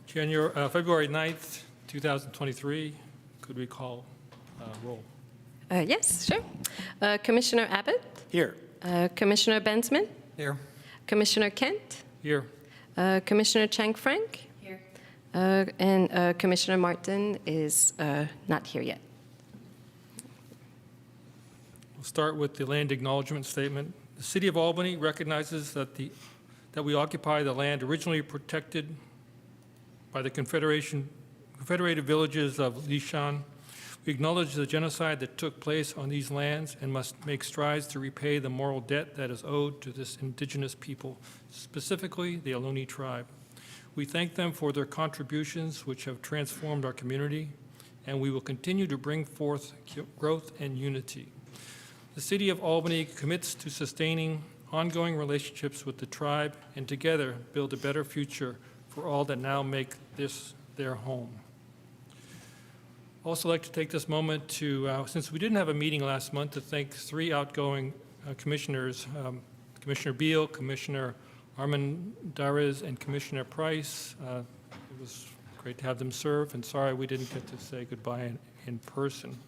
February 9th, 2023. Could we call roll? Yes, sure. Commissioner Abbott? Here. Commissioner Bensman? Here. Commissioner Kent? Here. Commissioner Chang Frank? Here. And Commissioner Martin is not here yet. We'll start with the land acknowledgement statement. The City of Albany recognizes that we occupy the land originally protected by the Confederated Villages of Lishan. We acknowledge the genocide that took place on these lands and must make strides to repay the moral debt that is owed to this indigenous people, specifically the Ohlone tribe. We thank them for their contributions, which have transformed our community, and we will continue to bring forth growth and unity. The City of Albany commits to sustaining ongoing relationships with the tribe and together build a better future for all that now make this their home. Also like to take this moment to, since we didn't have a meeting last month, to thank three outgoing commissioners, Commissioner Beal, Commissioner Armendariz, and Commissioner Price. It was great to have them serve, and sorry we didn't get to say goodbye in person.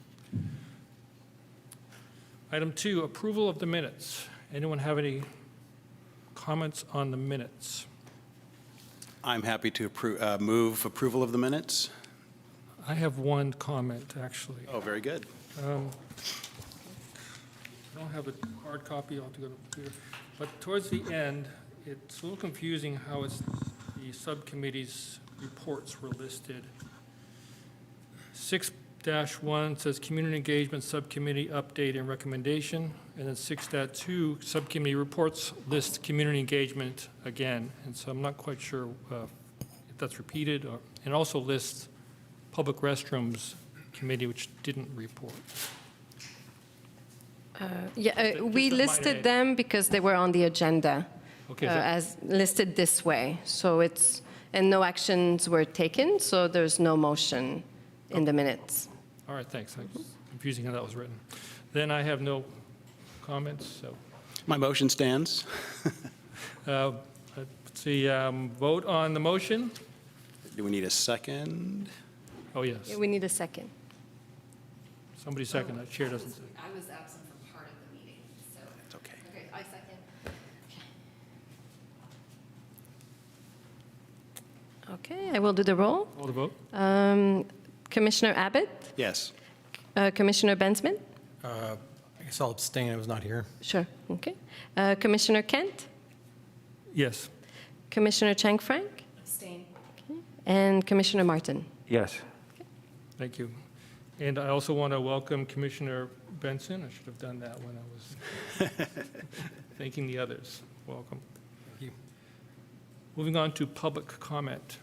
Item 2, approval of the minutes. Anyone have any comments on the minutes? I'm happy to move approval of the minutes. I have one comment, actually. Oh, very good. I don't have a hard copy, I'll have to go to the computer. But towards the end, it's a little confusing how the subcommittee's reports were listed. 6-1 says Community Engagement Subcommittee Update and Recommendation, and then 6.2 Subcommittee Reports lists Community Engagement again. And so I'm not quite sure if that's repeated, and also lists Public Restrooms Committee, which didn't report. We listed them because they were on the agenda Okay, as listed this way. So it's, and no actions were taken, so there's no motion in the minutes. all right, thanks. It's confusing how that was written. Then I have no comments, so. My motion stands. Let's see, vote on the motion. Do we need a second? Oh, yes. We need a second. Somebody second, that chair doesn't say. I was absent from part of the meeting, so. It's okay. Okay, I second. Okay, I will do the roll. Call the vote. Commissioner Abbott? Yes. Commissioner Bensman? I guess I'll abstain. I was not here. Sure, okay. Commissioner Kent? Yes. Commissioner Chang Frank? Abstain. And Commissioner Martin? Yes. Thank you. And I also want to welcome Commissioner Benson. I should have done that when I was thanking the others. Welcome. Thank you. Moving on to public comment.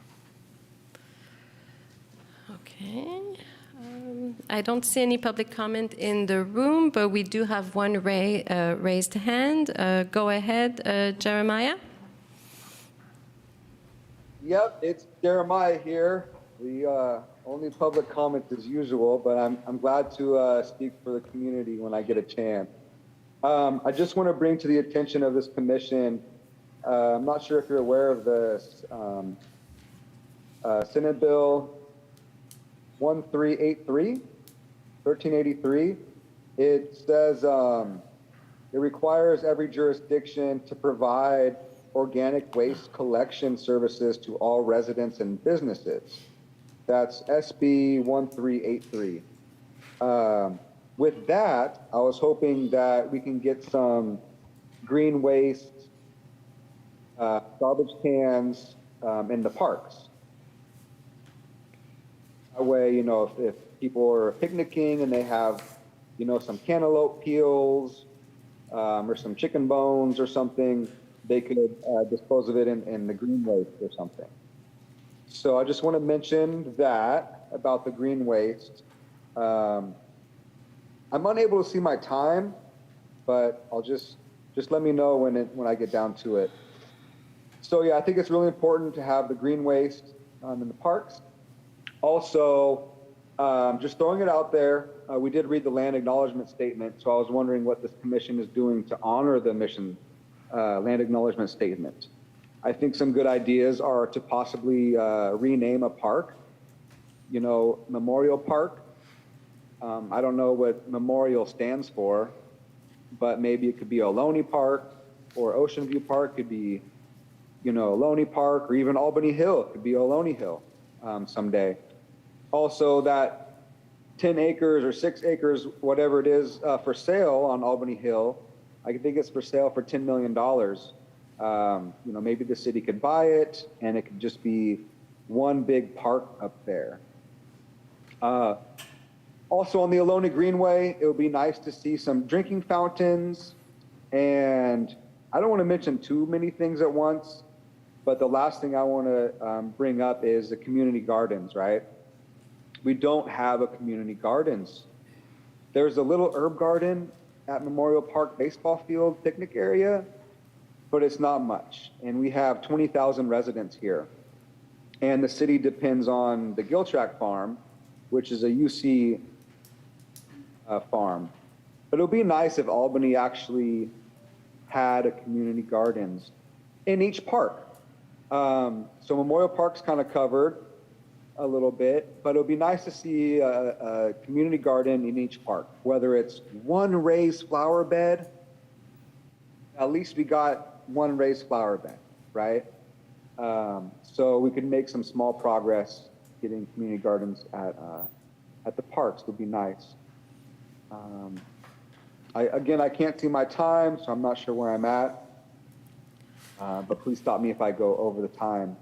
Okay. I don't see any public comment in the room, but we do have one raised hand. Go ahead, Jeremiah. Yep, it's Jeremiah here. The only public comment as usual, but I'm glad to speak for the community when I get a chance. I just want to bring to the attention of this commission, I'm not sure if you're aware of this, Senate Bill 1383. It says it requires every jurisdiction to provide organic waste collection services to all residents and businesses. That's SB 1383. With that, I was hoping that we can get some green waste, garbage cans in the parks. That way, you know, if people are picnicking and they have, you know, some cantaloupe peels or some chicken bones or something, they could dispose of it in the green waste or something. So I just want to mention that about the green waste. I'm unable to see my time, but I'll just let me know when I get down to it. So yeah, I think it's really important to have the green waste in the parks. Also, just throwing it out there, we did read the land acknowledgement statement, so I was wondering what this commission is doing to honor the mission land acknowledgement statement. I think some good ideas are to possibly rename a park, Memorial Park. I don't know what Memorial stands for, but maybe it could be Ohlone Park, or Ocean View Park could be, Ohlone Park, or even Albany Hill could be Ohlone Hill someday. Also, that 10 acres or 6 acres, whatever it is, for sale on Albany Hill, I think it's for sale for $10 million. Maybe the city could buy it, and it could just be one big park up there. Also on the Ohlone Greenway, it would be nice to see some drinking fountains, and I don't want to mention too many things at once, but the last thing I want to bring up is the community gardens, right? We don't have a community gardens. There's a little herb garden at Memorial Park baseball field picnic area, but it's not much. And we have 20,000 residents here. And the city depends on the Giltrack farm, which is a UC farm. But it would be nice if Albany actually had a community gardens in each park. So Memorial Park's kind of covered a little bit, but it would be nice to see a community garden in each park, whether it's one raised flower bed. At least we got one raised flower bed, right? So we could make some small progress getting community gardens at the parks would be nice. I can't see my time, so I'm not sure where I'm at. But please stop me if I go over the time.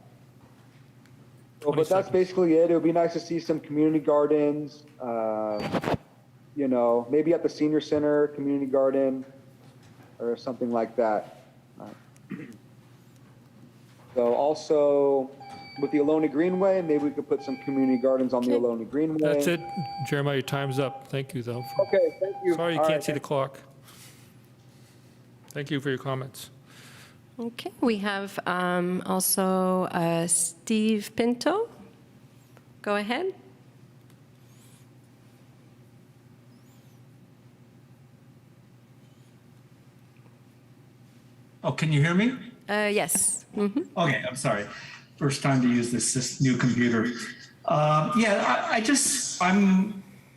So, but that's basically it. It would be nice to see some community gardens, maybe at the senior center, community garden, or something like that. So also with the Ohlone Greenway, maybe we could put some community gardens on the Ohlone Greenway. That's it. Jeremiah, your time's up. Thank you, though. Okay, thank you. Sorry you All can't right, see the clock. Thank you for your comments. Okay, we have also Steve Pinto. Go ahead. Oh, can you hear me? Yes. Mm-hmm. Okay, I'm sorry. First time to use this new computer. I'm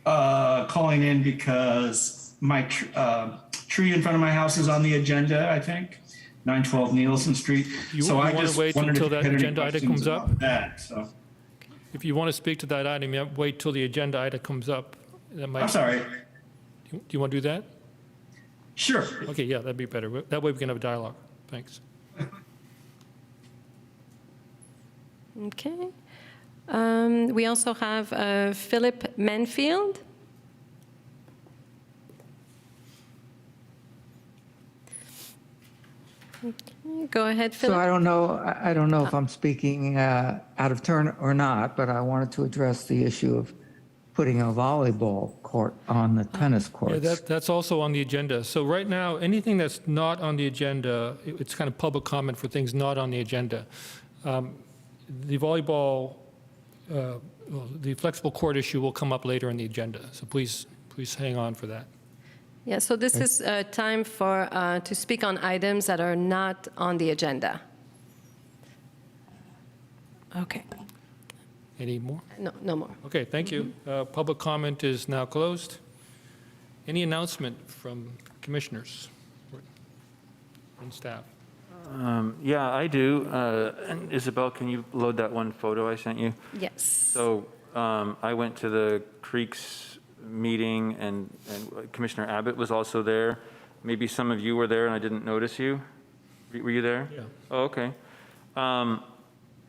calling in because my tree in front of my house is on the agenda, I think, 912 Nielsen Street. You I wanna just wait wondered until if you that had any agenda item questions comes up? about that, so. If you want to speak to that item, you have to wait till the agenda item comes up. I'm sorry. Do you want to do that? Sure. Okay, yeah, that'd be better. That way we can have a dialogue. Thanks. Okay. We also have Philip Manfield. Okay, go ahead, So Philip. I don't know if I'm speaking out of turn or not, but I wanted to address the issue of putting a volleyball court on the tennis Yeah, courts. that's also on the agenda. So right now, anything that's not on the agenda, it's kind of public comment for things not on the agenda. The volleyball, the flexible court issue will come up later in the agenda. So please hang on for that. Yeah, so this is time for to speak on items that are not on the agenda. Okay. Any more? No more. Okay, thank you. Public comment is now closed. Any announcement from commissioners and staff? Yeah, I do. And Isabel, can you load that one photo I sent you? Yes. So I went to the Creeks meeting, and Commissioner Abbott was also there. Maybe some of you were there and I didn't notice you. Were you there? Yeah. Oh, okay.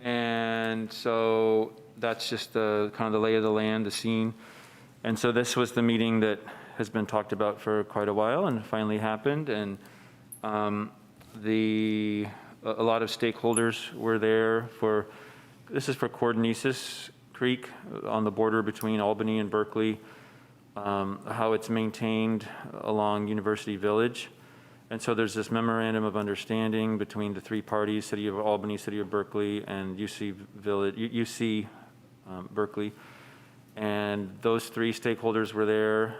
And so that's just the kind of the lay of the land, the scene. And so this was the meeting that has been talked about for quite a while and finally happened. And a lot of stakeholders were there for, this is for Cordnesis Creek on the border between Albany and Berkeley, how it's maintained along University Village. And so there's this memorandum of understanding between the three parties, City of Albany, City of Berkeley, and UC Village, UC Berkeley. And those three stakeholders were there.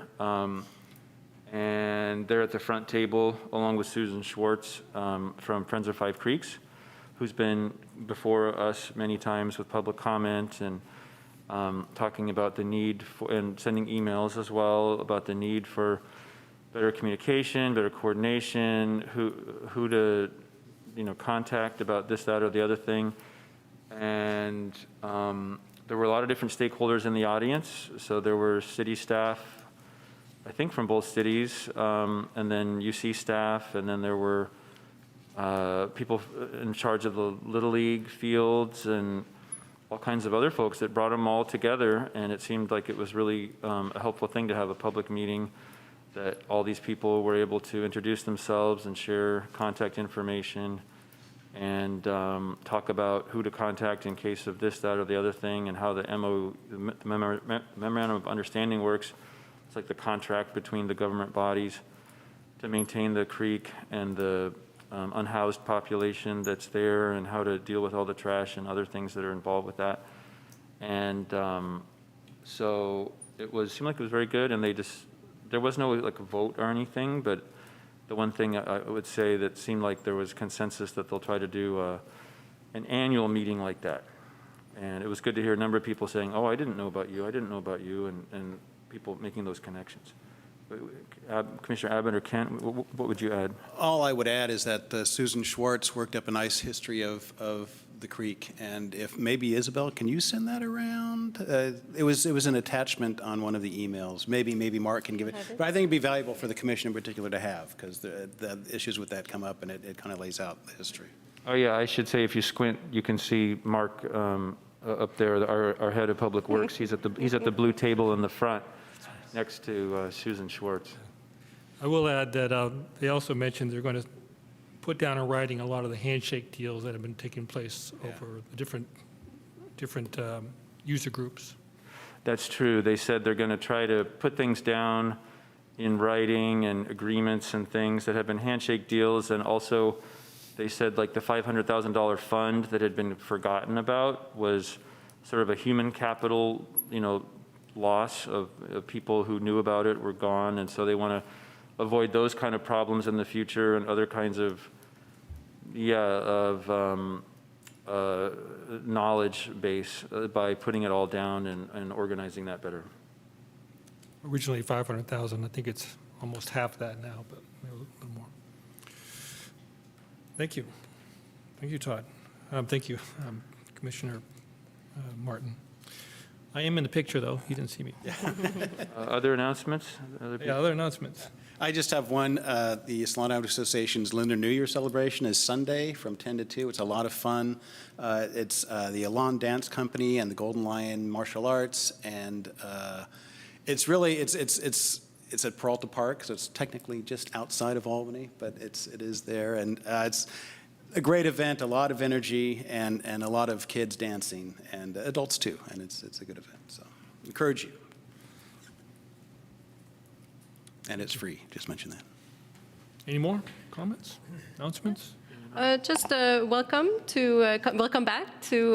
And they're at the front table along with Susan Schwartz from Friends of Five Creeks, who's been before us many times with public comment and talking about the need for, and sending emails as well about the need for better communication, better coordination, who to, contact about this, that, or the other thing. And there were a lot of different stakeholders in the audience. So there were city staff, I think from both cities, and then UC staff, and then there were people in charge of the Little League fields and all kinds of other folks that brought them all together. And it seemed like it was really a helpful thing to have a public meeting that all these people were able to introduce themselves and share contact information and talk about who to contact in case of this, that, or the other thing, and how the Memorandum of Understanding works. It's like the contract between the government bodies to maintain the creek and the unhoused population that's there, and how to deal with all the trash and other things that are involved with that. And so it seemed like it was very good, and there was no like a vote or anything, but the one thing I would say that seemed like there was consensus that they'll try to do an annual meeting like that. And it was good to hear a number of people saying, oh, I didn't know about you, and people making those connections. Commissioner Abbott or Kent, what would you add? All I would add is that Susan Schwartz worked up a nice history of the creek, and if maybe Isabel, can you send that around? It was an attachment on one of the emails. Maybe Mark can give it, but I think it'd be valuable for the commission in particular to have, because the issues with that come up, and it kind of lays out the history. Oh yeah, I should say if you squint, you can see Mark up there, our head of public works. He's at the blue table in the front, next to Susan Schwartz. I will add that they also mentioned they're going to put down in writing a lot of the handshake deals that have been taking place over the different user groups. That's true. They said they're going to try to put things down in writing and agreements and things that have been handshake deals. And also they said like the $500,000 fund that had been forgotten about was sort of a human capital, loss of people who knew about it were gone. And so they want to avoid those kind of problems in the future and other kinds of, knowledge base by putting it all down and organizing that better. Originally 500,000, I think it's almost half that now, but maybe a little more. Thank you. Thank you, Todd. Thank you, Commissioner Martin. I am in the picture, though. You didn't see me. Other announcements? Other announcements. I just have one. The Salon Auto Association's Lunar New Year celebration is Sunday from 10 to 2. It's a lot of fun. It's the Elan Dance Company and the Golden Lion Martial Arts, and it's at Peralta Park, so it's technically just outside of Albany, but it is there, and it's a great event, a lot of energy, and a lot of kids dancing, and adults too, and it's a good event. So encourage you. And it's free, just mention that. Any more comments, announcements? Just welcome back to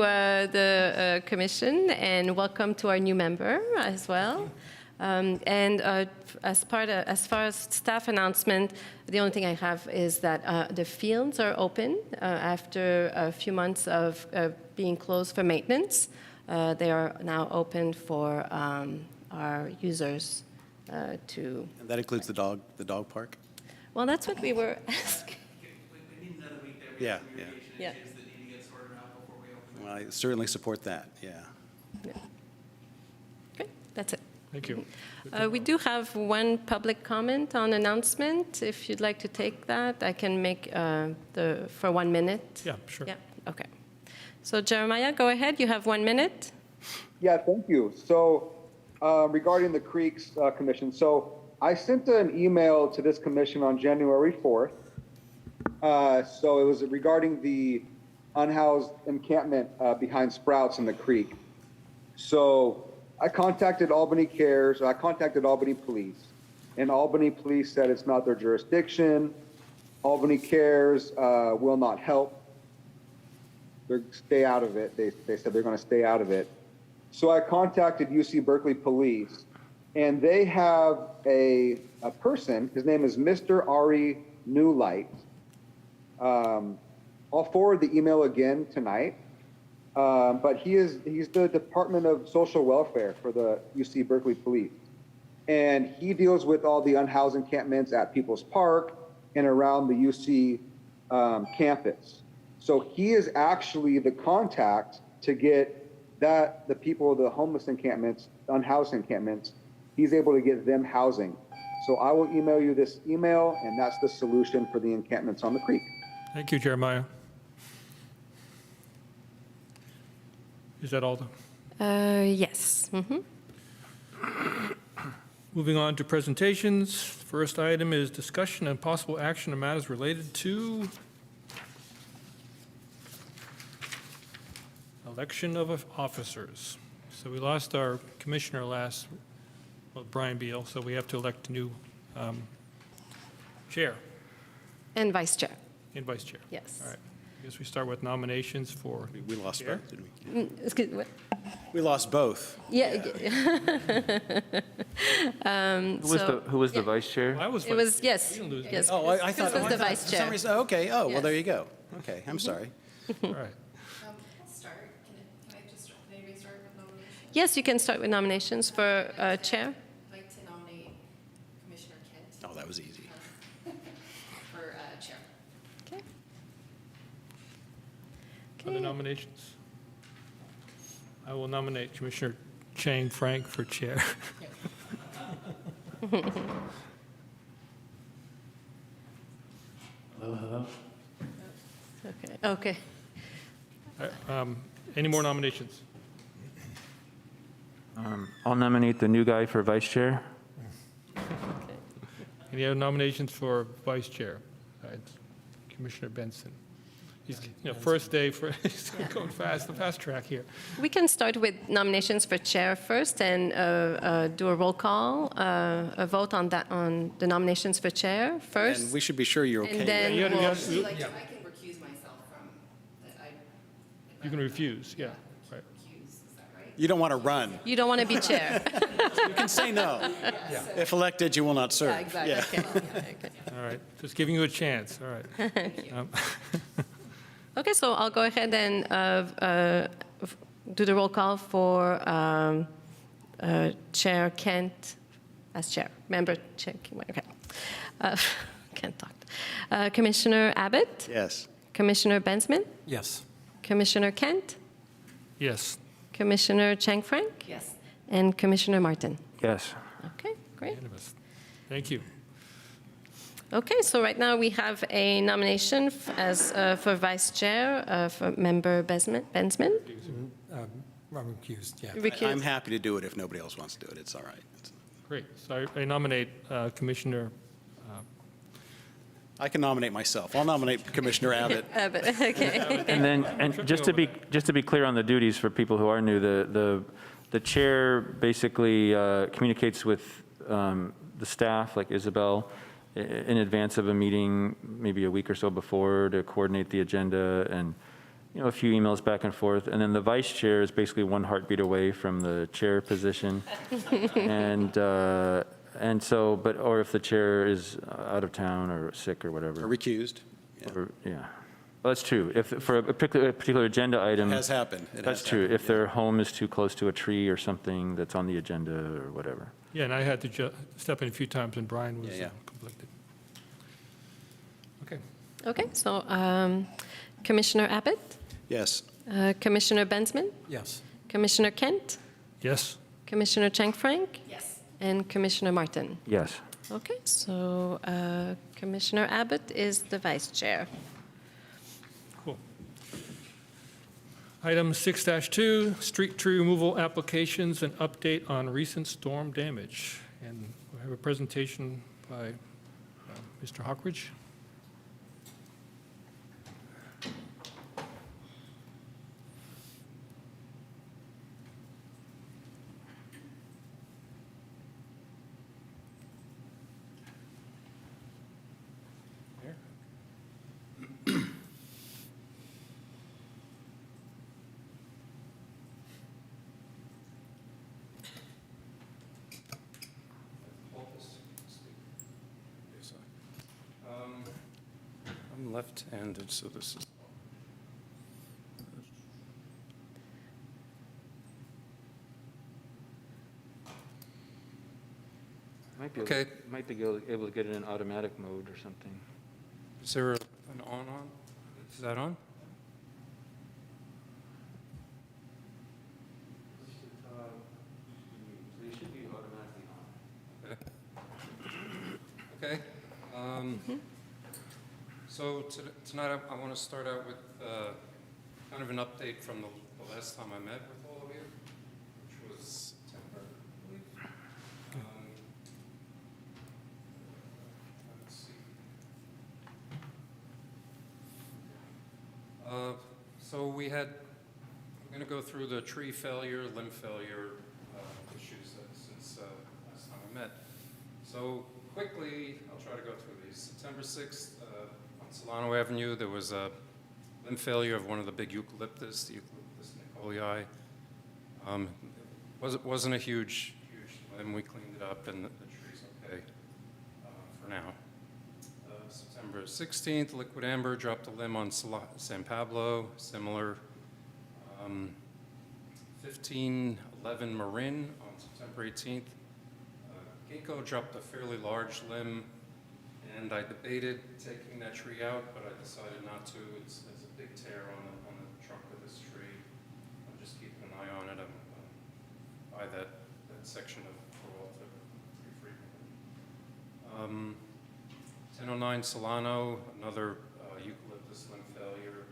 the commission, and welcome to our new member as well. As far as staff announcement, the only thing I have is that the fields are open after a few months of being closed for maintenance. They are now open for our users to. And that includes the dog park? Well, that's what we were asking. We need another week there. We Yeah, have some irrigation yeah. issues that need to get sorted out before we open. Well, I certainly support that, yeah. Okay, that's it. Thank you. We do have one public comment on announcement. If you'd like to take that, I can make for 1 minute. Yeah, sure. Yeah, okay. So Jeremiah, go ahead. You have 1 minute. Yeah, thank you. So regarding the Creeks Commission, so I sent an email to this commission on January 4th. So it was regarding the unhoused encampment behind Sprouts in the creek. So I contacted Albany Cares, I contacted Albany Police, and Albany Police said it's not their jurisdiction. Albany Cares will not help. Stay out of it. They said they're going to stay out of it. So I contacted UC Berkeley Police, and they have a person, his name is Mr. Ari Newlight, on I'll forward the email again tonight. But he's the Department of Social Welfare for the UC Berkeley Police. And he deals with all the unhoused encampments at People's Park and around the UC campus. So he is actually the contact to get the people, the homeless encampments, unhoused encampments, he's able to get them housing. So I will email you this email, and that's the solution for the encampments on the creek. Thank you, Jeremiah. Is that all? Yes. Moving on to presentations. First item is discussion and possible action on matters related to election of officers. So we lost our commissioner Brian Beal, so we have to elect a new chair And vice chair. and vice chair. Yes. All right. I guess we start with nominations for We lost chair. both, didn't we? Excuse what? We lost both. Yeah. Who was the vice chair? I was It was, vice- yes. we didn't lose Yes. Oh, I thought. Chris was the I thought vice for some chair. reason- Okay, oh, well, Yes. there you go. Okay, I'm sorry. All right. I'll start. Can I just start? Can anybody start with nominations? Yes, you can start with nominations for chair. I'd like to nominate Commissioner Kent Oh, that was easy. for chair. Okay. Other nominations? I will nominate Commissioner Chang Frank for chair. Okay. Okay. Any more nominations? I'll nominate the new guy for vice chair. Any other nominations for vice chair? Besides Commissioner Benson. He's, first day for, he's going fast, the fast track here. We can start with nominations for chair first and do a roll call, a vote on that, on the nominations for chair And first. we should be sure you're okay. And then You gotta- you we'll- gotta- Actually, like, I can recuse myself from that. You can refuse, yeah, right. Recuse, is that right? You don't want to run. You don't want to be chair. You can say no. If elected, you will not serve. exactly. Yeah. Okay. All right, just giving you a chance, all right. Okay, so I'll go ahead and do the roll call for Chair Kent as chair. Member Chair, okay. Can't talk. Commissioner Abbott, Yes. Commissioner Bensman, Yes. Commissioner Kent, Yes, Commissioner Chang Frank, Yes. and Commissioner Martin. Yes. Okay, great. unanimous. Thank you. Okay, so right now we have a nomination for vice chair for member Bensman. I'm recused, yeah. I'm happy to do it if nobody else wants to do it. It's all right. Great, so I nominate Commissioner, I can nominate myself. I'll nominate Commissioner Abbott. Abbott, okay. And then, just to be clear on the duties for people who are new, the chair basically communicates with the staff, like Isabel, in advance of a meeting, maybe a week or so before, to coordinate the agenda and, a few emails back and forth. And then the vice chair is basically one heartbeat away from the chair position. And so, or if the chair is out of town or sick or whatever. Or recused. Yeah. Yeah. Well, that's true. If, for a particular agenda item. It has happened. It That's has true. happened, If their home is too close to a tree or something that's on the agenda or whatever. yeah, and I had to step in a few times and Brian was Yeah. conflicted. Okay, Okay, so Commissioner Abbott, Yes. Commissioner Bensman, Yes. Commissioner Kent, yes, Commissioner Chang Frank, Yes. and Commissioner Martin. Yes. Okay, so Commissioner Abbott is the vice chair. cool. Item 6-2, street tree removal applications and update on recent storm damage. And we have a presentation by Mr. Hockridge. I'm left-handed, so this is Might be Okay. might be able to get it in automatic mode or something. Is there an on? Is that on? It should be automatically on. Okay. So tonight I want to start out with kind of an update from the last time I met with all of you, which was September, I believe. Let's see. So I'm going to go through the tree failure, limb failure issues since last time I met. So quickly, I'll try to go through these. September 6th, on Solano Avenue, there was a limb failure of one of the big eucalyptus, the Eucalyptus nicolii. Wasn't a huge limb. We cleaned it up, and the tree's okay for now. September 16th, Liquid Amber dropped a limb on San Pablo, similar. 1511 Marin on September 18th. Ginkgo dropped a fairly large limb, and I debated taking that tree out, but I decided not to. It's a big tear on the trunk of this tree. I'm just keeping an eye on it. I'm by that section of Peralta pretty frequently. 1009 Solano, another eucalyptus limb failure.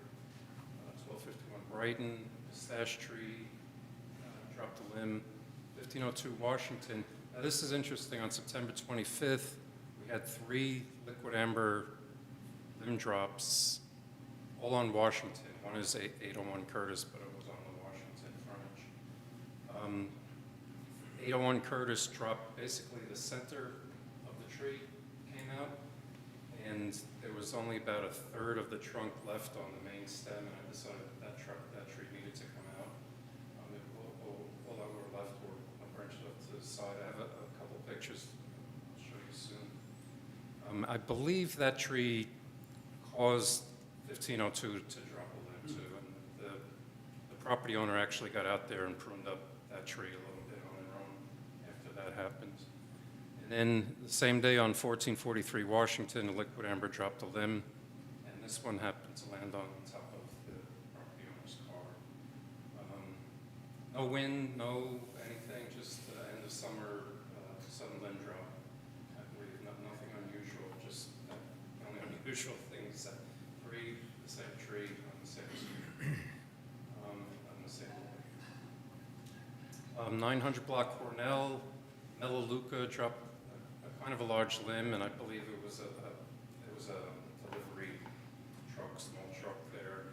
1251 Brighton, pistache tree, dropped a limb. 1502 Washington. Now this is interesting. On September 25th, we had 3 liquid amber limb drops, all on Washington. One is 801 Curtis, but it was on the Washington frontage. 801 Curtis dropped basically the center of the tree, came out, and there was only about a third of the trunk left on the main stem, and I decided that tree needed to come out. All that were left were branched up to the side. I have a couple pictures I'll show you soon. I believe that tree caused 1502 to drop a limb too, and the property owner actually got out there and pruned up that tree a little bit on their own after that happened. And then the same day on 1443 Washington, a liquid amber dropped a limb, and this one happened to land on top of the property owner's car. No wind, no anything, just end of summer, sudden limb drop. I believe nothing unusual, just the only unusual thing is that the same tree on the same street, on the same line. 900 block Cornell, Melaleuca dropped a kind of a large limb, and I believe it was a delivery truck, small truck there,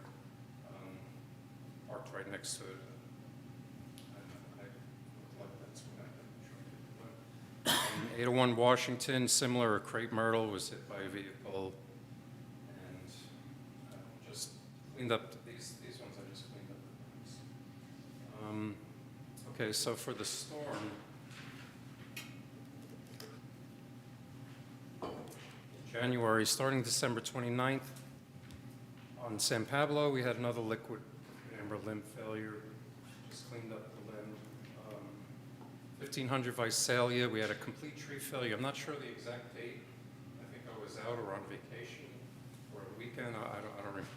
parked right next to it. I looked like that's what happened. 801 Washington, similar, a crepe myrtle was hit by a vehicle, and just cleaned up these ones. I just cleaned up the ones. Okay, so for the storm, January, starting December 29th, on San Pablo, we had another liquid amber limb failure. Just cleaned up the limb. 1500 Visalia, we had a complete tree failure. I'm not sure the exact date. I think I was out or on vacation or a weekend. I don't remember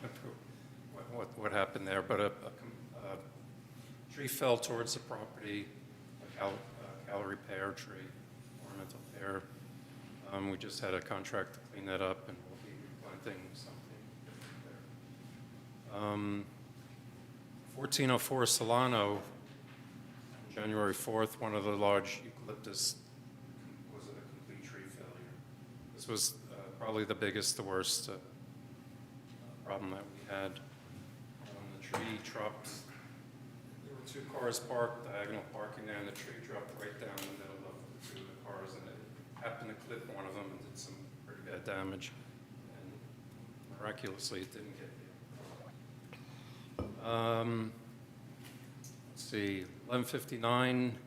what happened there, but a tree fell towards the property, a Callery pear tree, ornamental pear. We just had a contract to clean that up, and we'll be replanting something different there. 1404 Solano, January 4th, one of the large eucalyptus was a complete tree failure. This was probably the biggest, the worst problem that we had. The tree dropped. There were 2 cars parked, diagonal parking there, and the tree dropped right down the middle of the 2 of the cars, and it happened to clip one of them and did some pretty bad damage. And miraculously, it didn't get me. Let's see, 1159.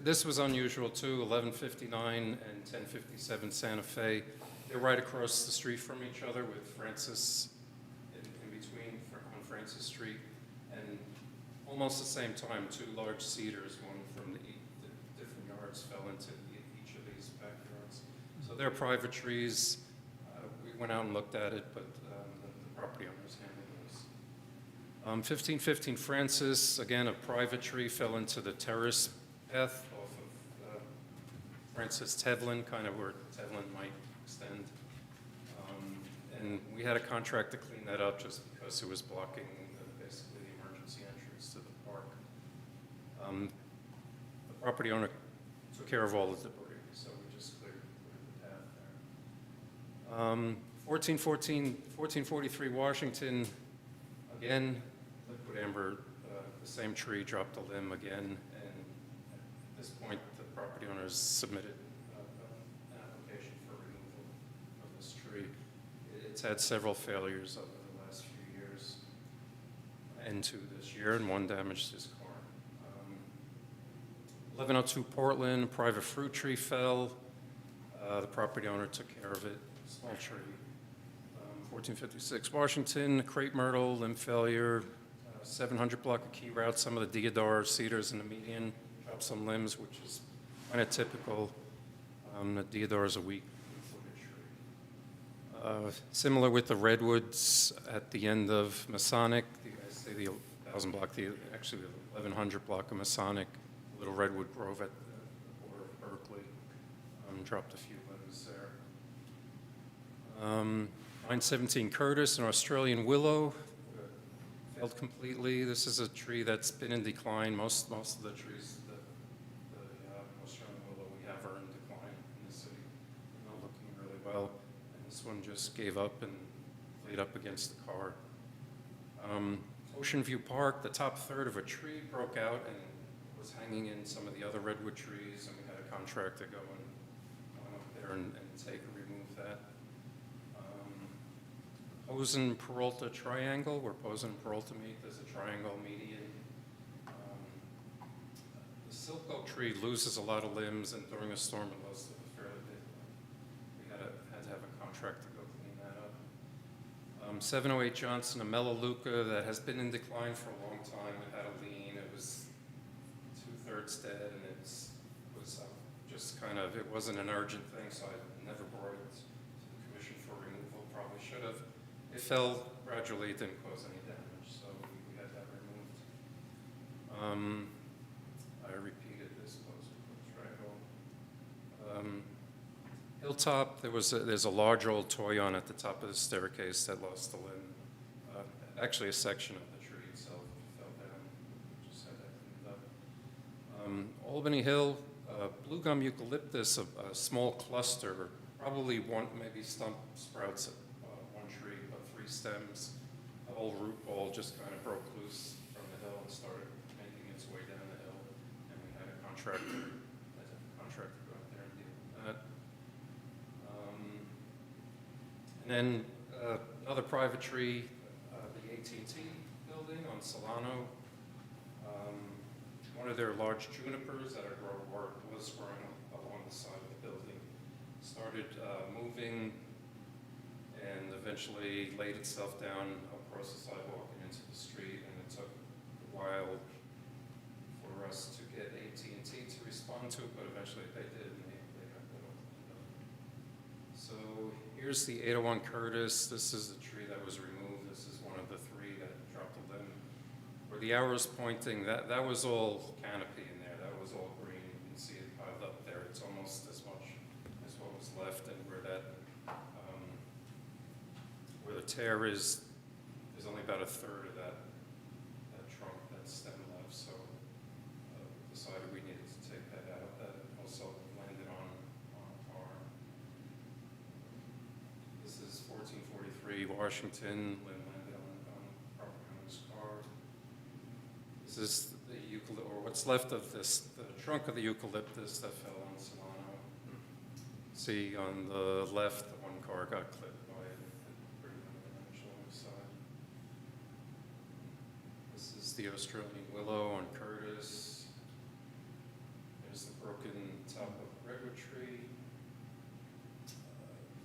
This was unusual too. 1159 and 1057 Santa Fe. They're right across the street from each other, with Francis in between on Francis Street, and almost the same time, 2 large cedars, one from the different yards, fell into each of these back there. they're private trees. We went out and looked at it, but the property owners handled those. 1515 Francis, again, a private tree fell into the terrace path off of Francis Tevlin, kind of where Tevlin might extend. And we had a contract to clean that up just because it was blocking basically the emergency entrance to the park. The property owner took care of all the debris, so we just cleared the path there. 1443 Washington, again, liquid amber, the same tree dropped a limb again, and at this point, the property owners submitted an application for removal of this tree. It's had several failures over the last few years, into this year, and one damaged his car. 1102 Portland, private fruit tree fell. The property owner took care of it, small tree. 1456 Washington, crepe myrtle, limb failure. 700 block of key route, some of the deodar cedars in the median dropped some limbs, which is kind of typical. The deodar is a weak tree. Similar with the redwoods at the end of Masonic, I say the 1,000 block, actually the 1,100 block of Masonic, Little Redwood Grove at the border of Berkeley, dropped a few limbs there. 917 Curtis, an Australian willow, failed completely. This is a tree that's been in decline. Most of the trees, the Australian willow we have are in decline in the city. They're not looking really well. And this one just gave up and laid up against the car. Ocean View Park, the top third of a tree broke out and was hanging in some of the other redwood trees, and we had a contract to go and up there and remove that. Posen Peralta Triangle, where Posen and Peralta meet, there's a triangle median. The silk oak tree loses a lot of limbs, and during a storm it lost a fairly big limb. We had to have a contract to go clean that up. 708 Johnson, a Melaleuca that has been in decline for a long time. It had a lean. It was 2/3 dead, and it was just kind of, it wasn't an urgent thing, so I never brought it to the commission for removal. Probably should have. It fell gradually. It didn't cause any damage, so we had that removed. I repeated this triangle. Hilltop, there's a large old toyon at the top of the staircase that lost a limb. Actually, a section of the tree itself fell down. Just had that cleaned up. Albany Hill, blue gum eucalyptus, a small cluster, probably one, maybe stump sprouts at one tree, but 3 stems. The whole root ball just kind of broke loose from the hill and started making its way down the hill. And we had a contractor to go out there and deal with that. And then another private tree, the AT&T building on Solano. One of their large junipers that was growing along the side of the building started moving and eventually laid itself down across the sidewalk and into the street, and it took a while for us to get AT&T to respond to it, but eventually they did, and they got that all cleaned up. So here's the 801 Curtis. This is the tree that was removed. This is one of the 3 that dropped a limb. Where the arrow's pointing, that was all canopy in there. That was all green. You can see it piled up there. It's almost as much as what was left, and where the tear is, there's only about 1/3 of that trunk, that stem left. So we decided we needed to take that out. That also landed on a car. This is 1443 Washington, limb landed on property owner's car. This is the eucalyptus, or what's left of this, the trunk of the eucalyptus that fell on Solano. See on the left, the one car got clipped by it, pretty damage on the side. This is the Australian willow on Curtis. There's the broken top of the redwood tree.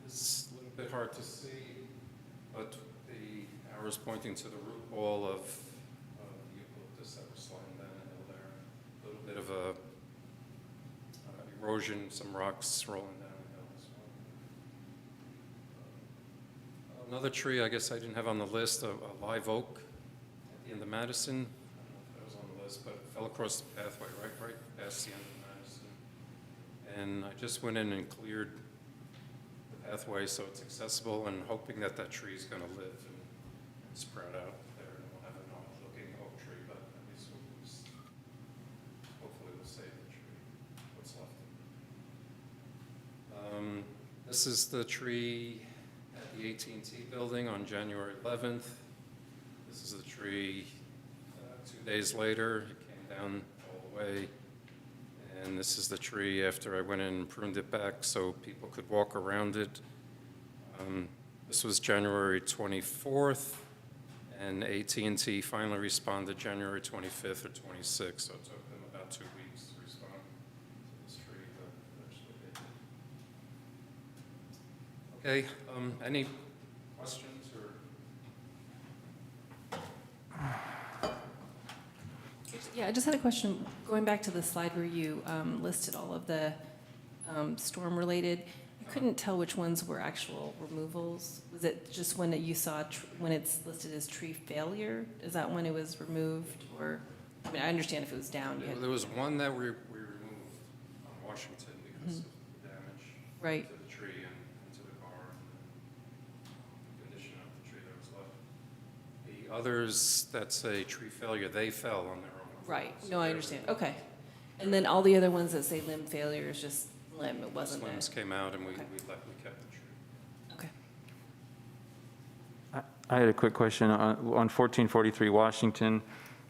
This is a little bit hard to see, but the arrow's pointing to the root ball of the eucalyptus that was sliding down the hill there. A little bit of a erosion, some rocks rolling down the hill as well. another tree I guess I didn't have on the list, a live oak at the end of Madison. I don't know if that was on the list, but it fell across the pathway right past the end of Madison. And I just went in and cleared the pathway so it's accessible, and hoping that that tree is going to live and sprout out there, and we'll have an odd-looking oak tree, but at least hopefully we'll save the tree, what's left. This is the tree at the AT&T building on January 11th. This is the tree 2 days later. It came down all the way. And this is the tree after I went in and pruned it back so people could walk around it. This was January 24th, and AT&T finally responded January 25th or 26th, so it took them about 2 weeks to respond to this tree, but eventually they did. Okay, any questions or? Yeah, I just had a question, going back to the slide where you listed all of the storm-related. I couldn't tell which ones were actual removals. Was it just when you saw, when it's listed as tree failure? Is that when it was removed, or, I mean, I understand if it was down. There was one that we removed on Washington because of the damage Right. to the tree and to the car, and the condition of the tree that was left. The others that say tree failure, they fell on their own. Right, So no, I they're- understand, okay. And then all the other ones that say limb failure is just limb, it wasn't Limbs that. came out and we Okay. kept the tree. Okay. I had a quick question on 1443 Washington.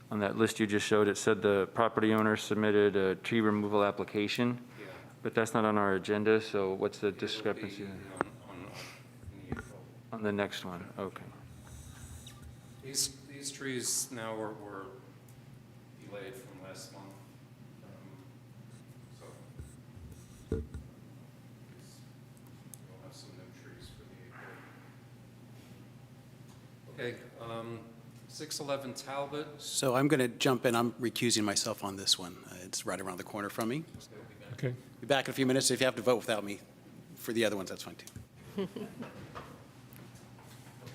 On that list you just showed, it said the property owner submitted a tree removal application, Yeah. but that's not on our agenda, so what's the It will be discrepancy in April. on the next one? Okay. These trees now were delayed from last month. So we'll have some new trees for the April. Okay, 611 Talbot. So I'm going to jump in. I'm recusing myself on this one. It's right around the corner from me. Okay. Be back in a few minutes. If you have to vote without me for the other ones, that's fine too.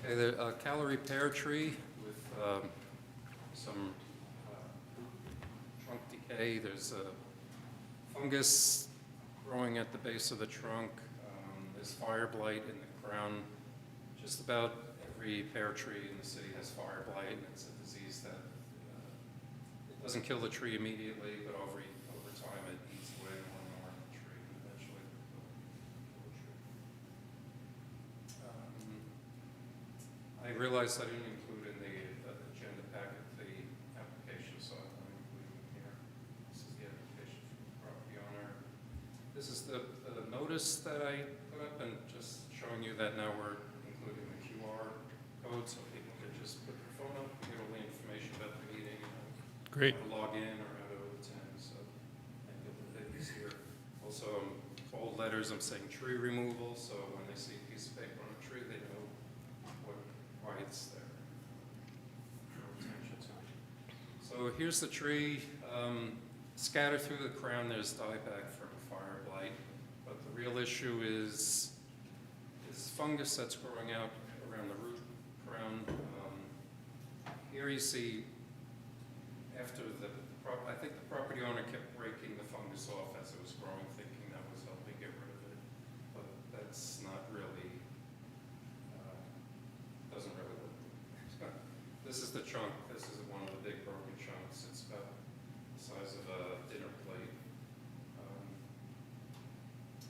Okay, the calorie pear tree with some trunk decay. There's a fungus growing at the base of the trunk. There's fire blight in the crown. Just about every pear tree in the city has fire blight, and it's a disease that it doesn't kill the tree immediately, but over time it eats away more and more of the tree, and eventually it will kill the tree. I realized I didn't include in the agenda packet the application, so I'm including it here. This is the application from the property owner. This is the notice that I put up, and just showing you that now we're including the QR code, so people can just put their phone up and get all the information about the meeting, Great. how to log in or how to attend, so I get the things here. Also, bold letters, I'm saying tree removal, so when they see a piece of paper on a tree, they know why it's there. Draw attention to it. So here's the tree. Scattered through the crown, there's dieback from fire blight, but the real issue is fungus that's growing out around the root crown. Here you see, after I think the property owner kept breaking the fungus off as it was growing, thinking that was helping get rid of it, but that's not really, doesn't really work. This is the chunk. This is one of the big broken chunks. It's about the size of a dinner plate.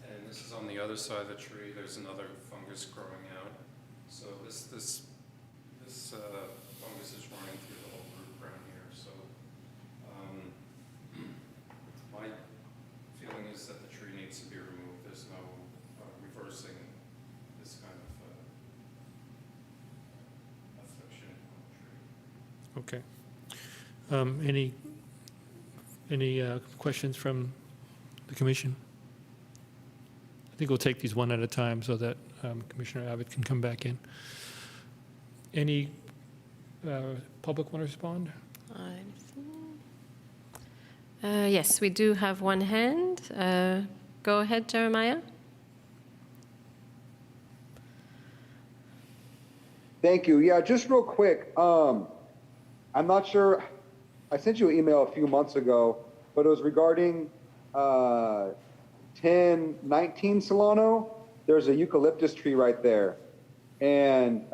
And this is on the other side of the tree. There's another fungus growing out. So this fungus is running through the whole root crown here. So my feeling is that the tree needs to be removed. There's no reversing this kind of affliction on the tree. Okay. Any questions from the commission? I think we'll take these one at a time so that Commissioner Abbott can come back in. Any public want to respond? Yes, we do have one hand. Go ahead, Jeremiah. Thank you. Yeah, just real quick. I'm not sure. I sent you an email a few months ago, but it was regarding 1019 Solano. There's a eucalyptus tree right there, and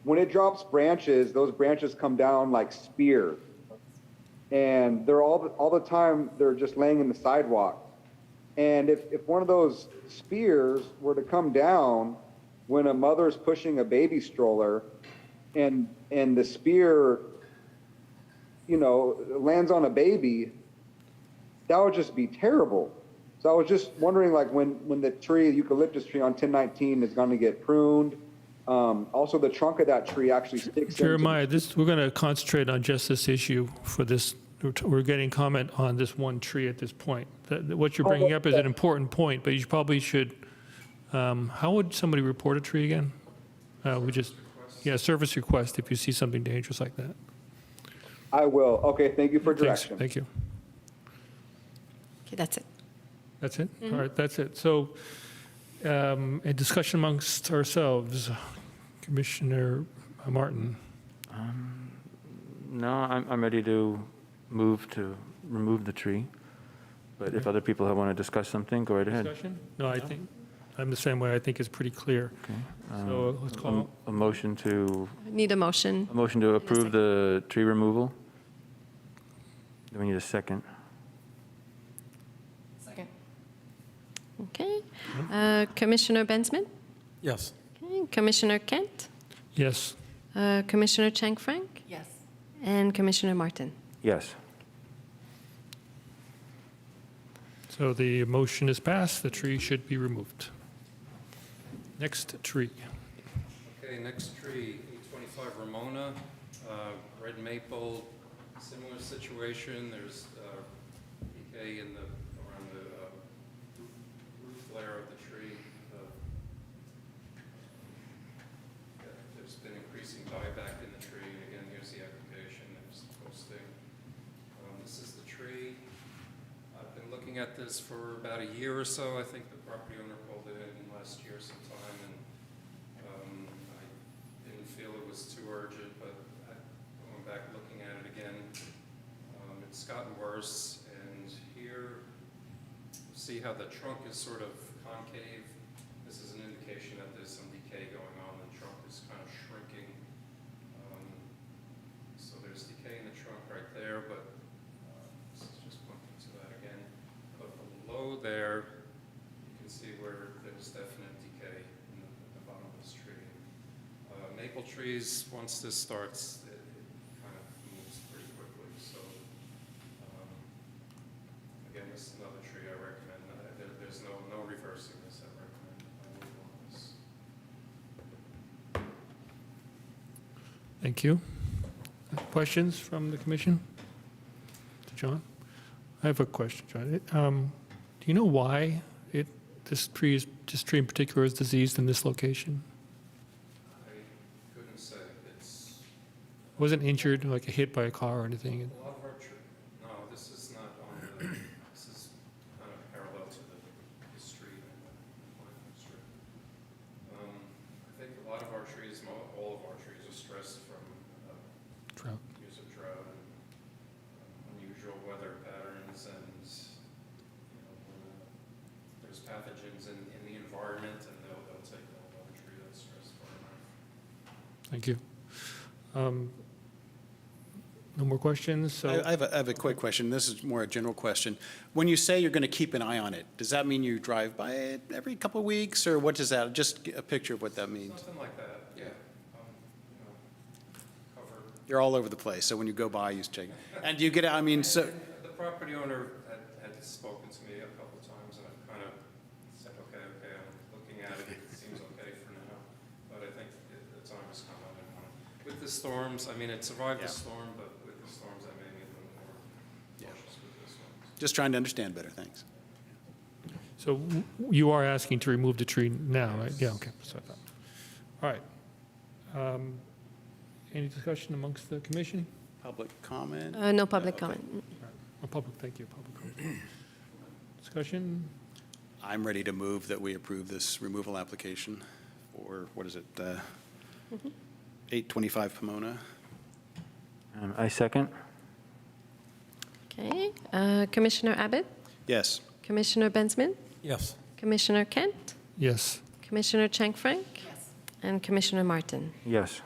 when it drops branches, those branches come down like spears, and they're all the time. They're just laying in the sidewalk. And if one of those spears were to come down when a mother's pushing a baby stroller, and the spear, lands on a baby, that would just be terrible. So I was just wondering, like, when the eucalyptus tree on 1019 is going to get pruned, also the trunk of that tree actually sticks Jeremiah, we're going to concentrate on just this issue for this. We're getting comment on this one tree at this point. What you're bringing up is an important point, but you probably should, how would somebody report a tree again? Service request if you see something dangerous like that. I will. Okay, thank you for Thanks. direction. Thank you. Okay, that's it. That's it? All right, that's it. So a discussion amongst ourselves. Commissioner Martin. No, I'm ready to move to remove the tree. But if other people want to discuss something, go right ahead. Discussion? No, I think, I'm the same way. I think it's pretty clear. Okay. So let's call. A motion to Need a motion. approve the tree removal. Do we need a second? Second. Okay. Commissioner Bensman? Yes. Okay. Commissioner Kent? Yes. Commissioner Chang Frank? Yes. And Commissioner Martin? Yes. So the motion is passed. The tree should be removed. Next tree. Okay, next tree, 825 Ramona, red maple, similar situation. There's decay around the roof layer of the tree. There's been increasing dieback in the tree. And again, here's the application. There's the posting. This is the tree. I've been looking at this for about a year or so. I think the property owner called it in last year sometime, and I didn't feel it was too urgent, but going back looking at it again, it's gotten worse. And here, see how the trunk is sort of concave. This is an indication that there's some decay going on. The trunk is kind of shrinking. So there's decay in the trunk right there, but this is just pointing to that again. But below there, you can see where there's definite decay in the bottom of this tree. Maple trees, once this starts, it kind of moves pretty quickly. So again, this is another tree I recommend. There's no reversing this. I recommend I move on this. Thank you. Questions from the commission? To John? I have a question, John. Do you know why this tree in particular is diseased in this location? I couldn't say. It's Wasn't injured, like a hit by a car or anything? a lot of our no, this is not on the, this is kind of parallel to the street and the Pine Street. I think a lot of our trees, all of our trees are stressed from Drought. use of drought and unusual weather patterns, and when there's pathogens in the environment, and they'll take a tree that's stressed far enough. Thank you. No more questions? So I have a quick question. This is more a general question. When you say you're going to keep an eye on it, does that mean you drive by it every couple of weeks, or what does that, just a picture of what that means? Something like that, yeah. Cover. You're all over the place, so when you go by, you check. And do you get, I mean, so, The property owner had spoken to me a couple times, and I kind of said, okay, I'm looking at it, it seems okay for now, but I think the time has come. I don't know. With the storms, I mean, it survived the Yeah. storm, but with the storms, I may be a little more cautious with this one. just trying to understand better, thanks. So you are asking to remove the tree now, right? Yeah, okay. So I thought. All right. Any discussion amongst the commission? Public comment? No public Okay. comment. Oh, public, thank you, public comment. Discussion? I'm ready to move that we approve this removal application for, what is it, 825 Pomona. I second. Okay, Commissioner Abbott, Yes. Commissioner Bensman, Yes. Commissioner Kent, Yes. Commissioner Chang-Frank, and Commissioner Martin. Yes.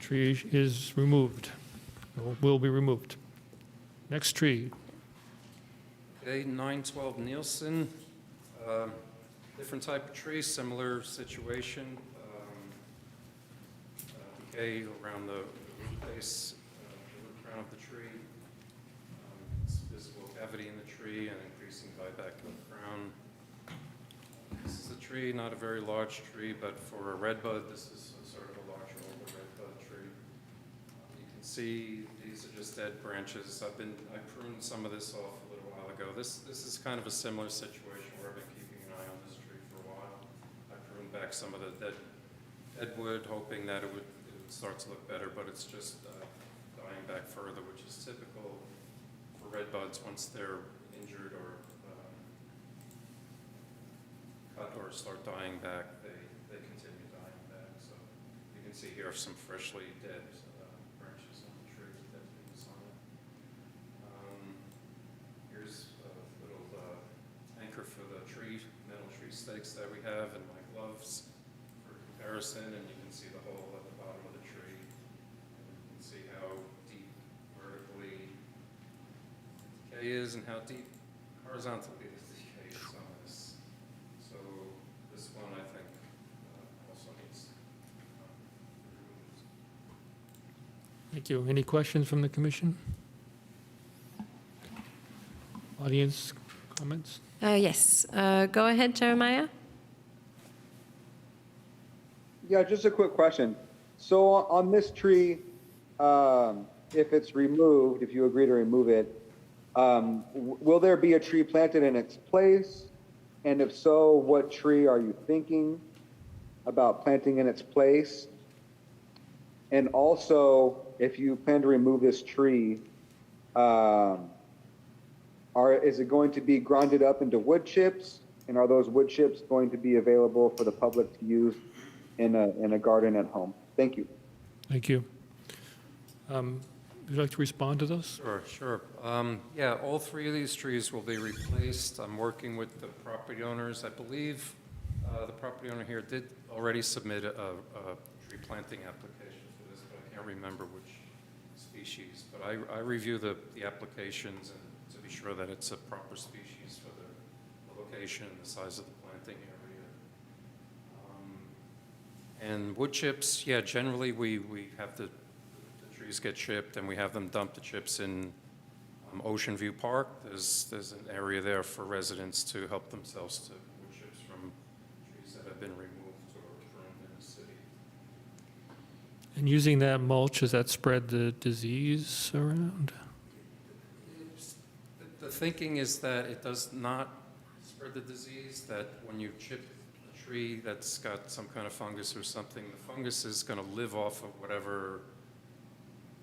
Tree is removed, or will be removed. Next tree. Okay, 912 Nielsen, different type of tree, similar situation. Decay around the root base, the root crown of the tree. It's visible cavity in the tree and increasing dieback in the crown. This is a tree, not a very large tree, but for a redbud, this is sort of a larger, older redbud tree. You can see these are just dead branches. I pruned some of this off a little while ago. This is kind of a similar situation where I've been keeping an eye on this tree for a while. I pruned back some of the dead wood, hoping that it would start to look better, but it's just dying back further, which is typical for redbuds once they're injured or cut or start dying back, they continue dying back. So you can see here some freshly dead branches on the tree, dead leaves on it. Here's a little anchor for the metal tree stakes that we have, and my gloves for comparison, and you can see the hole at the bottom of the tree. And you can see how deep vertically decay is and how deep horizontally the decay is on this. So this one, I think, also needs removed. Thank you. Any questions from the commission? Audience comments? Yes, go ahead, Jeremiah. Yeah, just a quick question. So on this tree, if it's removed, if you agree to remove it, will there be a tree planted in its place? And if so, what tree are you thinking about planting in its place? And also, if you plan to remove this tree, is it going to be grinded up into wood chips? And are those wood chips going to be available for the public to use in a garden at home? Thank you. Thank you. Would you like to respond to those? Sure. Yeah, all three of these trees will be replaced. I'm working with the property owners. I believe the property owner here did already submit a tree planting application for this, but I can't remember which species. But I review the applications and to be sure that it's a proper species for the location and the size of the planting area. And wood chips, yeah, generally we have the trees get chipped and we have them dump the chips in Ocean View Park. There's an area there for residents to help themselves to wood chips from trees that have been removed or pruned in the city. And using that mulch, does that spread the disease around? The thinking is that it does not spread the disease, that when you chip a tree that's got some kind of fungus or something, the fungus is going to live off of whatever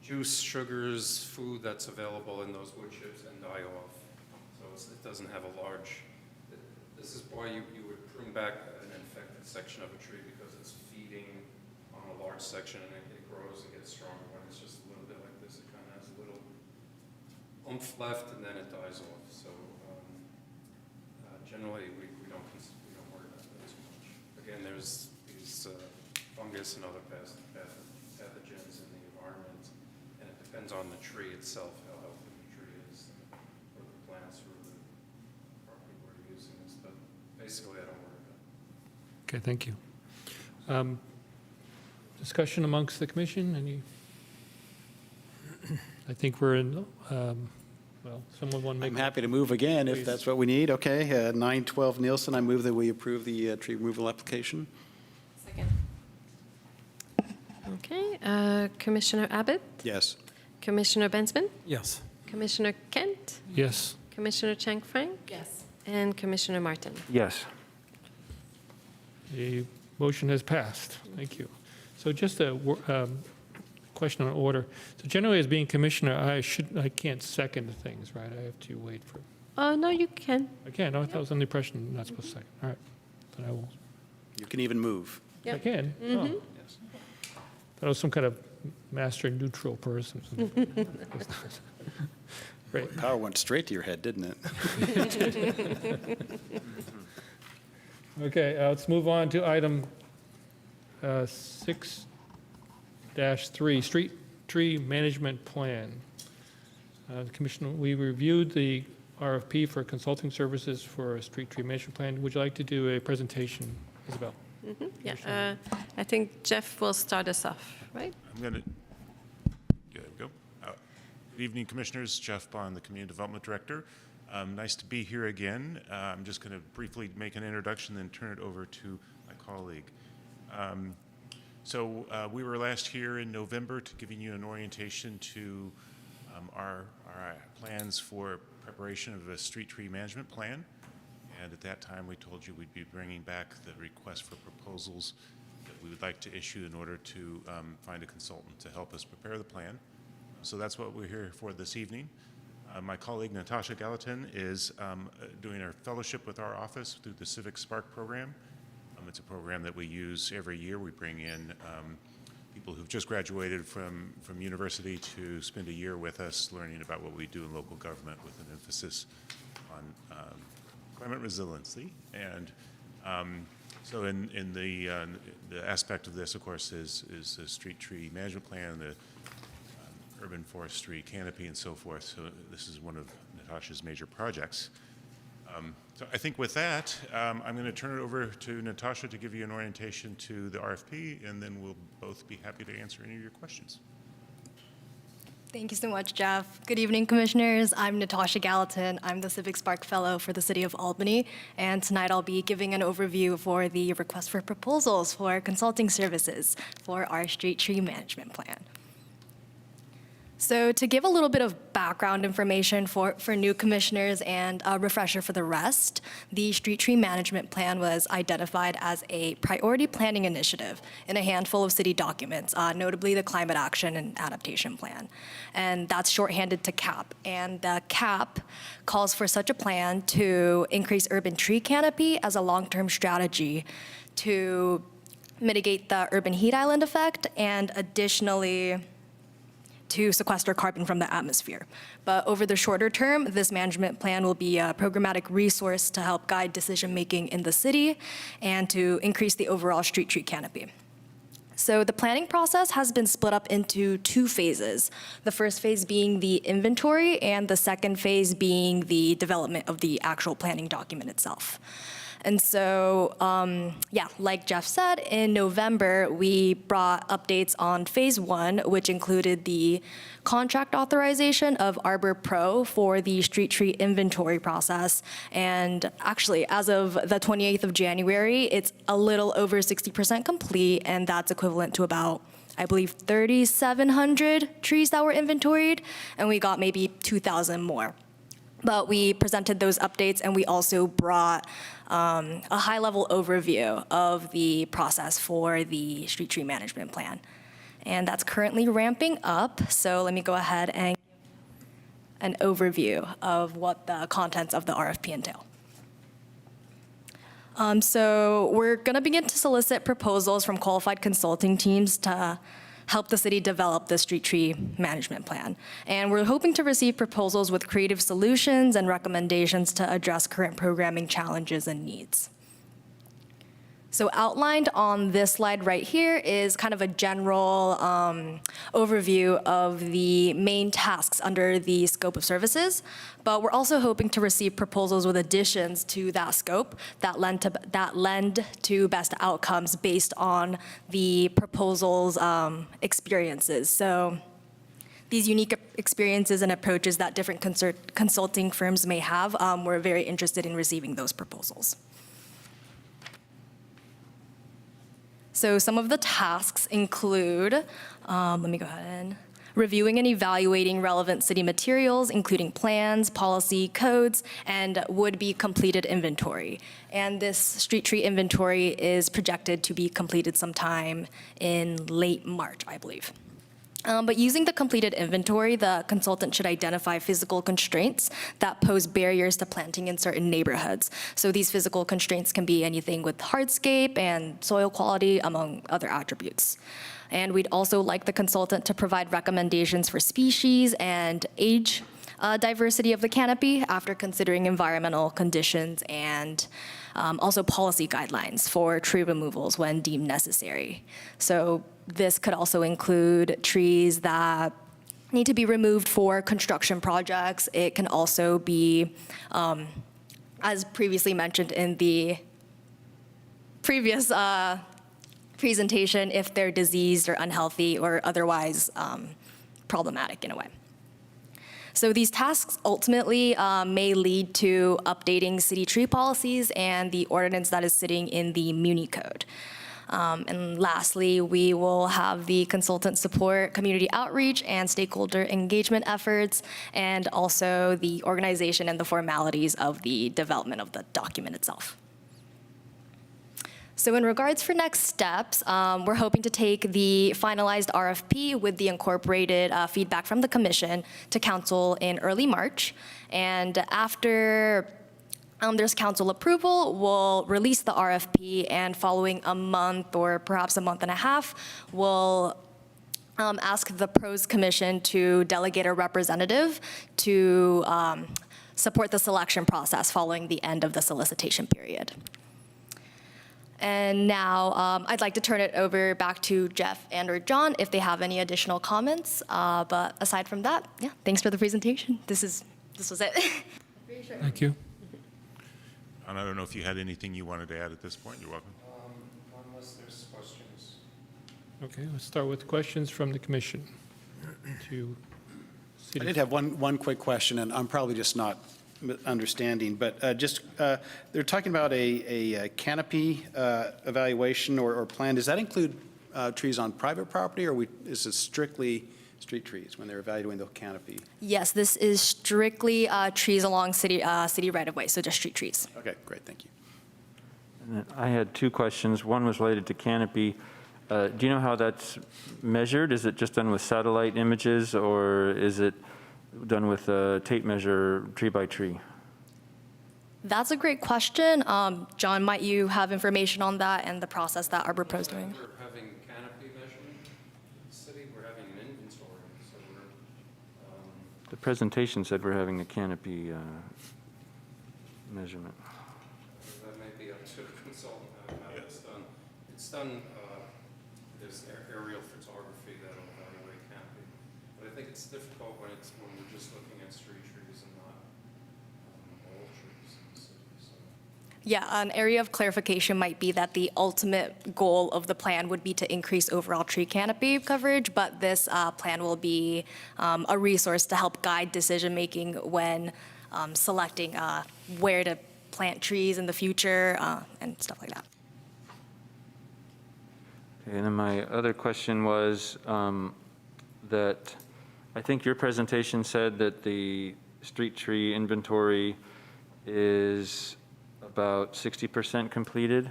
juice, sugars, food that's available in those wood chips and die off. So it doesn't have a large, this is why you would prune back an infected section of a tree, because it's feeding on a large section and it grows and gets stronger. When it's just a little bit like this, it kind of has a little oomph left and then it dies off. So generally we don't worry about that too much. Again, there's these fungus and other pathogens in the environment, and it depends on the tree itself, how healthy the tree is, or the plants or the property where you're using this, but basically I don't worry about it. Okay, thank you. Discussion amongst the commission, any? I think we're in, well, someone want to make? I'm happy to move again if Please. that's what we need. Okay, 912 Nielsen, I move that we approve the tree removal application. Second. Okay, Commissioner Abbott, Yes. Commissioner Bensman, Yes. Commissioner Kent, Yes. Commissioner Chang-Frank, Yes. and Commissioner Martin. Yes. The motion has passed. Thank you. So just a question on order. So generally, as being commissioner, I can't second things, right? I have to wait for, Oh, no, you can. I can't. No, I thought I was under the impression I'm not supposed to second. All right, then I will. You can even move. I can? Oh. That was some kind of master neutral person. Great. Power went straight to your head, didn't it? Okay, let's move on to item 6-3, Street Tree Management Plan. Commissioner, we reviewed the RFP for consulting services for a street tree management plan. Would you like to do a presentation, Isabel? Yeah, I think Jeff will start us off, right? I'm going to, there we go. Good evening, Commissioners. Jeff Bond, the Community Development Director. Nice to be here again. I'm just going to briefly make an introduction, then turn it over to my colleague. We were last here in November to giving you an orientation to our plans for preparation of a street tree management plan. And at that time, we told you we'd be bringing back the request for proposals that we would like to issue in order to find a consultant to help us prepare the plan. So that's what we're here for this evening. My colleague Natasha Gallatin is doing her fellowship with our office through the Civic Spark program. It's a program that we use every year. We bring in people who've just graduated from university to spend a year with us learning about what we do in local government with an emphasis on climate resiliency. And so in the aspect of this, of course, is the street tree management plan, the urban forestry canopy, and so forth. So this is one of Natasha's major projects. So I think with that, I'm going to turn it over to Natasha to give you an orientation to the RFP, and then we'll both be happy to answer any of your questions. Thank you so much, Jeff. Good evening, Commissioners. I'm Natasha Gallatin. I'm the Civic Spark Fellow for the City of Albany, and tonight I'll be giving an overview for the request for proposals for consulting services for our street tree management plan. So to give a little bit of background information for new commissioners and a refresher for the rest, the Street Tree Management Plan was identified as a priority planning initiative in a handful of city documents, notably the Climate Action and Adaptation Plan. And that's shorthanded to CAP. And the CAP calls for such a plan to increase urban tree canopy as a long-term strategy to mitigate the urban heat island effect and additionally to sequester carbon from the atmosphere. But over the shorter term, this management plan will be a programmatic resource to help guide decision-making in the city and to increase the overall street tree canopy. So the planning process has been split up into two phases. The first phase being the inventory and the second phase being the development of the actual planning document itself. And so, like Jeff said, in November, we brought updates on phase one, which included the contract authorization of Arbor Pro for the street tree inventory process. And actually, as of the 28th of January, it's a little over 60% complete, and that's equivalent to about, I believe, 3,700 trees that were inventoried, and we got maybe 2,000 more. But we presented those updates, and we also brought a high-level overview of the process for the street tree management plan. And that's currently ramping up, so let me go ahead and give an overview of what the contents of the RFP entail. So we're going to begin to solicit proposals from qualified consulting teams to help the city develop the street tree management plan. And we're hoping to receive proposals with creative solutions and recommendations to address current programming challenges and needs. So outlined on this slide right here is kind of a general overview of the main tasks under the scope of services, but we're also hoping to receive proposals with additions to that scope that lend to best outcomes based on the proposal's experiences. So these unique experiences and approaches that different consulting firms may have, we're very interested in receiving those proposals. So some of the tasks include, let me go ahead and reviewing and evaluating relevant city materials, including plans, policy, codes, and would-be completed inventory. And this street tree inventory is projected to be completed sometime in late March, I believe. But using the completed inventory, the consultant should identify physical constraints that pose barriers to planting in certain neighborhoods. So these physical constraints can be anything with hardscape and soil quality, among other attributes. And we'd also like the consultant to provide recommendations for species and age diversity of the canopy after considering environmental conditions and also policy guidelines for tree removals when deemed necessary. So this could also include trees that need to be removed for construction projects. It can also be, as previously mentioned in the previous presentation, if they're diseased or unhealthy or otherwise problematic in a way. So these tasks ultimately may lead to updating city tree policies and the ordinance that is sitting in the Muni Code. And lastly, we will have the consultant support community outreach and stakeholder engagement efforts, and also the organization and the formalities of the development of the document itself. So in regards for next steps, we're hoping to take the finalized RFP with the incorporated feedback from the commission to council in early March. And after there's council approval, we'll release the RFP, and following a month or perhaps a month and a half, we'll ask the Pros Commission to delegate a representative to support the selection process following the end of the solicitation period. And now I'd like to turn it over back to Jeff and or John if they have any additional comments. But aside from that, yeah, thanks for the presentation. This was it. Thank you. And I don't know if you had anything you wanted to add at this point. You're welcome. Unless there's questions. Okay, let's start with questions from the commission. To I city. did have one quick question, and I'm probably just not understanding, but they're talking about a canopy evaluation or plan. Does that include trees on private property, or is it strictly street trees when they're evaluating the canopy? Yes, this is strictly trees along city right-of-way, so just street trees. Okay, great, thank you. And then I had two questions. One was related to canopy. Do you know how that's measured? Is it just done with satellite images, or is it done with a tape measure tree by tree? That's a great question. John, might you have information on that and the process that Arbor Pro's doing? We're having canopy measurement in the city. We're having an inventory, so we're The presentation said we're having a canopy measurement. that may be up to the consultant how it's done. It's done, there's aerial photography that'll evaluate canopy. But I think it's difficult when we're just looking at street trees and not all trees in the city. So. Yeah, an area of clarification might be that the ultimate goal of the plan would be to increase overall tree canopy coverage, but this plan will be a resource to help guide decision-making when selecting where to plant trees in the future and stuff like that. Okay, and then my other question was that I think your presentation said that the street tree inventory is about 60% completed.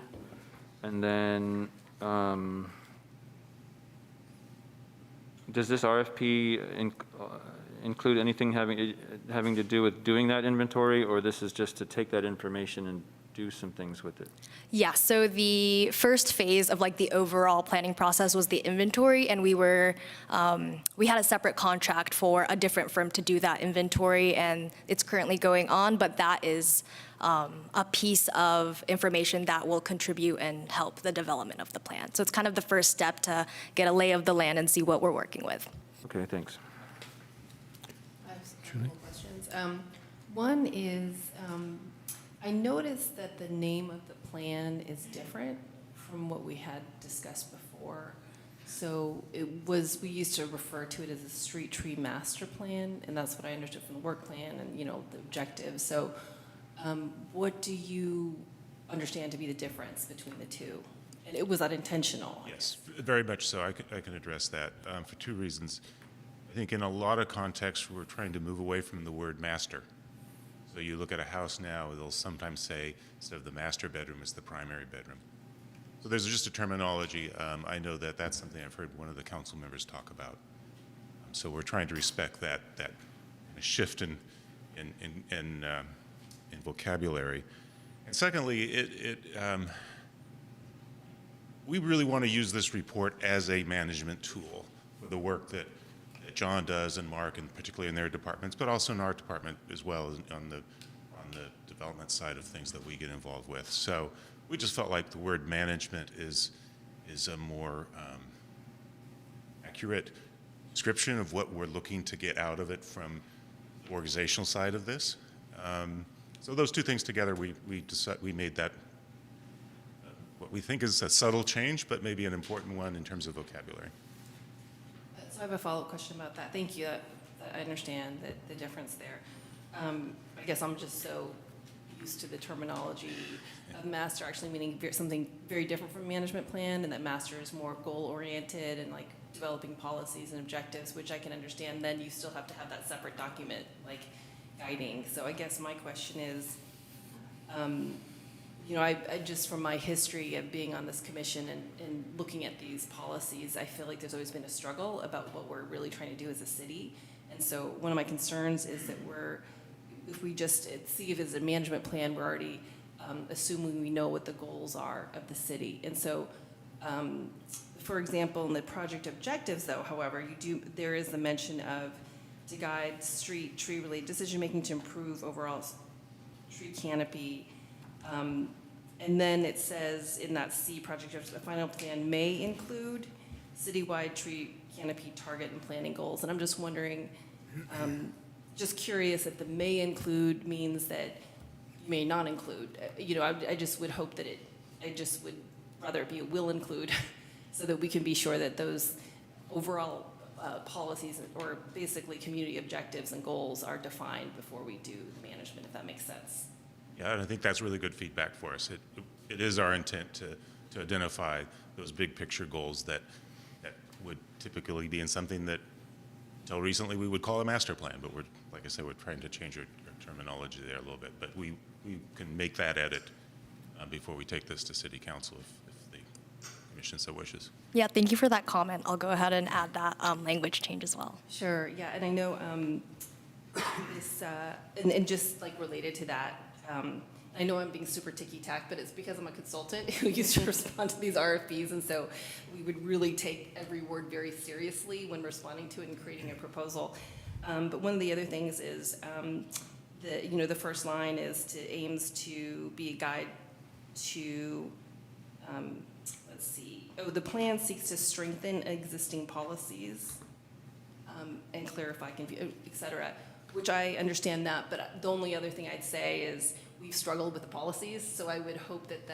And then does this RFP include anything having to do with doing that inventory, or this is just to take that information and do some things with it? Yeah, so the first phase of like the overall planning process was the inventory, and we had a separate contract for a different firm to do that inventory, and it's currently going on, but that is a piece of information that will contribute and help the development of the plan. So it's kind of the first step to get a lay of the land and see what we're working with. Okay, thanks. I have a couple questions. One is, I noticed that the name of the plan is different from what we had discussed before. So we used to refer to it as a street tree master plan, and that's what I understood from the work plan and, the objectives. So what do you understand to be the difference between the two? And was that intentional? Yes, very much so. I can address that for two reasons. I think in a lot of contexts, we're trying to move away from the word master. So you look at a house now, they'll sometimes say, instead of the master bedroom, it's the primary bedroom. So there's just a terminology. I know that that's something I've heard one of the council members talk about. So we're trying to respect that shift in vocabulary. And secondly, we really want to use this report as a management tool for the work that John does and Mark, and particularly in their departments, but also in our department as well on the development side of things that we get involved with. So we just felt like the word management is a more accurate description of what we're looking to get out of it from the organizational side of this. So those two things together, we made that what we think is a subtle change, but maybe an important one in terms of vocabulary. So I have a follow-up question about that. Thank you. I understand the difference there. I guess I'm just so used to the terminology of master actually meaning something very different from management plan, and that master is more goal-oriented and like developing policies and objectives, which I can understand. Then you still have to have that separate document like guiding. So I guess my question is, you know, I just from my history of being on this commission and looking at these policies, I feel like there's always been a struggle about what we're really trying to do as a city. And so one of my concerns is that if we just see it as a management plan, we're already assuming we know what the goals are of the city. And so, for example, in the project objectives, though, however, there is the mention of to guide street tree-related decision-making to improve overall tree canopy. And then it says in that C project, the final plan may include citywide tree canopy target and planning goals. And I'm just wondering, just curious if the may include means that you may not include. You know, I just would hope that I just would rather it be a will include so that we can be sure that those overall policies or basically community objectives and goals are defined before we do the management, if that makes sense. Yeah, and I think that's really good feedback for us. It is our intent to identify those big picture goals that would typically be in something that until recently we would call a master plan, but like I said, we're trying to change our terminology there a little bit. But we can make that edit before we take this to City Council if the Commission so wishes. Yeah, thank you for that comment. I'll go ahead and add that language change as well. Sure, yeah, and I know this, and just like related to that, I know I'm being super ticky-tack, but it's because I'm a consultant who used to respond to these RFPs, and so we would really take every word very seriously when responding to it and creating a proposal. But one of the other things is, the first line aims to be a guide to, let's see, the plan seeks to strengthen existing policies and clarify, et cetera, which I understand that, but the only other thing I'd say is we've struggled with the policies, so I would hope that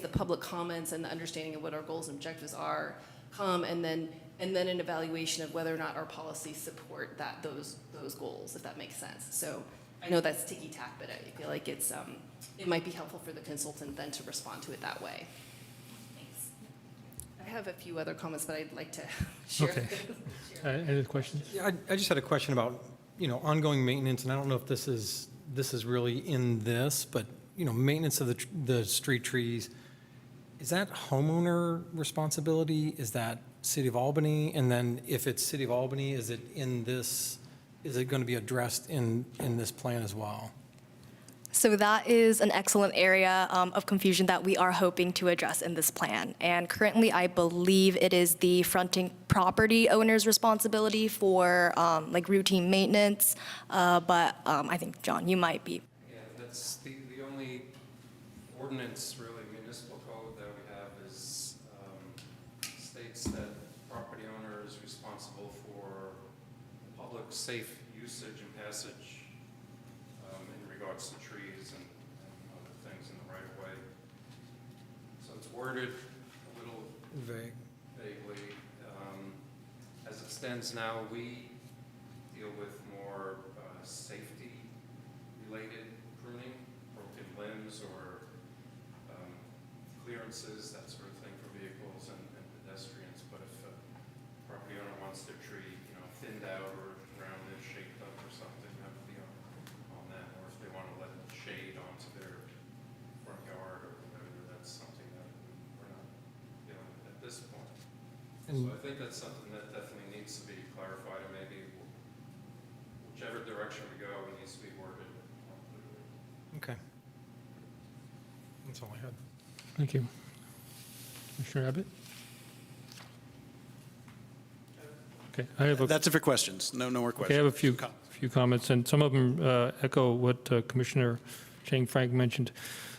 the public comments and the understanding of what our goals and objectives are come, and then an evaluation of whether or not our policies support those goals, if that makes sense. So I know that's ticky-tack, but I feel like it might be helpful for the consultant then to respond to it that way. Thanks. I have a few other comments, but I'd like to share. Okay. Any other questions? Yeah, I just had a question about, ongoing maintenance, and I don't know if this is really in this, but, maintenance of the street trees, is that homeowner responsibility? Is that City of Albany? And then if it's City of Albany, is it going to be addressed in this plan as well? So that is an excellent area of confusion that we are hoping to address in this plan. And currently, I believe it is the fronting property owner's responsibility for like routine maintenance. But I think, John, you might be. Yeah, that's the only ordinance, really, municipal code that we have is states that property owner is responsible for public safe usage and passage in regards to trees and other things in the right of way. So it's worded a little vaguely. As it stands now, we deal with more safety-related pruning, broken limbs or clearances, that sort of thing for vehicles and pedestrians. But if a property owner wants their tree, thinned out or rounded, shaped up or something, that would be on that. Or if they want to let it shade onto their front yard or whatever, that's something that we're not dealing with at this point. So I think that's something that definitely needs to be clarified, and maybe whichever direction we go, it needs to be worded more clearly. Okay. That's all I had. Thank you. Commissioner Abbott? Okay, I have a That's it for questions. No more Okay, I questions. have a few comments, and some of them echo what Commissioner Chang Frank mentioned.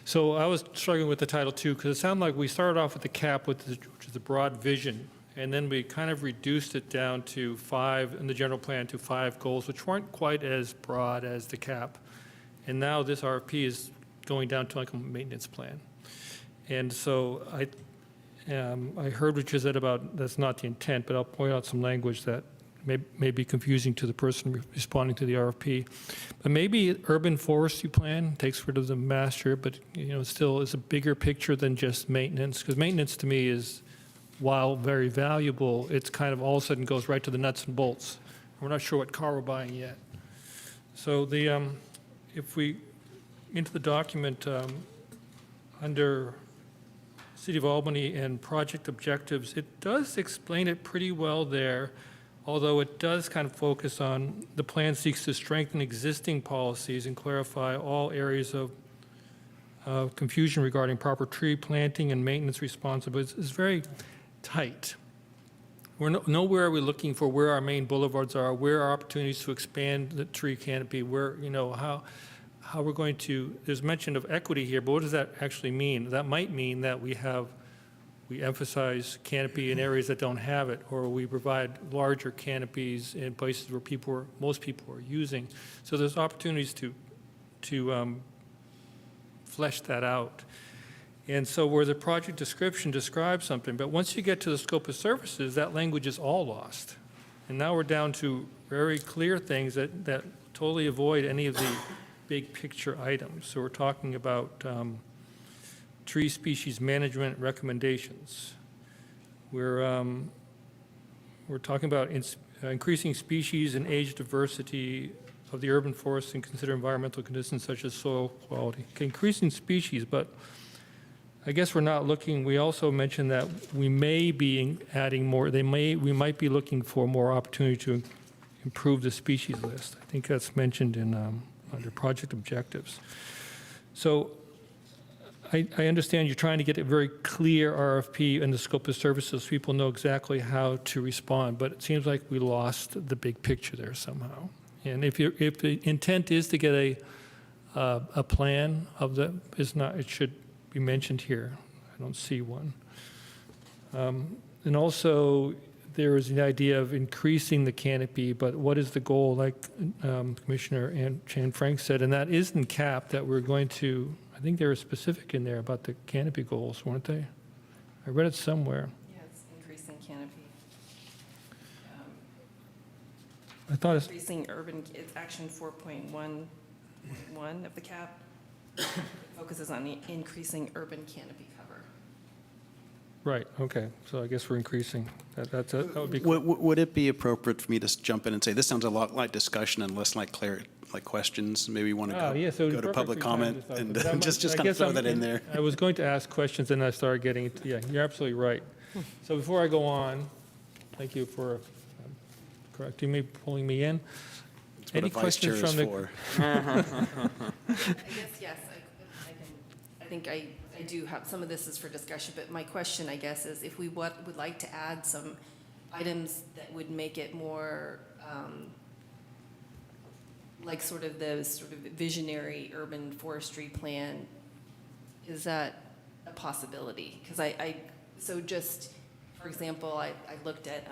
So I was struggling with the title too, because it sounded like we started off with the cap, which is the broad vision, and then we kind of reduced it down to 5, in the general plan, to 5 goals, which weren't quite as broad as the cap. And now this RFP is going down to like a maintenance plan. And so I heard what you said about that's not the intent, but I'll point out some language that may be confusing to the person responding to the RFP. But maybe urban forestry plan takes rid of the master, but still is a bigger picture than just maintenance. Because maintenance to me is, while very valuable, it's kind of all of a sudden goes right to the nuts and bolts. We're not sure what car we're buying yet. So if we, into the document, under City of Albany and project objectives, it does explain it pretty well there, although it does kind of focus on the plan seeks to strengthen existing policies and clarify all areas of confusion regarding proper tree planting and maintenance responsibilities. It's very tight. Nowhere are we looking for where our main boulevards are, where are opportunities to expand the tree canopy, where, how we're going to, there's mention of equity here, but what does that actually mean? That might mean that we emphasize canopy in areas that don't have it, or we provide larger canopies in places where most people are using. So there's opportunities to flesh that out. And so where the project description describes something, but once you get to the scope of services, that language is all lost. And now we're down to very clear things that totally avoid any of the big picture items. So we're talking about tree species management recommendations. We're talking about increasing species and age diversity of the urban forests and consider environmental conditions such as soil quality. Okay, increasing species, but I guess we're not looking, we also mentioned that we may be adding more, we might be looking for more opportunity to improve the species list. I think that's mentioned in under project objectives. So I understand you're trying to get a very clear RFP and the scope of services so people know exactly how to respond, but it seems like we lost the big picture there somehow. And if the intent is to get a plan of it should be mentioned here. I don't see one. And also, there is the idea of increasing the canopy, but what is the goal, like Commissioner Chan Frank said, and that isn't capped, that we're going to, I think they were specific in there about the canopy goals, weren't they? I read it somewhere. Yeah, it's increasing canopy. I thought it's, Increasing urban, it's action 4.11 of the cap. It focuses on the increasing urban canopy cover. right, okay, so I guess we're increasing. That would be cool. Would it be appropriate for me to jump in and say, this sounds a lot like discussion and less like questions? Maybe you want to Yeah, so go to public comment and That just I kind of guess throw that in there. I was going to ask questions, and I started getting, yeah, you're absolutely right. So before I go on, thank you for correcting me, pulling me in. That's what Any a vice chair questions is from the? for. I guess, yes, I think I do have, some of this is for discussion, but my question, I guess, is if we would like to add some items that would make it more, like sort of visionary urban forestry plan, is that a possibility? Because so just, for example, I looked at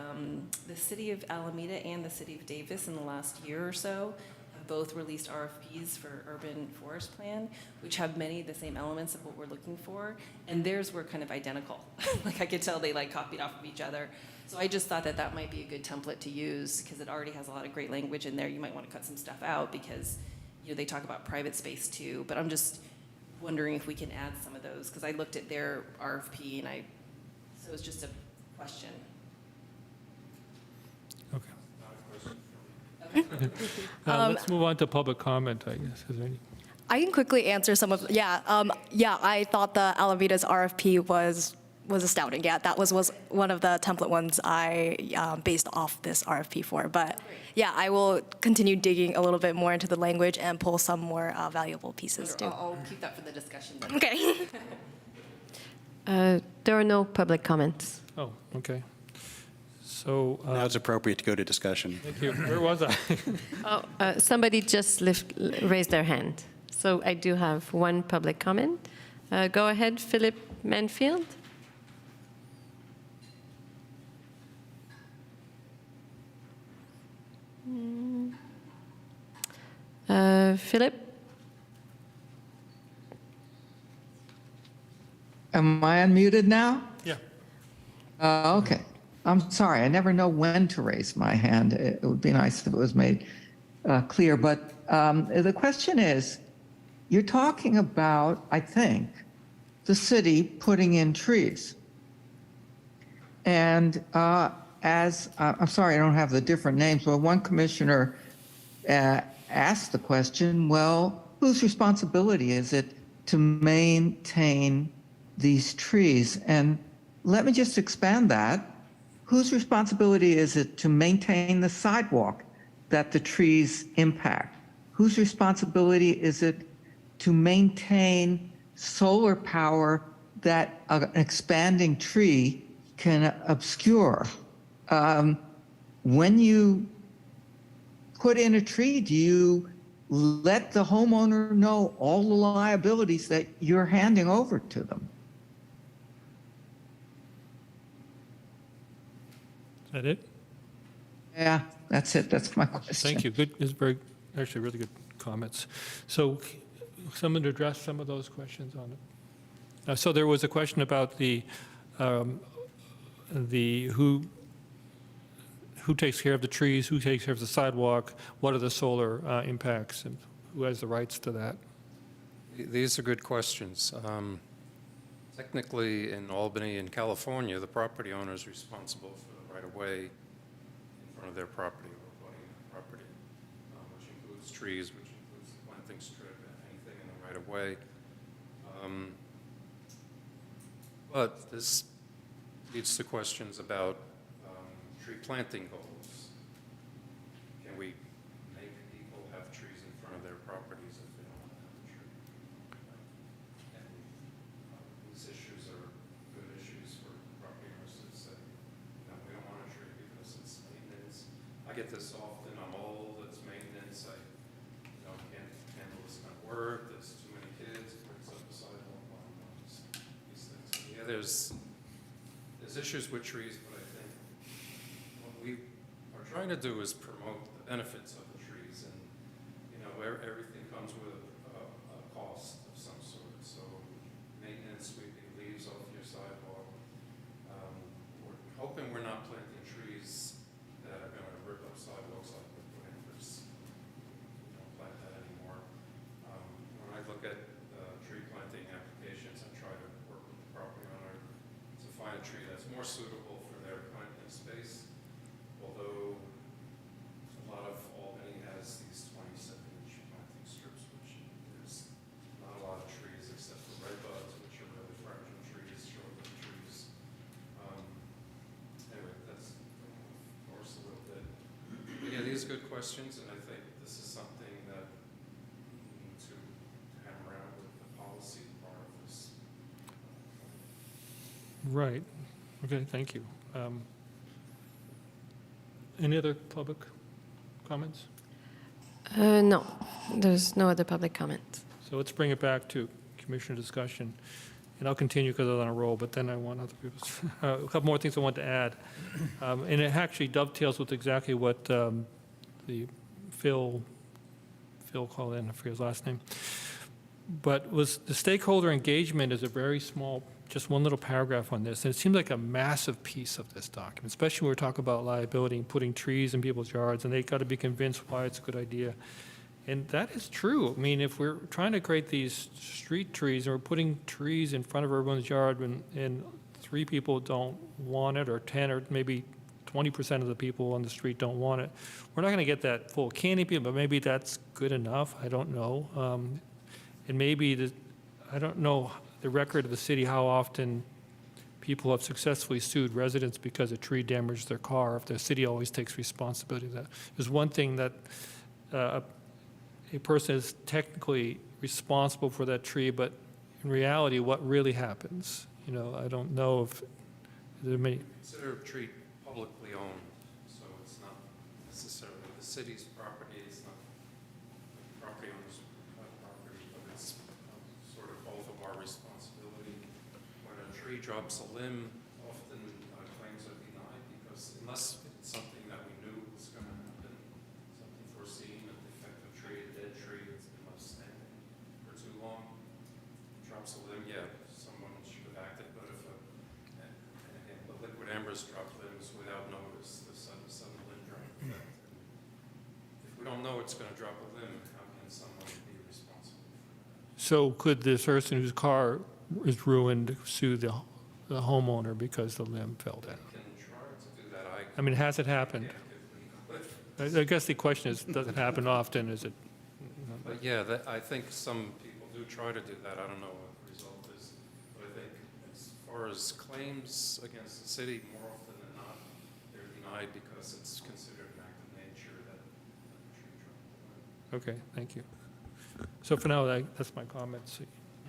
the city of Alameda and the city of Davis in the last year or so have both released RFPs for urban forest plan, which have many of the same elements of what we're looking for, and theirs were kind of identical. Like I could tell they copied off of each other. So I just thought that might be a good template to use because it already has a lot of great language in there. You might want to cut some stuff out because they talk about private space too, but I'm just wondering if we can add some of those because I looked at their RFP and so it's just a question. Okay. Let's move on to public comment, I guess. Is there any? I can quickly answer some of, I thought the Alameda's RFP was was astounding. Yeah, that was one of the template ones I based off this RFP for. But yeah, I will continue digging a little bit more into the language and pull some more valuable pieces too. I'll keep that for the discussion then. Okay. There are no public comments. Oh, okay. So, Now it's appropriate to go to discussion. thank you. Where was I? Somebody just raised their hand. So I do have one public comment. Go ahead, Philip Manfield. Philip? Am I unmuted now? Yeah. Okay. I'm sorry. I never know when to raise my hand. It would be nice if it was made clear. But the question is, you're talking about, I think, the city putting in trees. And I'm sorry, I don't have the different names, but one commissioner asked the question, well, whose responsibility is it to maintain these trees? And let me just expand that. Whose responsibility is it to maintain the sidewalk that the trees impact? Whose responsibility is it to maintain solar power that an expanding tree can obscure? When you put in a tree, do you let the homeowner know all the liabilities that you're handing over to them? Is that it? Yeah, that's it. That's my question. Thank you. Good. It's actually really good comments. So someone to address some of those questions on it. So there was a question about the who takes care of the trees, who takes care of the sidewalk, what are the solar impacts, and who has the rights to that? These are good questions. Technically, in Albany and California, the property owner is responsible for the right-of-way in front of their property or abutting property, which includes trees, which includes the planting strip, and anything in the right-of-way. But this leads to questions about tree planting goals. Can we make people have trees in front of their properties if they don't have a tree? And these issues are good issues for property owners to say, we don't want a tree because it's maintenance. I get this often, I'm old, it's maintenance, I can't handle this kind of work, there's too many kids, it brings up the sidewalk, these things. Yeah, there's issues with trees, but I think what we are trying to do is promote the benefits of the trees, and everything comes with a cost of some sort. So maintenance, sweeping leaves off your sidewalk. We're hoping we're not planting trees that are going to rip up sidewalks like we're putting this. We don't plant that anymore. When I look at tree planting applications, I try to work with the property owner to find a tree that's more suitable for their planting space. Although a lot of Albany has these 27-inch planting strips, which there's not a lot of trees except for redbuds, which are really fragile trees, short-lived trees. Anyway, that's of course a little bit. But yeah, these are good questions, and I think this is something that we need to hammer out with the policy part of this. Right. Okay, thank you. Any other public comments? No, there's no other public comment. So let's bring it back to commissioner discussion. And I'll continue because I'm on a roll, but then I want other people's, a couple more things I want to add. And it actually dovetails with exactly what the Phil called in, I forget his last name. But was the stakeholder engagement is a very small, just one little paragraph on this. And it seems like a massive piece of this document, especially when we're talking about liability and putting trees in people's yards, and they've got to be convinced why it's a good idea. And that is true. I mean, if we're trying to create these street trees and we're putting trees in front of everyone's yard and 3 people don't want it, or 10, or maybe 20% of the people on the street don't want it, we're not going to get that full canopy, but maybe that's good enough. I don't know. And maybe, I don't know the record of the city, how often people have successfully sued residents because a tree damaged their car, if the city always takes responsibility of that. There's one thing that a person is technically responsible for that tree, but in reality, what really happens? You know, I don't know if there are many. Consider a tree publicly owned, so it's not necessarily the city's property, it's not the property owner's property, but it's sort of both of our responsibility. When a tree drops a limb, often claims are denied because unless it's something that we knew was going to happen, something foreseen, a defective tree, a dead tree that's been left standing for too long, drops a limb, yeah, someone should have acted, but if and again, the liquid embers drop limbs without notice, the sudden limb drop. If we don't know it's going to drop a limb, how can someone be responsible? So could this person whose car is ruined sue the homeowner because the limb fell down? Can try to do that. I mean, has it happened? can't give legal I guess the question is, does it happen often? Is it? But yeah, I think some people do try to do that. I don't know what the result is. But I think as far as claims against the city, more often than not, they're denied because it's considered an act of nature that the tree dropped. Okay, thank you. So for now, that's my comments.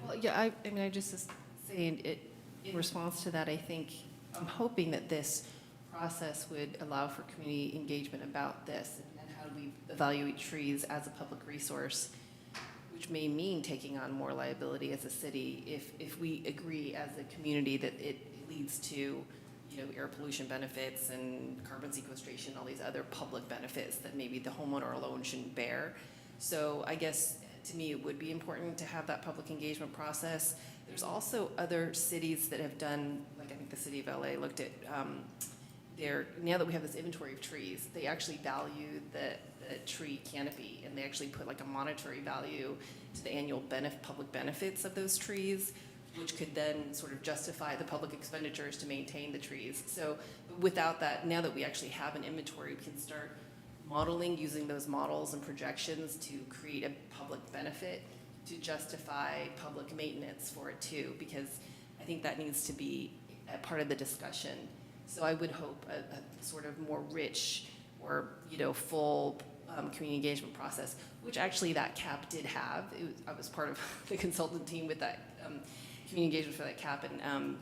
Well, yeah, I mean, I just saying it, in response to that, I think, I'm hoping that this process would allow for community engagement about this and how do we evaluate trees as a public resource, which may mean taking on more liability as a city if we agree as a community that it leads to, you know, air pollution benefits and carbon sequestration, all these other public benefits that maybe the homeowner alone shouldn't bear. So I guess to me, it would be important to have that public engagement process. There's also other cities that have done, like I think the city of LA looked at now that we have this inventory of trees, they actually value the tree canopy, and they actually put like a monetary value to the annual public benefits of those trees, which could then sort of justify the public expenditures to maintain the trees. So without that, now that we actually have an inventory, we can start modeling, using those models and projections to create a public benefit to justify public maintenance for it too, because I think that needs to be a part of the discussion. So I would hope a sort of more rich or, you know, full community engagement process, which actually that CAP did have. I was part of the consultant team with that community engagement for that CAP, and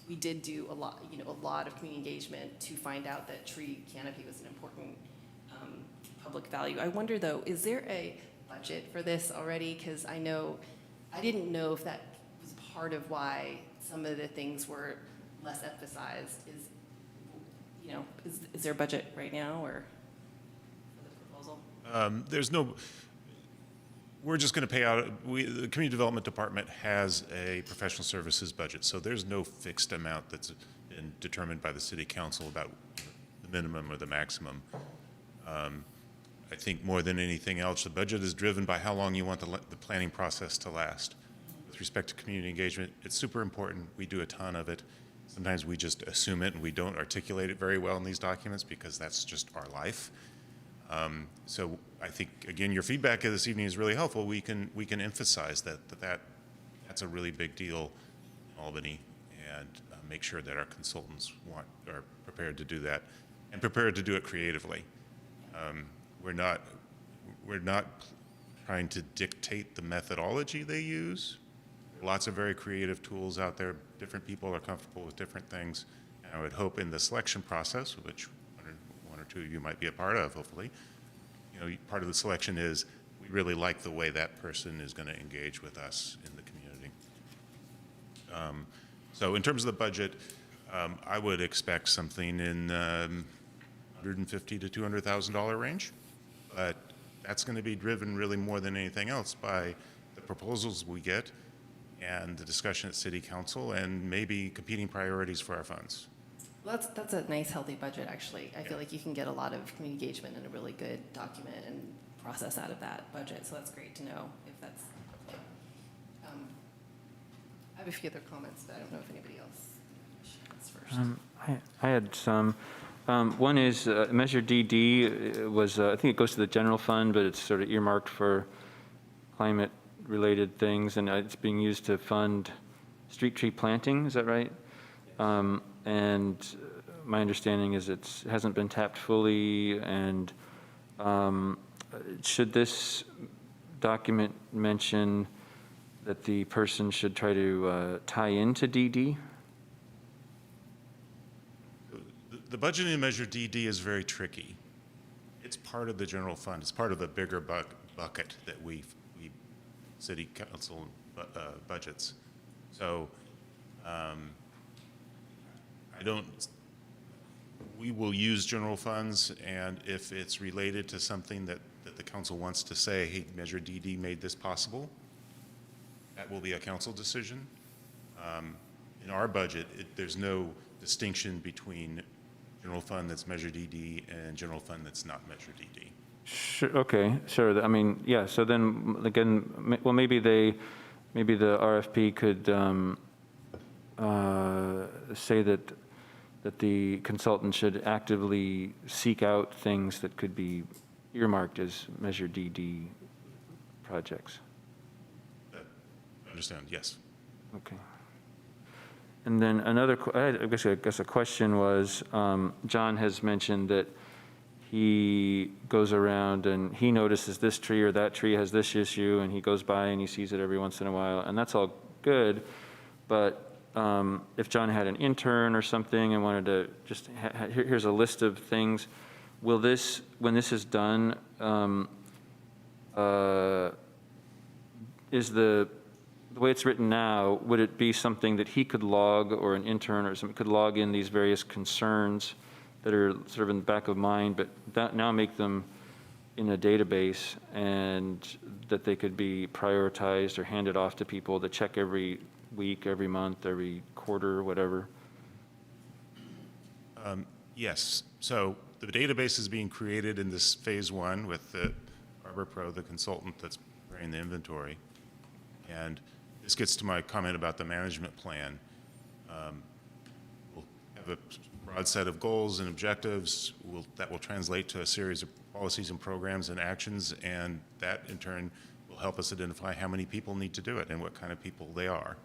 we did do a lot of community engagement to find out that tree canopy was an important public value. I wonder though, is there a budget for this already? Because I didn't know if that was part of why some of the things were less emphasized. Is there a budget right now or for the proposal? There's no, we're just going to pay out, the Community Development Department has a professional services budget, so there's no fixed amount that's been determined by the City Council about the minimum or the maximum. I think more than anything else, the budget is driven by how long you want the planning process to last. With respect to community engagement, it's super important. We do a ton of it. Sometimes we just assume it and we don't articulate it very well in these documents because that's just our life. So I think, again, your feedback this evening is really helpful. We can emphasize that's a really big deal in Albany, and make sure that our consultants are prepared to do that and prepared to do it creatively. We're not trying to dictate the methodology they use. Lots of very creative tools out there. Different people are comfortable with different things. And I would hope in the selection process, which one or two of you might be a part of, hopefully, part of the selection is we really like the way that person is going to engage with us in the community. So in terms of the budget, I would expect something in $150,000 to $200,000 range, but that's going to be driven really more than anything else by the proposals we get and the discussion at City Council and maybe competing priorities for our funds. Well, that's a nice, healthy budget, actually. I feel like you can get a lot of community engagement and a really good document and process out of that budget, so that's great to know if that's, I have a few other comments, but I don't know if anybody else has first. I had some. One is Measure DD was, I think it goes to the general fund, but it's sort of earmarked for climate-related things, and it's being used to fund street tree planting. Is that right? And my understanding is it hasn't been tapped fully, and should this document mention that the person should try to tie into DD? The budgeting measure DD is very tricky. It's part of the general fund. It's part of a bigger bucket that we city council budgets. So we will use general funds, and if it's related to something that the council wants to say, hey, Measure DD made this possible, that will be a council decision. In our budget, there's no distinction between general fund that's Measure DD and general fund that's not Measure DD. Sure, okay, sure. I mean, yeah, so then, again, well, maybe the RFP could say that the consultant should actively seek out things that could be earmarked as Measure DD projects. I understand, yes. Okay. And then another, I guess a question was, John has mentioned that he goes around and he notices this tree or that tree has this issue, and he goes by and he sees it every once in a while, and that's all good. But if John had an intern or something and wanted to just, here's a list of things, will this, when this is done, is the way it's written now, would it be something that he could log, or an intern or something could log in these various concerns that are sort of in the back of mind, but that now make them in a database, and that they could be prioritized or handed off to people to check every week, every month, every quarter, whatever? Yes. So the database is being created in this phase one with the Arbor Pro, the consultant that's preparing the inventory. And this gets to my comment about the management plan. We'll have a broad set of goals and objectives that will translate to a series of policies and programs and actions, and that in turn will help us identify how many people need to do it and what kind of people they are.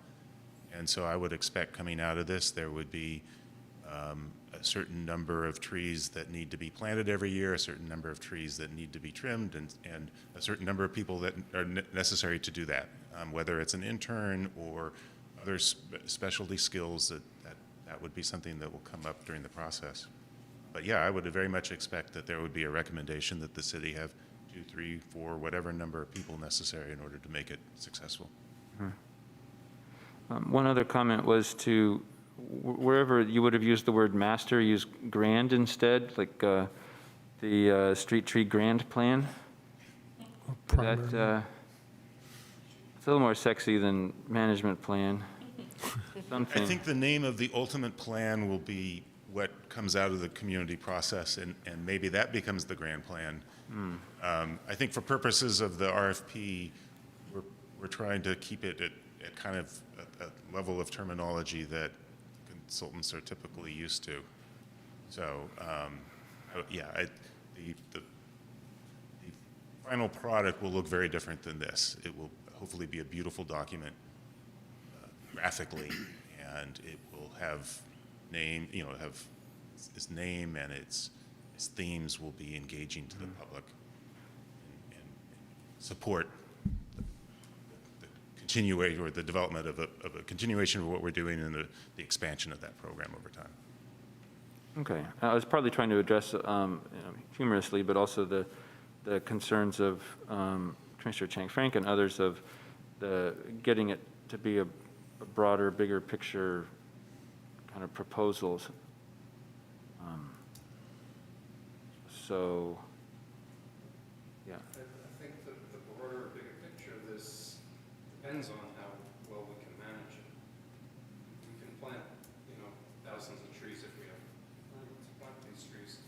And so I would expect coming out of this, there would be a certain number of trees that need to be planted every year, a certain number of trees that need to be trimmed, and a certain number of people that are necessary to do that, whether it's an intern or other specialty skills, that would be something that will come up during the process. But yeah, I would very much expect that there would be a recommendation that the city have 2, 3, 4, whatever number of people necessary in order to make it successful. One other comment was to, wherever you would have used the word master, use grand instead, like the street tree grand plan. That, it's a little more sexy than management plan. Something. I think the name of the ultimate plan will be what comes out of the community process, and maybe that becomes the grand plan. I think for purposes of the RFP, we're trying to keep it at kind of a level of terminology that consultants are typically used to. So, yeah, the final product will look very different than this. It will hopefully be a beautiful document graphically, and it will have name, have its name, and its themes will be engaging to the public and support continuation or the development of a continuation of what we're doing and the expansion of that program over time. Okay, I was partly trying to address humorously, but also the concerns of Commissioner Chang-Frank and others of the getting it to be a broader, bigger picture kind of proposals. So, yeah. I think the broader, bigger picture of this depends on how well we can manage it. We can plant, thousands of trees if we have room to plant these trees,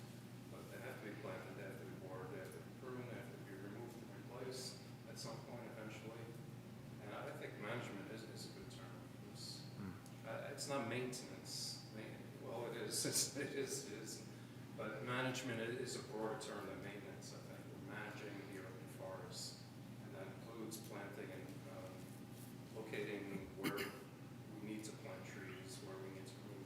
but they have to be planted, they have to be watered, they have to be pruned, they have to be removed and replaced at some point eventually. And I think management is a good term. It's not maintenance. Well, it is. It is. But management is a broader term than maintenance. I think we're managing the urban forests, and that includes planting and locating where we need to plant trees, where we need to remove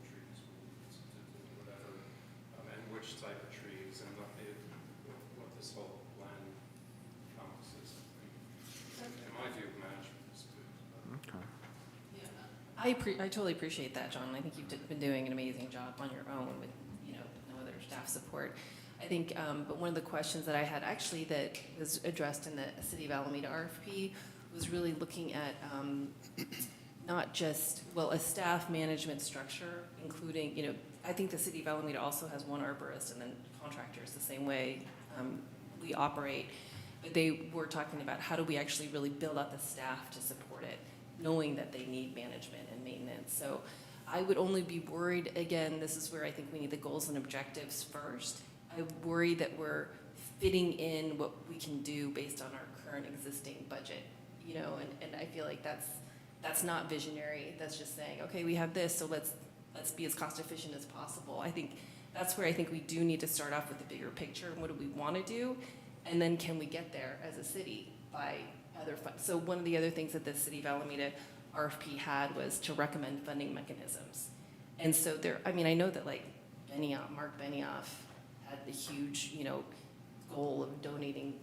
I totally appreciate that, John. I think you've been doing an amazing job on your own with, no other staff support. I think, but one of the questions that I had actually that was addressed in the City of Alameda RFP was really looking at not just, a staff management structure, including, I think the City of Alameda also has one arborist and then contractors the same way we operate. But they were talking about how do we actually really build out the staff to support it, knowing that they need management and maintenance. So I would only be worried, again, this is where I think we need the goals and objectives first. I worry that we're fitting in what we can do based on our current existing budget, and I feel like that's not visionary. That's just saying, okay, we have this, so let's be as cost efficient as possible. I think that's where I think we do need to start off with the bigger picture and what do we want to do, and then can we get there as a city by other funds. So one of the other things that the City of Alameda RFP had was to recommend funding mechanisms. And so I know that like Mark Benioff had the huge, goal of donating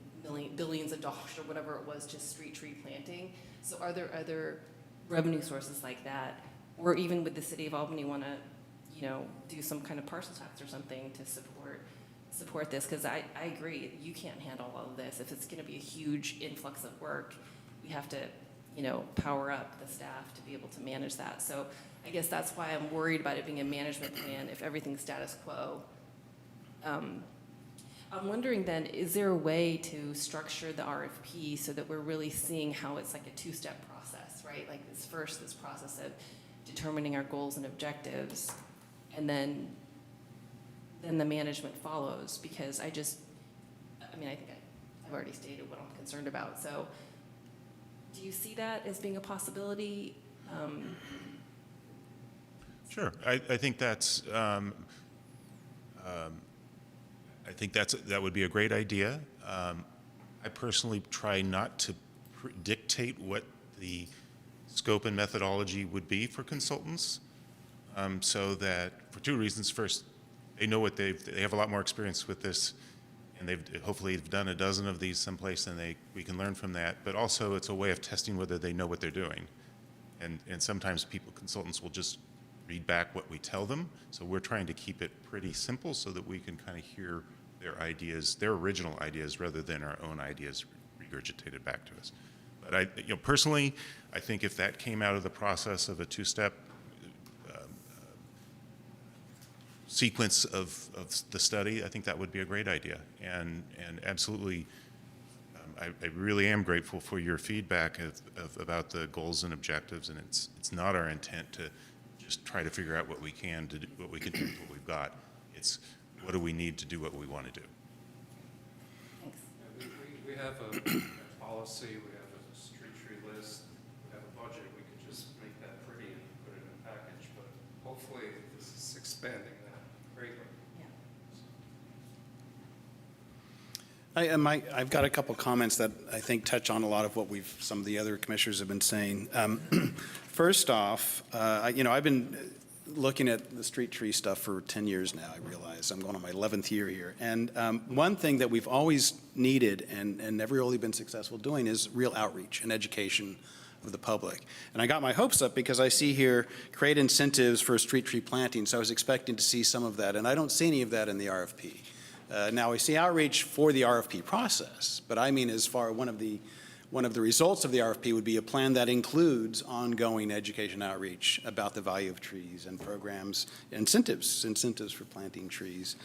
billions of dollars or whatever it was to street tree planting. So are there other revenue sources like that? Or even would the City of Albany want to, do some kind of parcel tax or something to support this? Because I agree, you can't handle all of this. If it's going to be a huge influx of work, we have to, power up the staff to be able to manage that. So I guess that's why I'm worried about it being a management plan if everything's status quo. I'm wondering then, is there a way to structure the RFP so that we're really seeing how it's like a two-step process, right? Like this process of determining our goals and objectives, and then the management follows, because I think I've already stated what I'm concerned about. So do you see that as being a possibility? Sure. I think that's that would be a great idea. I personally try not to dictate what the scope and methodology would be for consultants, so that for two reasons. First, they know what they have a lot more experience with this, and hopefully done a dozen of these someplace, and we can learn from that. But also, it's a way of testing whether they know what they're doing, and sometimes consultants will just read back what we tell them. So we're trying to keep it pretty simple so that we can kind of hear their ideas, their original ideas, rather than our own ideas regurgitated back to us. But personally, I think if that came out of the process of a two-step sequence of the study, I think that would be a great idea. And absolutely, I really am grateful for your feedback about the goals and objectives. And it's not our intent to just try to figure out what we can do with what we've got. It's what do we need to do what we want to do. Thanks. We have a policy, we have a street tree list, we have a budget. We could just make that pretty and put it in a package, but hopefully this is expanding that greatly. I've got a couple comments that I think touch on a lot of what some of the other commissioners have been saying. First off, I've been looking at the street tree stuff for 10 years now. I realize I'm going on my 11th year here. And one thing that we've always needed and never really been successful doing is real outreach and education of the public. And I got my hopes up because I see here create incentives for street tree planting. So I was expecting to see some of that, and I don't see any of that in the RFP. Now, we see outreach for the RFP process, but I mean as far one of the results of the RFP would be a plan that includes ongoing education outreach about the value of trees and programs, incentives for planting trees.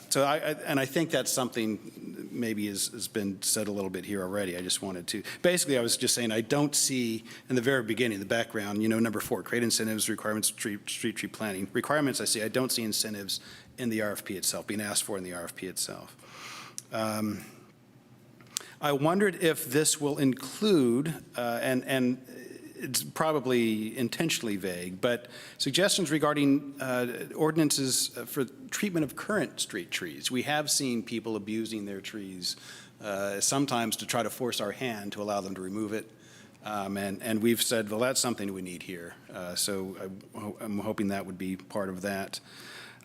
So I think that's something maybe has been said a little bit here already. I just wanted to, basically I was just saying I don't see in the very beginning, the background, number 4, create incentives, requirements, street tree planting. Requirements I don't see incentives in the RFP itself, being asked for in the RFP itself. I wondered if this will include, and it's probably intentionally vague, but suggestions regarding ordinances for treatment of current street trees. We have seen people abusing their trees, sometimes to try to force our hand to allow them to remove it. And we've said, well, that's something we need here. So I'm hoping that would be part of that.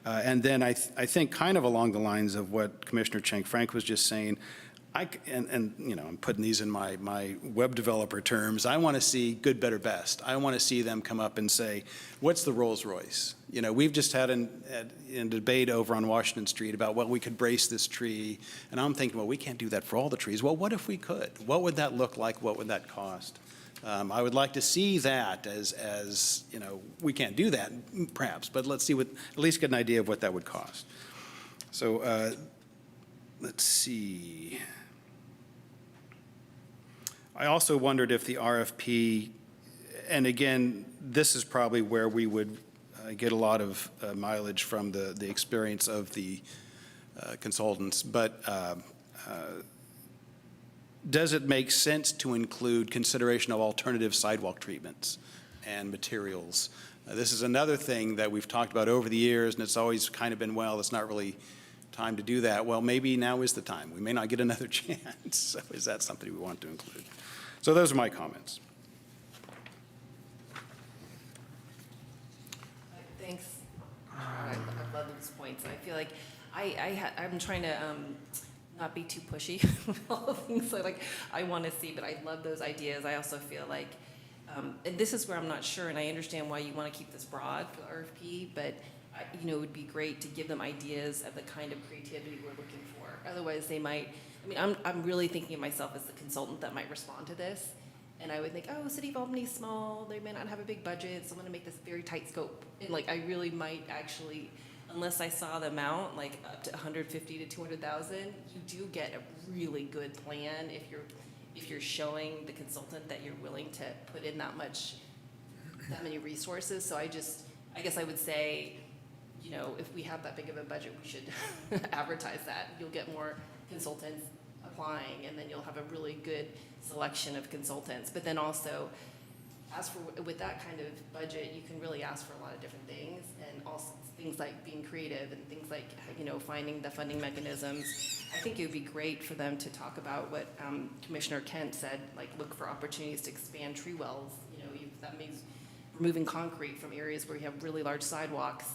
And then I think kind of along the lines of what Commissioner Chang Frank was just saying, and I'm putting these in my web developer terms, I want to see good, better, best. I want to see them come up and say, what's the Rolls Royce? We've just had a debate over on Washington Street about, well, we could brace this tree, and I'm thinking, well, we can't do that for all the trees. Well, what if we could? What would that look like? What would that cost? I would like to see that as we can't do that, perhaps, but let's see at least get an idea of what that would cost. So let's see. I also wondered if the RFP, and again, this is probably where we would get a lot of mileage from the experience of the consultants, but does it make sense to include consideration of alternative sidewalk treatments and materials? This is another thing that we've talked about over the years, and it's always kind of been, well, it's not really time to do that. Well, maybe now is the time. We may not get another chance. So is that something we want to include? So those are my comments. Thanks. I love those points. I feel like I'm trying to not be too pushy with all the things I want to see, but I love those ideas. I also feel like, and this is where I'm not sure, and I understand why you want to keep this broad for the RFP, but it would be great to give them ideas of the kind of creativity we're looking for. Otherwise, they might. I'm really thinking of myself as the consultant that might respond to this, and I would think, oh, City of Albany's small. They may not have a big budget, so I'm going to make this very tight scope. And I really might actually, unless I saw the amount, up to 150 to 200,000, you do get a really good plan if you're showing the consultant that you're willing to put in that many resources. So I guess I would say, if we have that big of a budget, we should advertise that. You'll get more consultants applying, and then you'll have a really good selection of consultants. But then also, with that kind of budget, you can really ask for a lot of different things, and also things like being creative and things like finding the funding mechanisms. I think it would be great for them to talk about what Commissioner Kent said, look for opportunities to expand tree wells. That means removing concrete from areas where you have really large sidewalks.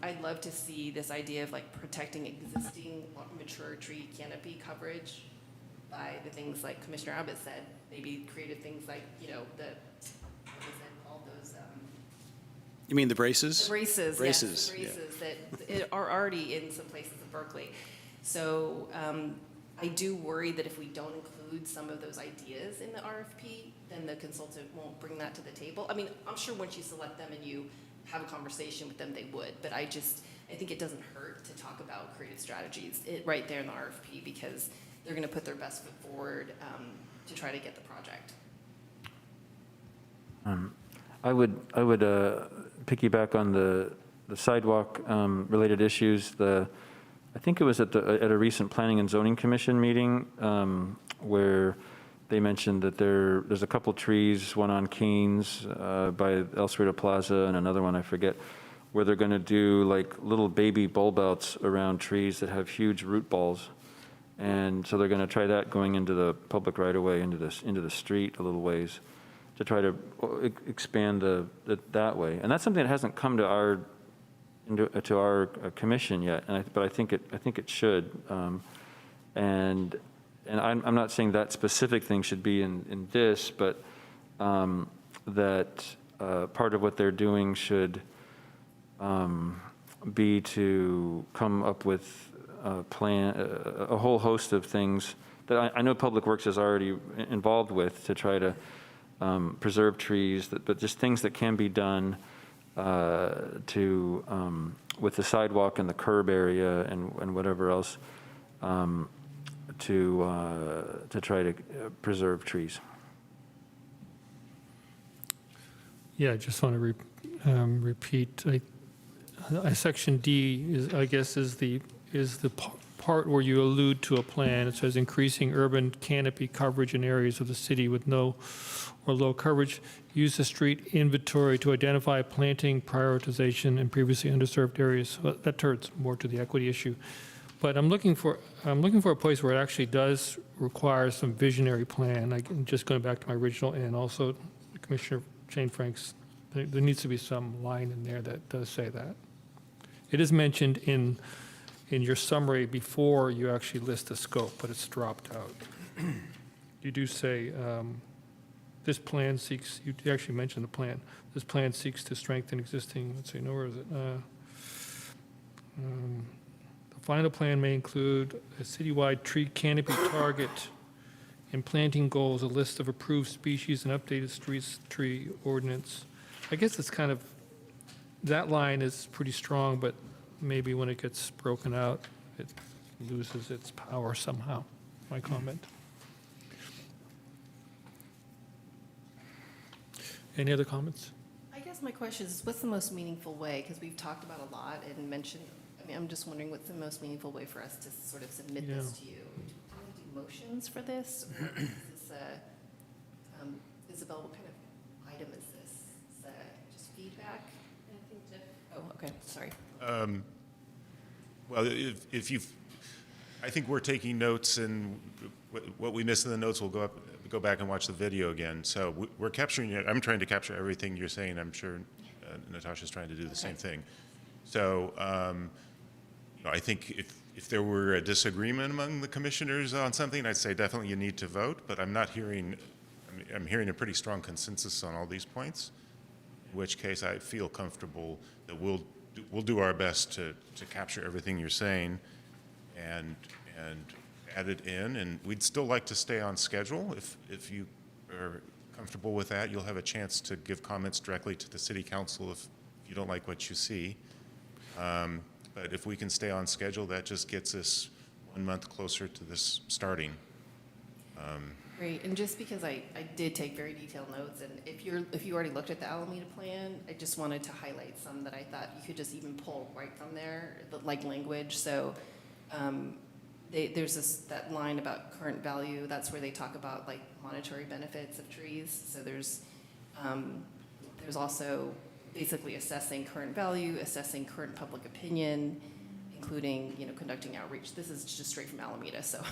I'd love to see this idea of protecting existing mature tree canopy coverage by the things like Commissioner Abbott said, maybe creative things like, what was it called, those? You mean the braces? The braces, braces, yes, the braces that are already in some places in Berkeley. So I do worry that if we don't include some of those ideas in the RFP, then the consultant won't bring that to the table. I'm sure once you select them and you have a conversation with them, they would, but I think it doesn't hurt to talk about creative strategies right there in the RFP, because they're going to put their best foot forward to try to get the project. I would piggyback on the sidewalk related issues. I think it was at a recent Planning and Zoning Commission meeting where they mentioned that there's a couple trees, one on Keynes by El Cerrito Plaza and another one, I forget, where they're going to do little baby bulb outs around trees that have huge root balls. And so they're going to try that going into the public right of way, into the street a little ways, to try to expand that way. And that's something that hasn't come to our commission yet, but I think it should. And I'm not saying that specific thing should be in this, but that part of what they're doing should be to come up with a plan, a whole host of things that I know Public Works is already involved with to try to preserve trees, but just things that can be done with the sidewalk and the curb area and whatever else to try to preserve trees. Yeah, I just want to repeat. Section D is the part where you allude to a plan. It says increasing urban canopy coverage in areas of the city with no or low coverage. Use the street inventory to identify planting prioritization in previously underserved areas. So that turns more to the equity issue. But I'm looking for a place where it actually does require some visionary plan. Just going back to my original, and also Commissioner Jane Franks, there needs to be some line in there that does say that. It is mentioned in in your summary before you actually list the scope, but it's dropped out. You do say, this plan seeks, you actually mentioned the plan. This plan seeks to strengthen existing, let's see, no, where is it? The final plan may include a citywide tree canopy target and planting goals, a list of approved species, and updated streets tree ordinance. I guess it's kind of, that line is pretty strong, but maybe when it gets broken out, it loses its power somehow, my comment. Any other comments? I guess my question is, what's the most meaningful way? Because we've talked about a lot and mentioned, I mean, I'm just wondering what's the most meaningful way for us to sort of submit this to you? Do we do motions for this? Or is this Isabel, what kind of item is this? Is that just feedback? Oh, okay, sorry. Well, if you've, I think we're taking notes, and what we miss in the notes, we'll go back and watch the video again. So we're capturing it. I'm trying to capture everything you're saying. I'm sure Natasha's trying to do the same thing. So you know, I think if there were a disagreement among the commissioners on something, I'd say definitely you need to vote. But I'm not hearing. I'm hearing a pretty strong consensus on all these points. In which case, I feel comfortable that we'll do our best to capture everything you're saying, and add it in. And we'd still like to stay on schedule. If you are comfortable with that, you'll have a chance to give comments directly to the city council if you don't like what you see. But if we can stay on schedule, that just gets us 1 month closer to this starting. Great, and just because I did take very detailed notes, and if you already looked at the Alameda plan, I just wanted to highlight some that I thought you could just even pull right from there, like language. So there's that line about current value. That's where they talk about like monetary benefits of trees. So there's also basically assessing current value, assessing current public opinion, including, you know, conducting outreach. This is just straight from Alameda, so.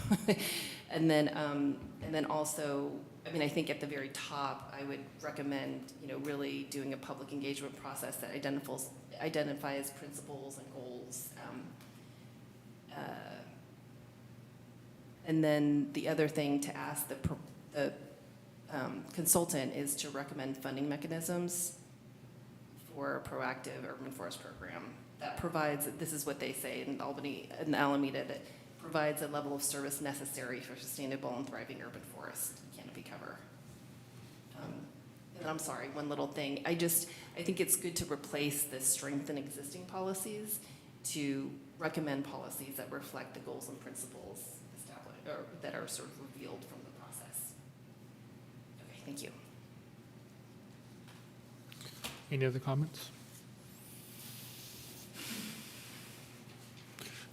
and then also, I mean, I think at the very top, I would recommend, you know, really doing a public engagement process that identifies principles and goals. And then the other thing to ask the consultant is to recommend funding mechanisms for a proactive urban forest program that provides, this is what they say in Albany, in Alameda, that provides a level of service necessary for sustainable and thriving urban forest canopy cover. And I'm sorry, one little thing. I think it's good to replace the strengthen existing policies to recommend policies that reflect the goals and principles established, or that are sort of revealed from the process. Okay, thank you. Any other comments?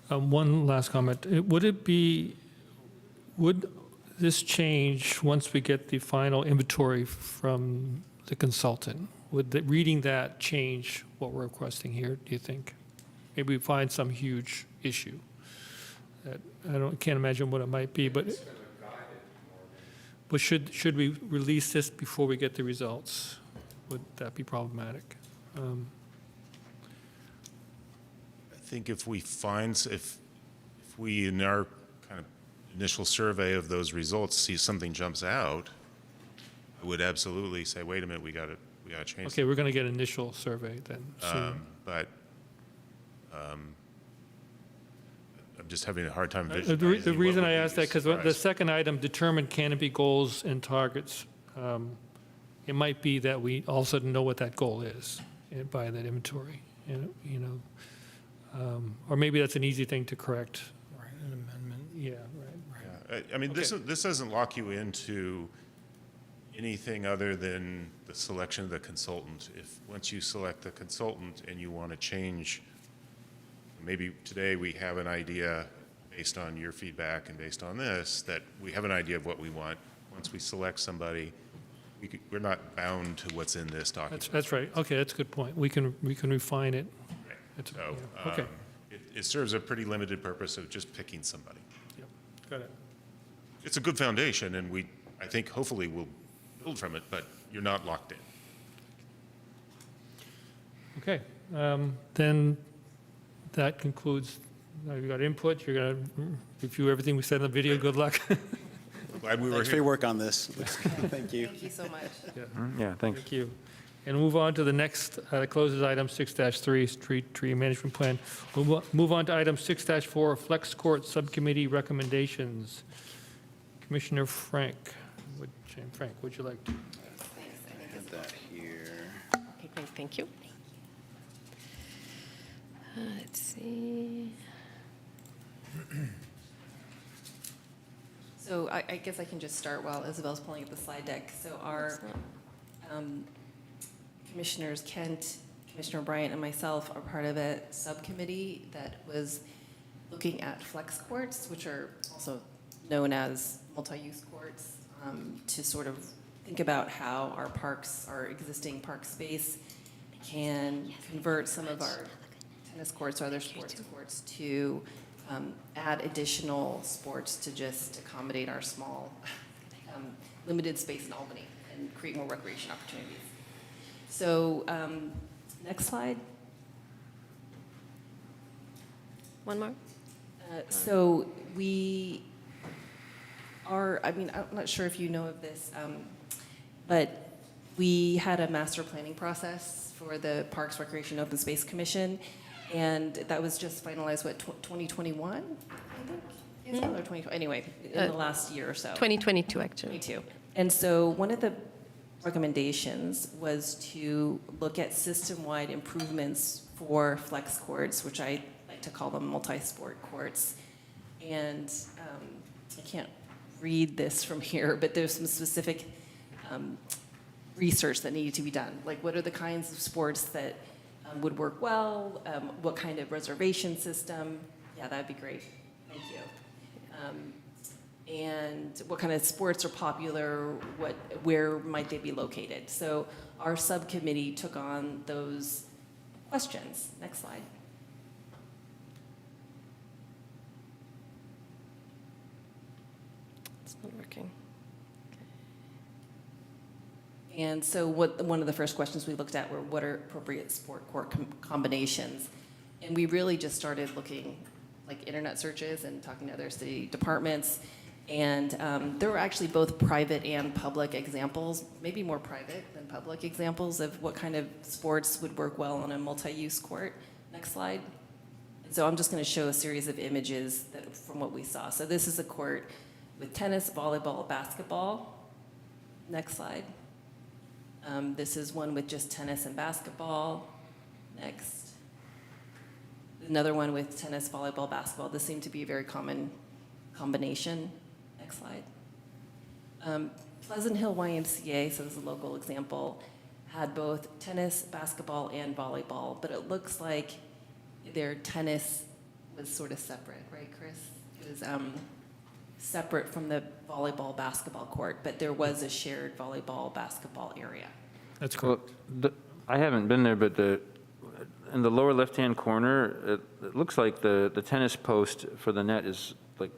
One last comment. Would this change once we get the final inventory from the consultant? Would reading that change what we're requesting here, do you think? Maybe we find some huge issue that can't imagine what it might be, but should we release this before we get the results? Would that be problematic? I think if we in our kind of initial survey of those results see something jumps out, I would absolutely say, wait a minute, we got to change. Okay, we're going to get initial survey then soon. But I'm just having a hard time visualizing. The reason I asked that, because the second item, determine canopy goals and targets, it might be that we all of a sudden know what that goal is by that inventory, you know. Or maybe that's an easy thing to correct. Right, an amendment. Yeah, right. Yeah, I mean, this doesn't lock you into anything other than the selection of the consultant. If once you select the consultant and you want to change, maybe today we have an idea based on your feedback and based on this, that we have an idea of what we want. Once we select somebody, we're not bound to what's in this document. That's right. Okay, that's a good point. We can refine it. So yeah. Okay. It serves a pretty limited purpose of just picking somebody. Yep. Got it. It's a good foundation, and I think hopefully we'll build from it, but you're not locked in. Okay. Then that concludes You got input, you're going to review everything we said in the video. Good luck. Glad we were Thanks for here. your work on this. Thank you. Thank you so much. Yeah, thanks. Thank you. And move on to the next, that closes item 6-3, Street Tree Management Plan. We'll move on to item 6-4, Flex Court Subcommittee Recommendations. Commissioner Frank, would you like to? Get that here. Okay, great, thank you. Let's see. So I guess I can just start while Isabel's pulling up the slide deck. So our Commissioners Kent, Commissioner Bryant, and myself are part of a subcommittee that was looking at flex courts, which are also known as multi-use courts, to sort of think about how our parks, our existing park space, can convert some of our tennis courts or other sports courts to add additional sports to just accommodate our small, limited space in Albany and create more recreation opportunities. So next slide. One more? So we are, I mean, I'm not sure if you know of this, but we had a master planning process for the Parks, Recreation, Open Space Commission, and that was just finalized, what, 2021, I think? Is it? Or 20, anyway, in the last year or so. 2022, actually. 22. And so one of the recommendations was to look at system-wide improvements for flex courts, which I like to call them multi-sport courts. And I can't read this from here, but there's some specific research that needed to be done. Like, what are the kinds of sports that would work well? What kind of reservation system? Yeah, that'd be great. Thank you. And what kind of sports are popular, where might they be located? So our subcommittee took on those questions. Next slide. It's not working. And so one of the first questions we looked at were, what are appropriate sport court combinations? And we really just started looking, like internet searches and talking to other city departments. And there were actually both private and public examples, maybe more private than public examples of what kind of sports would work well on a multi-use court. Next slide. And so I'm just going to show a series of images from what we saw. So this is a court with tennis, volleyball, basketball. Next slide. This is one with just tennis and basketball. Next. Another one with tennis, volleyball, basketball. This seemed to be a very common combination. Next slide. Pleasant Hill YMCA, so this is a local example, had both tennis, basketball, and volleyball, but it looks like their tennis was sort of separate, right, Chris? It was separate from the volleyball, basketball court, but there was a shared volleyball, basketball area. That's correct. Well, I haven't been there, but in the lower left-hand corner, it looks like the tennis post for the net is like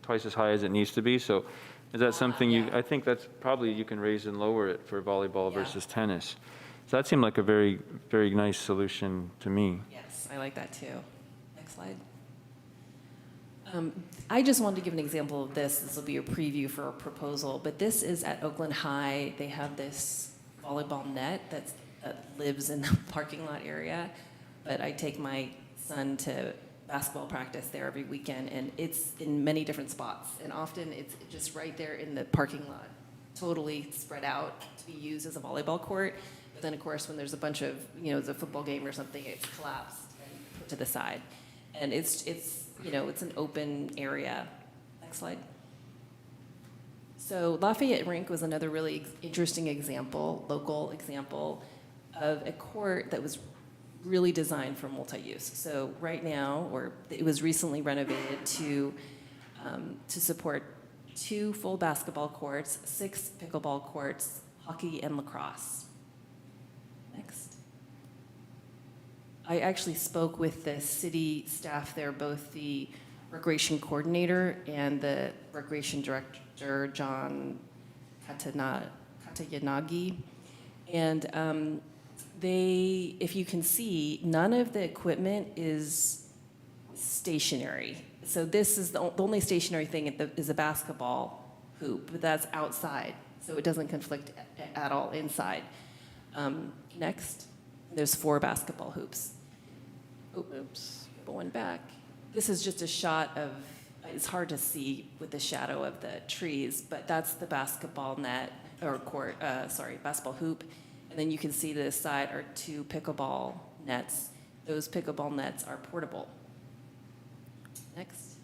twice as high as it needs to be. So is that something I think that's probably you can raise and lower it for volleyball versus tennis. So that seemed like a very, very nice solution to me. Yes, I like that too. Next slide. I just wanted to give an example of this. This will be a preview for a proposal, but this is at Oakland High. They have this volleyball net that lives in the parking lot area, but I take my son to basketball practice there every weekend, and it's in many different spots, and often it's just right there in the parking lot, totally spread out to be used as a volleyball court. But then, of course, when there's a bunch of, it's a football game or something, it's collapsed and put to the side. And it's an open area. Next slide. So Lafayette Rink was another really interesting example, local example, of a court that was really designed for multi-use. So right now, or it was recently renovated to support 2 full basketball courts, 6 pickleball courts, hockey, and lacrosse. Next. I actually spoke with the city staff there, both the recreation coordinator and the recreation director, John Katayanagi. And if you can see, none of the equipment is stationary. So this is the only stationary thing is a basketball hoop, but that's outside, so it doesn't conflict at all inside. Next, there's 4 basketball hoops. Oops, one back. This is just a shot of, it's hard to see with the shadow of the trees, but that's the basketball net, or court, basketball hoop. And then you can see to the side are 2 pickleball nets. Those pickleball nets are portable. Next.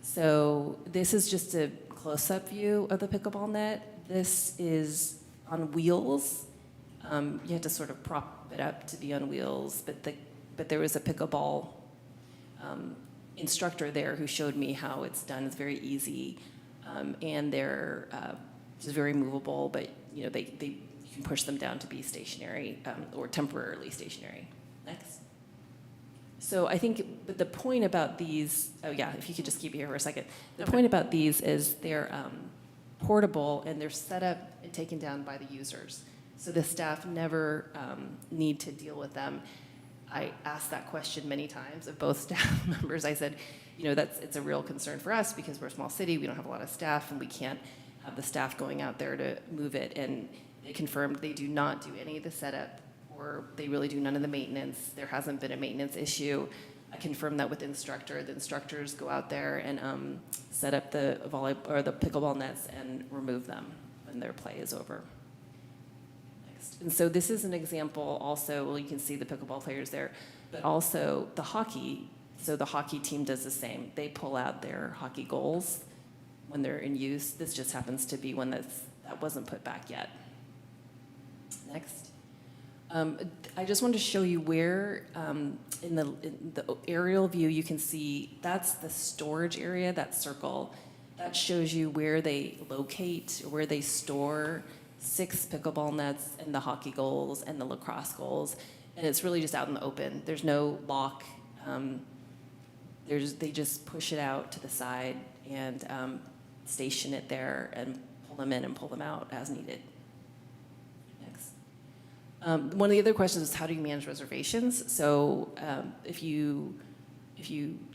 So this is just a close-up view of the pickleball net. This is on wheels. You have to sort of prop it up to be on wheels, but there was a pickleball instructor there who showed me how it's done. It's very easy, and they're just very movable, but you know, you can push them down to be stationary or temporarily stationary. Next. So I think, but the point about these, oh yeah, if you could just keep it here for a second. The point about these is they're portable and they're set up and taken down by the users. So the staff never need to deal with them. I asked that question many times of both staff members. I said, you know, it's a real concern for us because we're a small city, we don't have a lot of staff, and we can't have the staff going out there to move it. And they confirmed they do not do any of the setup, or they really do none of the maintenance. There hasn't been a maintenance issue. I confirmed that with the instructor. The instructors go out there and set up the the pickleball nets and remove them when their play is over. Next. And so this is an example also, well, you can see the pickleball players there, but also the hockey. So the hockey team does the same. They pull out their hockey goals when they're in use. This just happens to be one that wasn't put back yet. Next. I just wanted to show you where, in the aerial view, you can see that's the storage area, that circle. That shows you where they locate, where they store 6 pickleball nets and the hockey goals and the lacrosse goals. And it's really just out in the open. There's no lock. They just push it out to the side and station it there and pull them in and pull them out as needed. One of the other questions is how do you manage reservations? So if you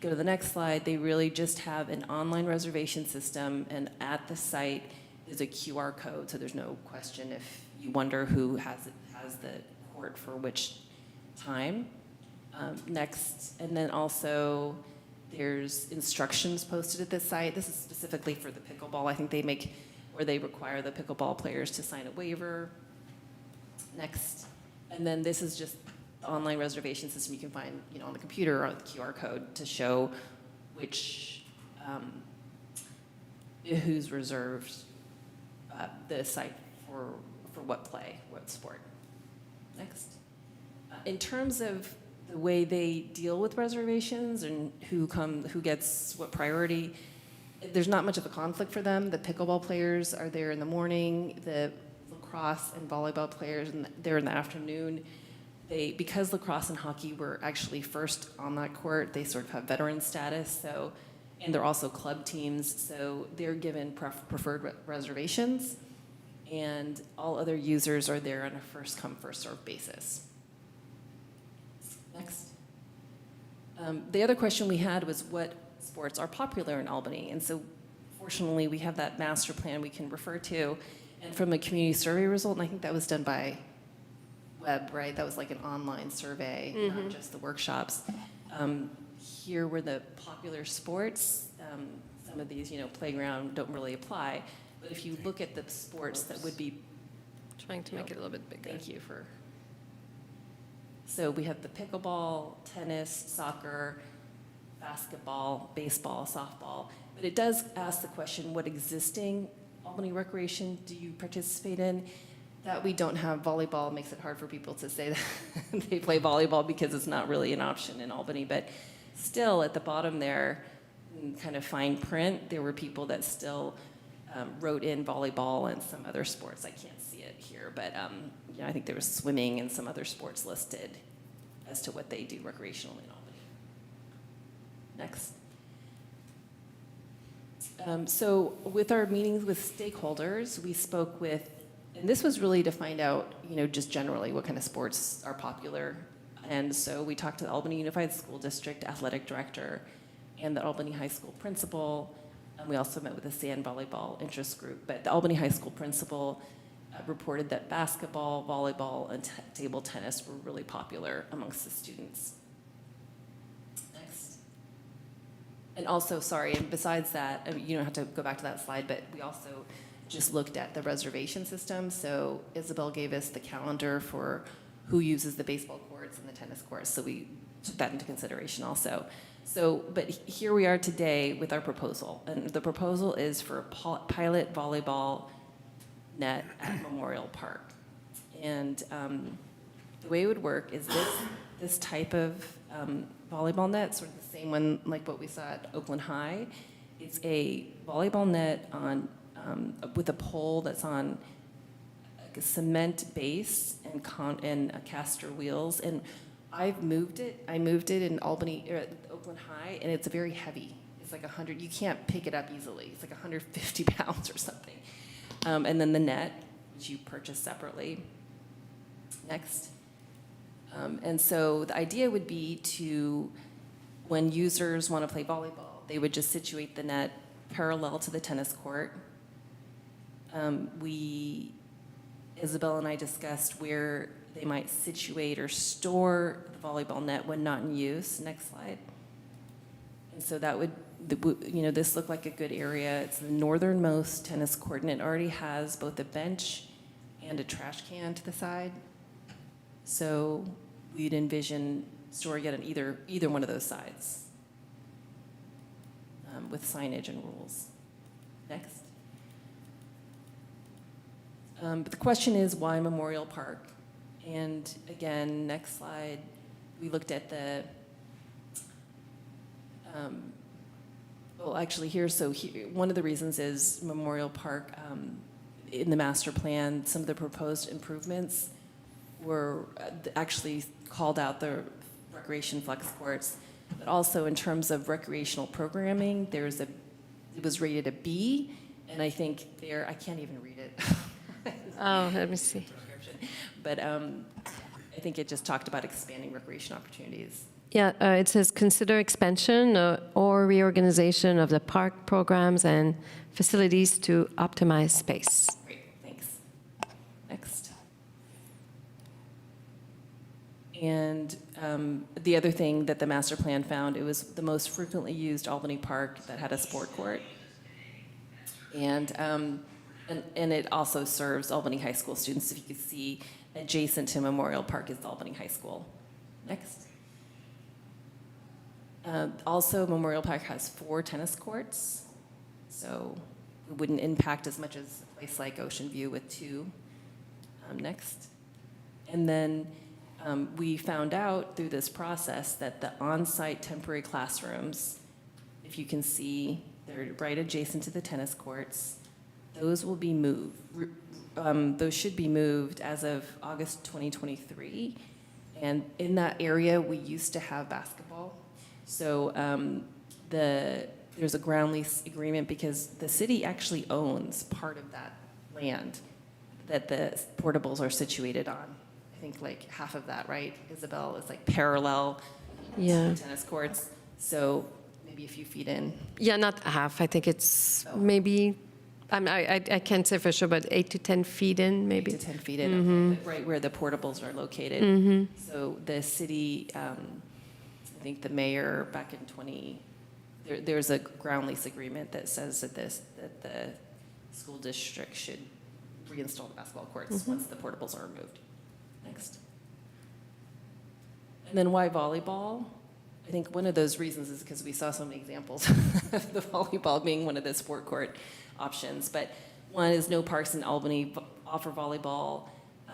go to the next slide, they really just have an online reservation system, and at the site is a QR code, so there's no question if you wonder who has the court for which time. Next, and then also there's instructions posted at this site. This is specifically for the pickleball. I think they require the pickleball players to sign a waiver. Next, and then this is just the online reservation system you can find, you know, on the computer or the QR code to show which who's reserved the site for what play, what sport. Next, in terms of the way they deal with reservations and who gets what priority, there's not much of a conflict for them. The pickleball players are there in the morning. The lacrosse and volleyball players there in the afternoon. Because lacrosse and hockey were actually first on that court, they sort of have veteran status, and they're also club teams, so they're given preferred reservations, and all other users are there on a first come, first served basis. Next. The other question we had was what sports are popular in Albany, and so fortunately we have that master plan we can refer to. And from a community survey result, and I think that was done by web, right? That was like an online survey, not just the workshops. Here were the popular sports. Some of these, you know, playground don't really apply. But if you look at the sports that would be... Trying to make it a little bit bigger. Thank you for... So we have the pickleball, tennis, soccer, basketball, baseball, softball. But it does ask the question, what existing Albany recreation do you participate in? That we don't have volleyball makes it hard for people to say that they play volleyball because it's not really an option in Albany. But still, at the bottom there, in kind of fine print, there were people that still wrote in volleyball and some other sports. I can't see it here, but you know, I think there was swimming and some other sports listed as to what they do recreationally in Albany. Next. So with our meetings with stakeholders, we spoke with, and this was really to find out, you know, just generally what kind of sports are popular. And so we talked to the Albany Unified School District Athletic Director and the Albany High School principal. And we also met with the sand volleyball interest group. But the Albany High School principal reported that basketball, volleyball, and table tennis were really popular amongst the students. Next. And also, sorry, and besides that, I mean, you don't have to go back to that slide, but we also just looked at the reservation system. So Isabel gave us the calendar for who uses the baseball courts and the tennis courts. So we took that into consideration also. So, but here we are today with our proposal. And the proposal is for a pilot volleyball net at Memorial Park. And the way it would work is this type of volleyball net, sort of the same one like what we saw at Oakland High. It's a volleyball net on with a pole that's on like a cement base and caster wheels. And I've moved it. I moved it in Albany, or at Oakland High, and it's very heavy. It's like 100. You can't pick it up easily. It's like 150 pounds or something. And then the net, which you purchase separately. Next. And so the idea would be to, when users want to play volleyball, they would just situate the net parallel to the tennis court. Isabel and I discussed where they might situate or store the volleyball net when not in use. Next slide. And so that would, this looked like a good area. It's the northernmost tennis court, and it already has both a bench and a trash can to the side. So we'd envision storing it on either one of those sides with signage and rules. Next. But the question is, why Memorial Park? And again, next slide, we looked at the, one of the reasons is Memorial Park, in the master plan, some of the proposed improvements were actually called out the recreation flex courts, but also in terms of recreational programming, it was rated a B, and I think I can't even read it. Oh, let me see. But I think it just talked about expanding recreation opportunities. Yeah, it says consider expansion or reorganization of the park programs and facilities to optimize space. Great, thanks. Next. And the other thing that the master plan found, it was the most frequently used Albany Park that had a sport court. And it also serves Albany High School students. If you could see, adjacent to Memorial Park is Albany High School. Next. Also, Memorial Park has 4 tennis courts, so it wouldn't impact as much as a place like Ocean View with 2. Next. And then we found out through this process that the on-site temporary classrooms, if you can see, they're right adjacent to the tennis courts. Those will be moved. Those should be moved as of August 2023. And in that area, we used to have basketball. So there's a ground lease agreement because the city actually owns part of that land that the portables are situated on. I think like half of that, right, Isabel, is like parallel to the tennis courts. So maybe a few feet in. Yeah, not half. I think it's maybe, I can't say for sure, but 8 to 10 feet in, maybe. 8 to 10 feet in, right where the portables are located. So the city, I think the mayor back in there's a ground lease agreement that says that the school district should reinstall the basketball courts once the portables are removed. Next. And then why volleyball? I think one of those reasons is because we saw so many examples of the volleyball being one of the sport court options. But one is no parks in Albany offer volleyball.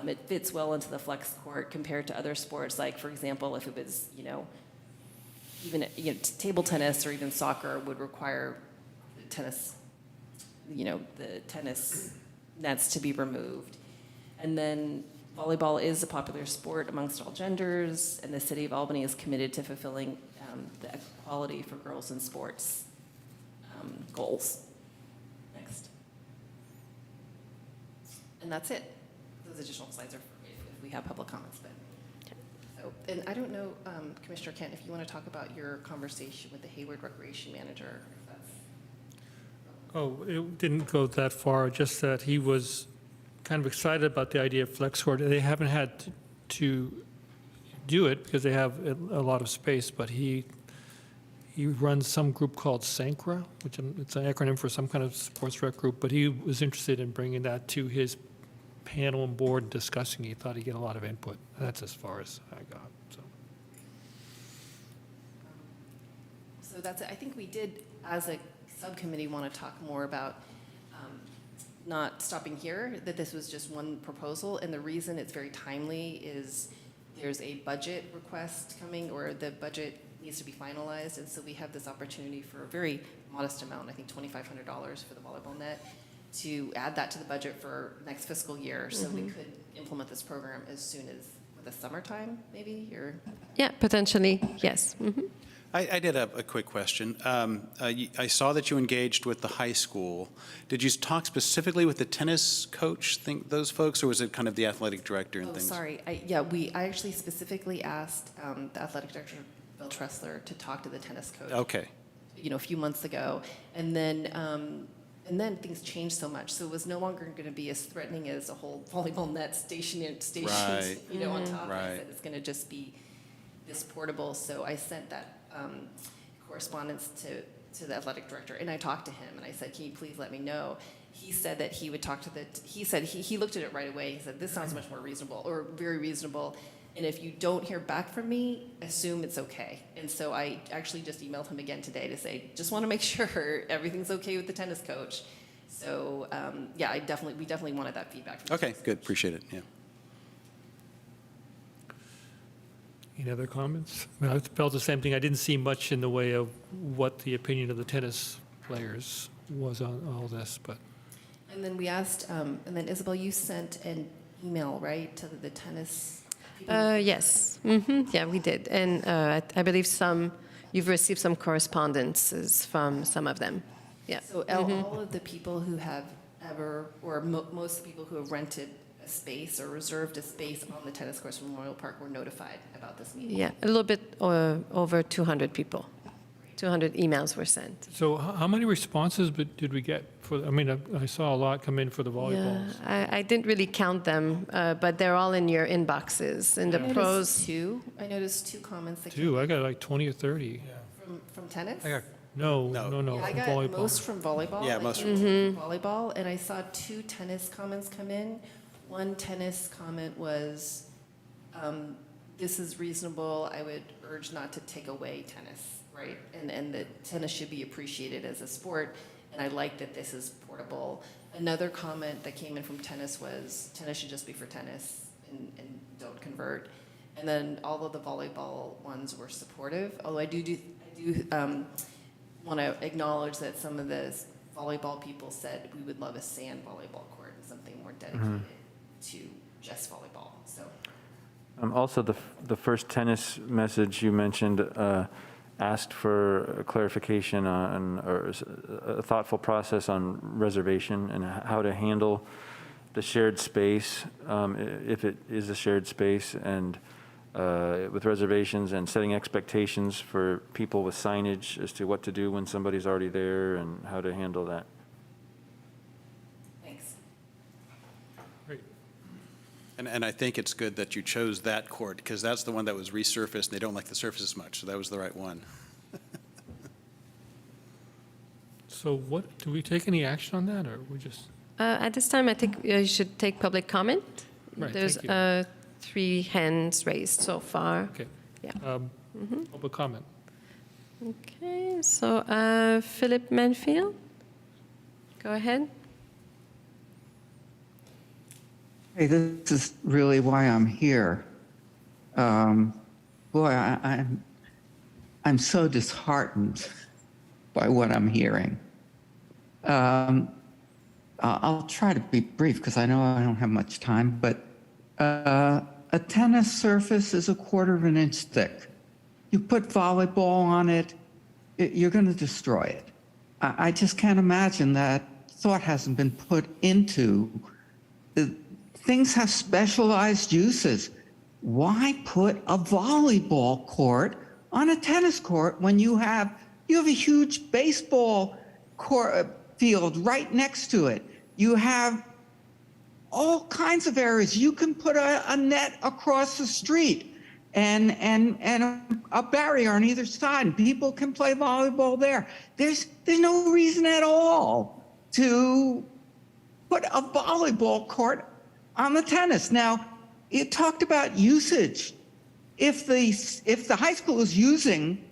It fits well into the flex court compared to other sports, like, for example, if it was, even table tennis or even soccer would require tennis, the tennis nets to be removed. And then volleyball is a popular sport amongst all genders, and the city of Albany is committed to fulfilling the equality for girls in sports goals. Next. And that's it. Those additional slides are if we have public comments, but So, and I don't know, Commissioner Kent, if you want to talk about your conversation with the Hayward Recreation Manager. If that's- Oh, it didn't go that far, just that he was kind of excited about the idea of flex court. They haven't had to do it because they have a lot of space, but he runs some group called Sancra, which it's an acronym for some kind of sports rec group, but he was interested in bringing that to his panel and board and discussing. He thought he'd get a lot of input. That's as far as I got, so. So that's it. I think we did, as a subcommittee, want to talk more about not stopping here, that this was just one proposal. And the reason it's very timely is there's a budget request coming, or the budget needs to be finalized. And so we have this opportunity for a very modest amount, I think $2,500 for the volleyball net, to add that to the budget for next fiscal year. So we could implement this program as soon as the summertime, maybe, or? Yeah, potentially, yes. I did have a quick question. I saw that you engaged with the high school. Did you talk specifically with the tennis coach, those folks, or was it kind of the athletic director and things? Sorry. I actually specifically asked the athletic director, Bill Tressler, to talk to the tennis coach. Okay. A few months ago, and then things changed so much, so it was no longer going to be as threatening as a whole volleyball net station, Right. On top. Right. I said it's going to just be this portable. So I sent that correspondence to the athletic director, and I talked to him, and I said, "Can you please let me know?" He said that he would talk to he said he looked at it right away. He said, "This sounds much more reasonable, or very reasonable. And if you don't hear back from me, assume it's okay." And so I actually just emailed him again today to say, just want to make sure everything's okay with the tennis coach. So we definitely wanted that feedback from the Okay, tennis good. coach. Appreciate it. Yeah. Any other comments? I felt the same thing. I didn't see much in the way of what the opinion of the tennis players was on all this, but. And then we asked, and then Isabel, you sent an email, right, to the tennis people? Yes, yeah, we did. And I believe you've received some correspondences from some of them. Yeah. So all of the people who have ever, or most of the people who have rented a space or reserved a space on the tennis courts from Memorial Park were notified about this meeting. Yeah, a little bit over 200 people. 200 emails were sent. So how many responses did we get for, I saw a lot come in for the volleyballs. Yeah, I didn't really count them, but they're all in your inboxes. And the pros. I noticed two comments that Two, I got like 20 or 30. came from tennis. No, Yeah, I from got volleyball. most from volleyball. Yeah, like, most from volleyball, and I saw two tennis comments come in. One tennis comment was, "This is reasonable. I would urge not to take away tennis, right? And that tennis should be appreciated as a sport. And I like that this is portable." Another comment that came in from tennis was, "Tennis should just be for tennis and don't convert." And then all of the volleyball ones were supportive. Although I do want to acknowledge that some of the volleyball people said we would love a sand volleyball court and something more dedicated to just volleyball. So Also, the first tennis message you mentioned asked for a clarification on, or a thoughtful process on reservation and how to handle the shared space, if it is a shared space, and with reservations and setting expectations for people with signage as to what to do when somebody's already there and how to handle that. thanks. Great. And I think it's good that you chose that court, because that's the one that was resurfaced, and they don't like the surface as much, so that was the right one. So do we take any action on that, or we just? At this time, I think you should take public comment. Right, There's thank 3 hands raised so far. Okay. Yeah. Public comment. Okay, so Philip Manfield, go ahead. Hey, this is really why I'm here. I'm so disheartened by what I'm hearing. I'll try to be brief because I know I don't have much time, but a tennis surface is 1/4 of an inch thick. You put volleyball on it, you're going to destroy it. I just can't imagine that thought hasn't been put into. Things have specialized uses. why put a volleyball court on a tennis court when you have a huge baseball field right next to it? You have all kinds of areas. You can put a net across the street and a barrier on either side, and people can play volleyball there. There's no reason at all to put a volleyball court on the tennis. Now, you talked about usage. If the high school is using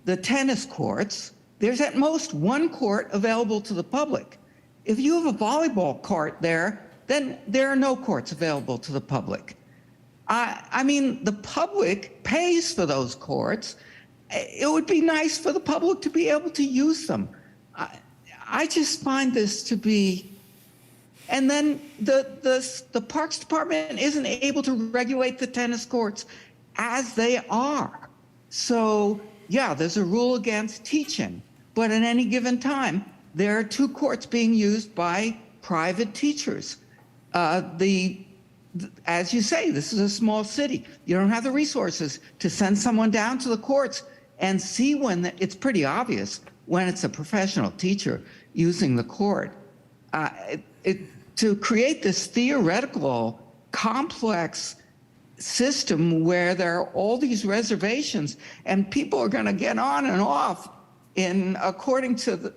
the tennis courts, there's at most one court available to the public. If you have a volleyball court there, then there are no courts available to the public. I mean, the public pays for those courts. It would be nice for the public to be able to use them. I just find this to be, and then the Parks Department isn't able to regulate the tennis courts as they are. So yeah, there's a rule against teaching, but at any given time, there are 2 courts being used by private teachers. As you say, this is a small city. You don't have the resources to send someone down to the courts and see when it's pretty obvious when it's a professional teacher using the court. To create this theoretical, complex system where there are all these reservations and people are going to get on and off according to the.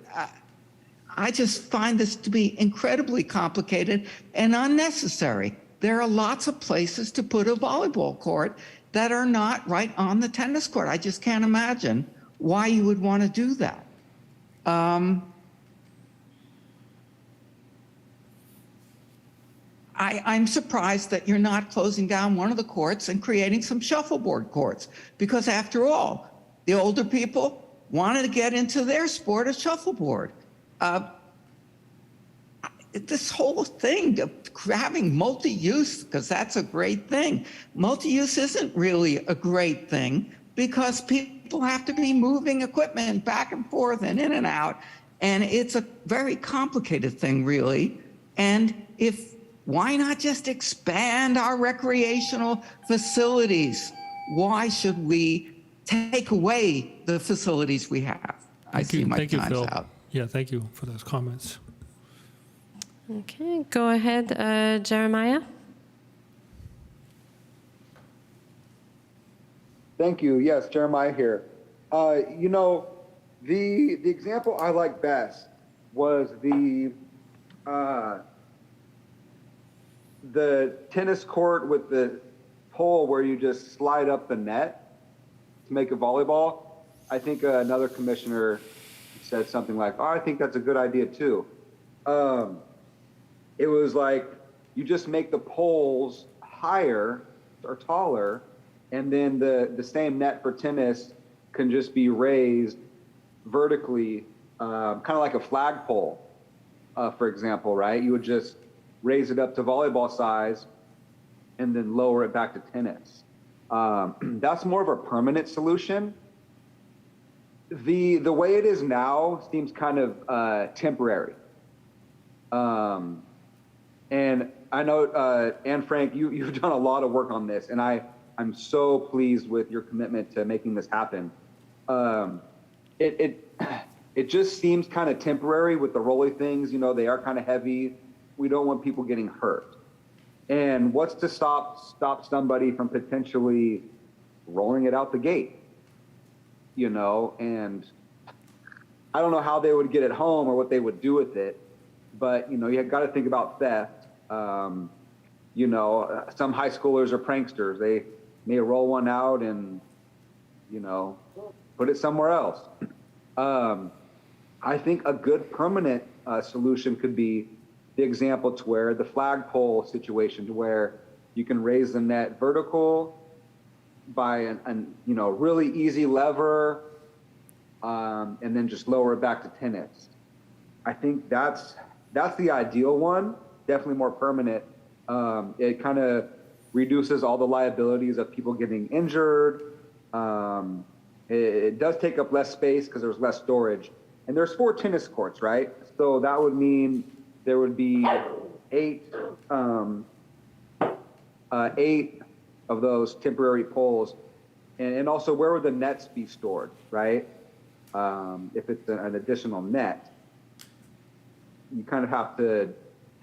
I just find this to be incredibly complicated and unnecessary. There are lots of places to put a volleyball court that are not right on the tennis court. I just can't imagine why you would want to do that. I'm surprised that you're not closing down one of the courts and creating some shuffleboard courts, because after all, the older people wanted to get into their sport of shuffleboard. This whole thing of having multi-use, because that's a great thing. Multi-use isn't really a great thing because people have to be moving equipment back and forth and in and out. And it's a very complicated thing, really. And why not just expand our recreational facilities? Why should we take away the facilities we have? I see my Thank you, time's Phil. out. Yeah, thank you for those comments. Okay, go ahead, Jeremiah. Thank you. Yes, Jeremiah here. The example I like best was the tennis court with the pole where you just slide up the net to make a volleyball. I think another commissioner said something like, "Oh, I think that's a good idea too." It was like you just make the poles higher or taller, and then the same net for tennis can just be raised vertically, kind of like a flagpole, for example, right? You would just raise it up to volleyball size and then lower it back to tennis. That's more of a permanent solution. The way it is now seems kind of temporary. And I know, Anne Frank, you've done a lot of work on this, and I'm so pleased with your commitment to making this happen. It just seems kind of temporary with the rolly things. They are kind of heavy. We don't want people getting hurt. And what's to stop somebody from potentially rolling it out the gate? And I don't know how they would get it home or what they would do with it, but you got to think about theft. Some high schoolers are pranksters. They may roll one out and put it somewhere else. I think a good permanent solution could be the example to where the flagpole situation, to where you can raise the net vertical by an really easy lever, and then just lower it back to tennis. I think that's the ideal one. Definitely more permanent. It kind of reduces all the liabilities of people getting injured. It does take up less space because there's less storage. And there's 4 tennis courts, right? So that would mean there would be 8 of those temporary poles? And also, where would the nets be stored, right? If it's an additional net, you kind of have to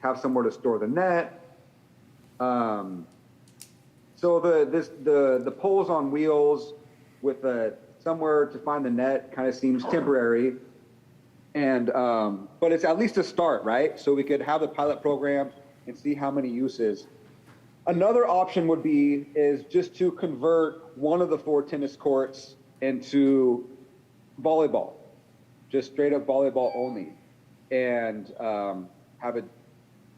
have somewhere to store the net. So the poles on wheels with somewhere to find the net kind of seems temporary. And but it's at least a start, right? So we could have the pilot program and see how many uses. Another option would be is just to convert one of the 4 tennis courts into volleyball, just straight up volleyball only, and have it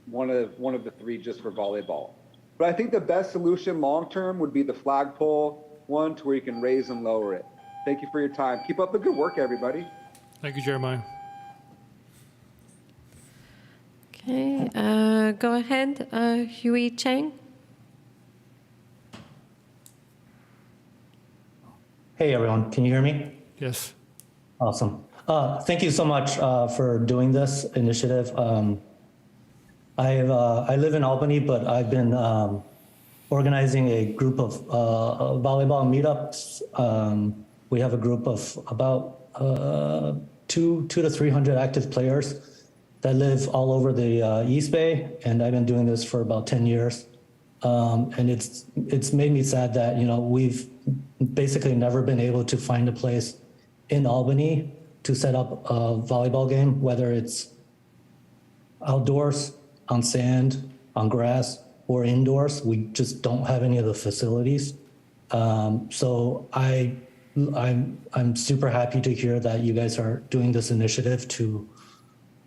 one of the 3 just for volleyball. But I think the best solution long term would be the flagpole one, to where you can raise and lower it. Thank you for your time. Keep up the good work, everybody. Thank you, Jeremiah. Okay, go ahead, Huey Chang. Hey, everyone. Can you hear me? Yes. Awesome. Thank you so much for doing this initiative. I live in Albany, but I've been organizing a group of volleyball meetups. We have a group of about 200 to 300 active players that live all over the East Bay, and I've been doing this for about 10 years. And it's made me sad that, you know, we've basically never been able to find a place in Albany to set up a volleyball game, whether it's outdoors, on sand, on grass, or indoors. We just don't have any of the facilities. So I'm super happy to hear that you guys are doing this initiative to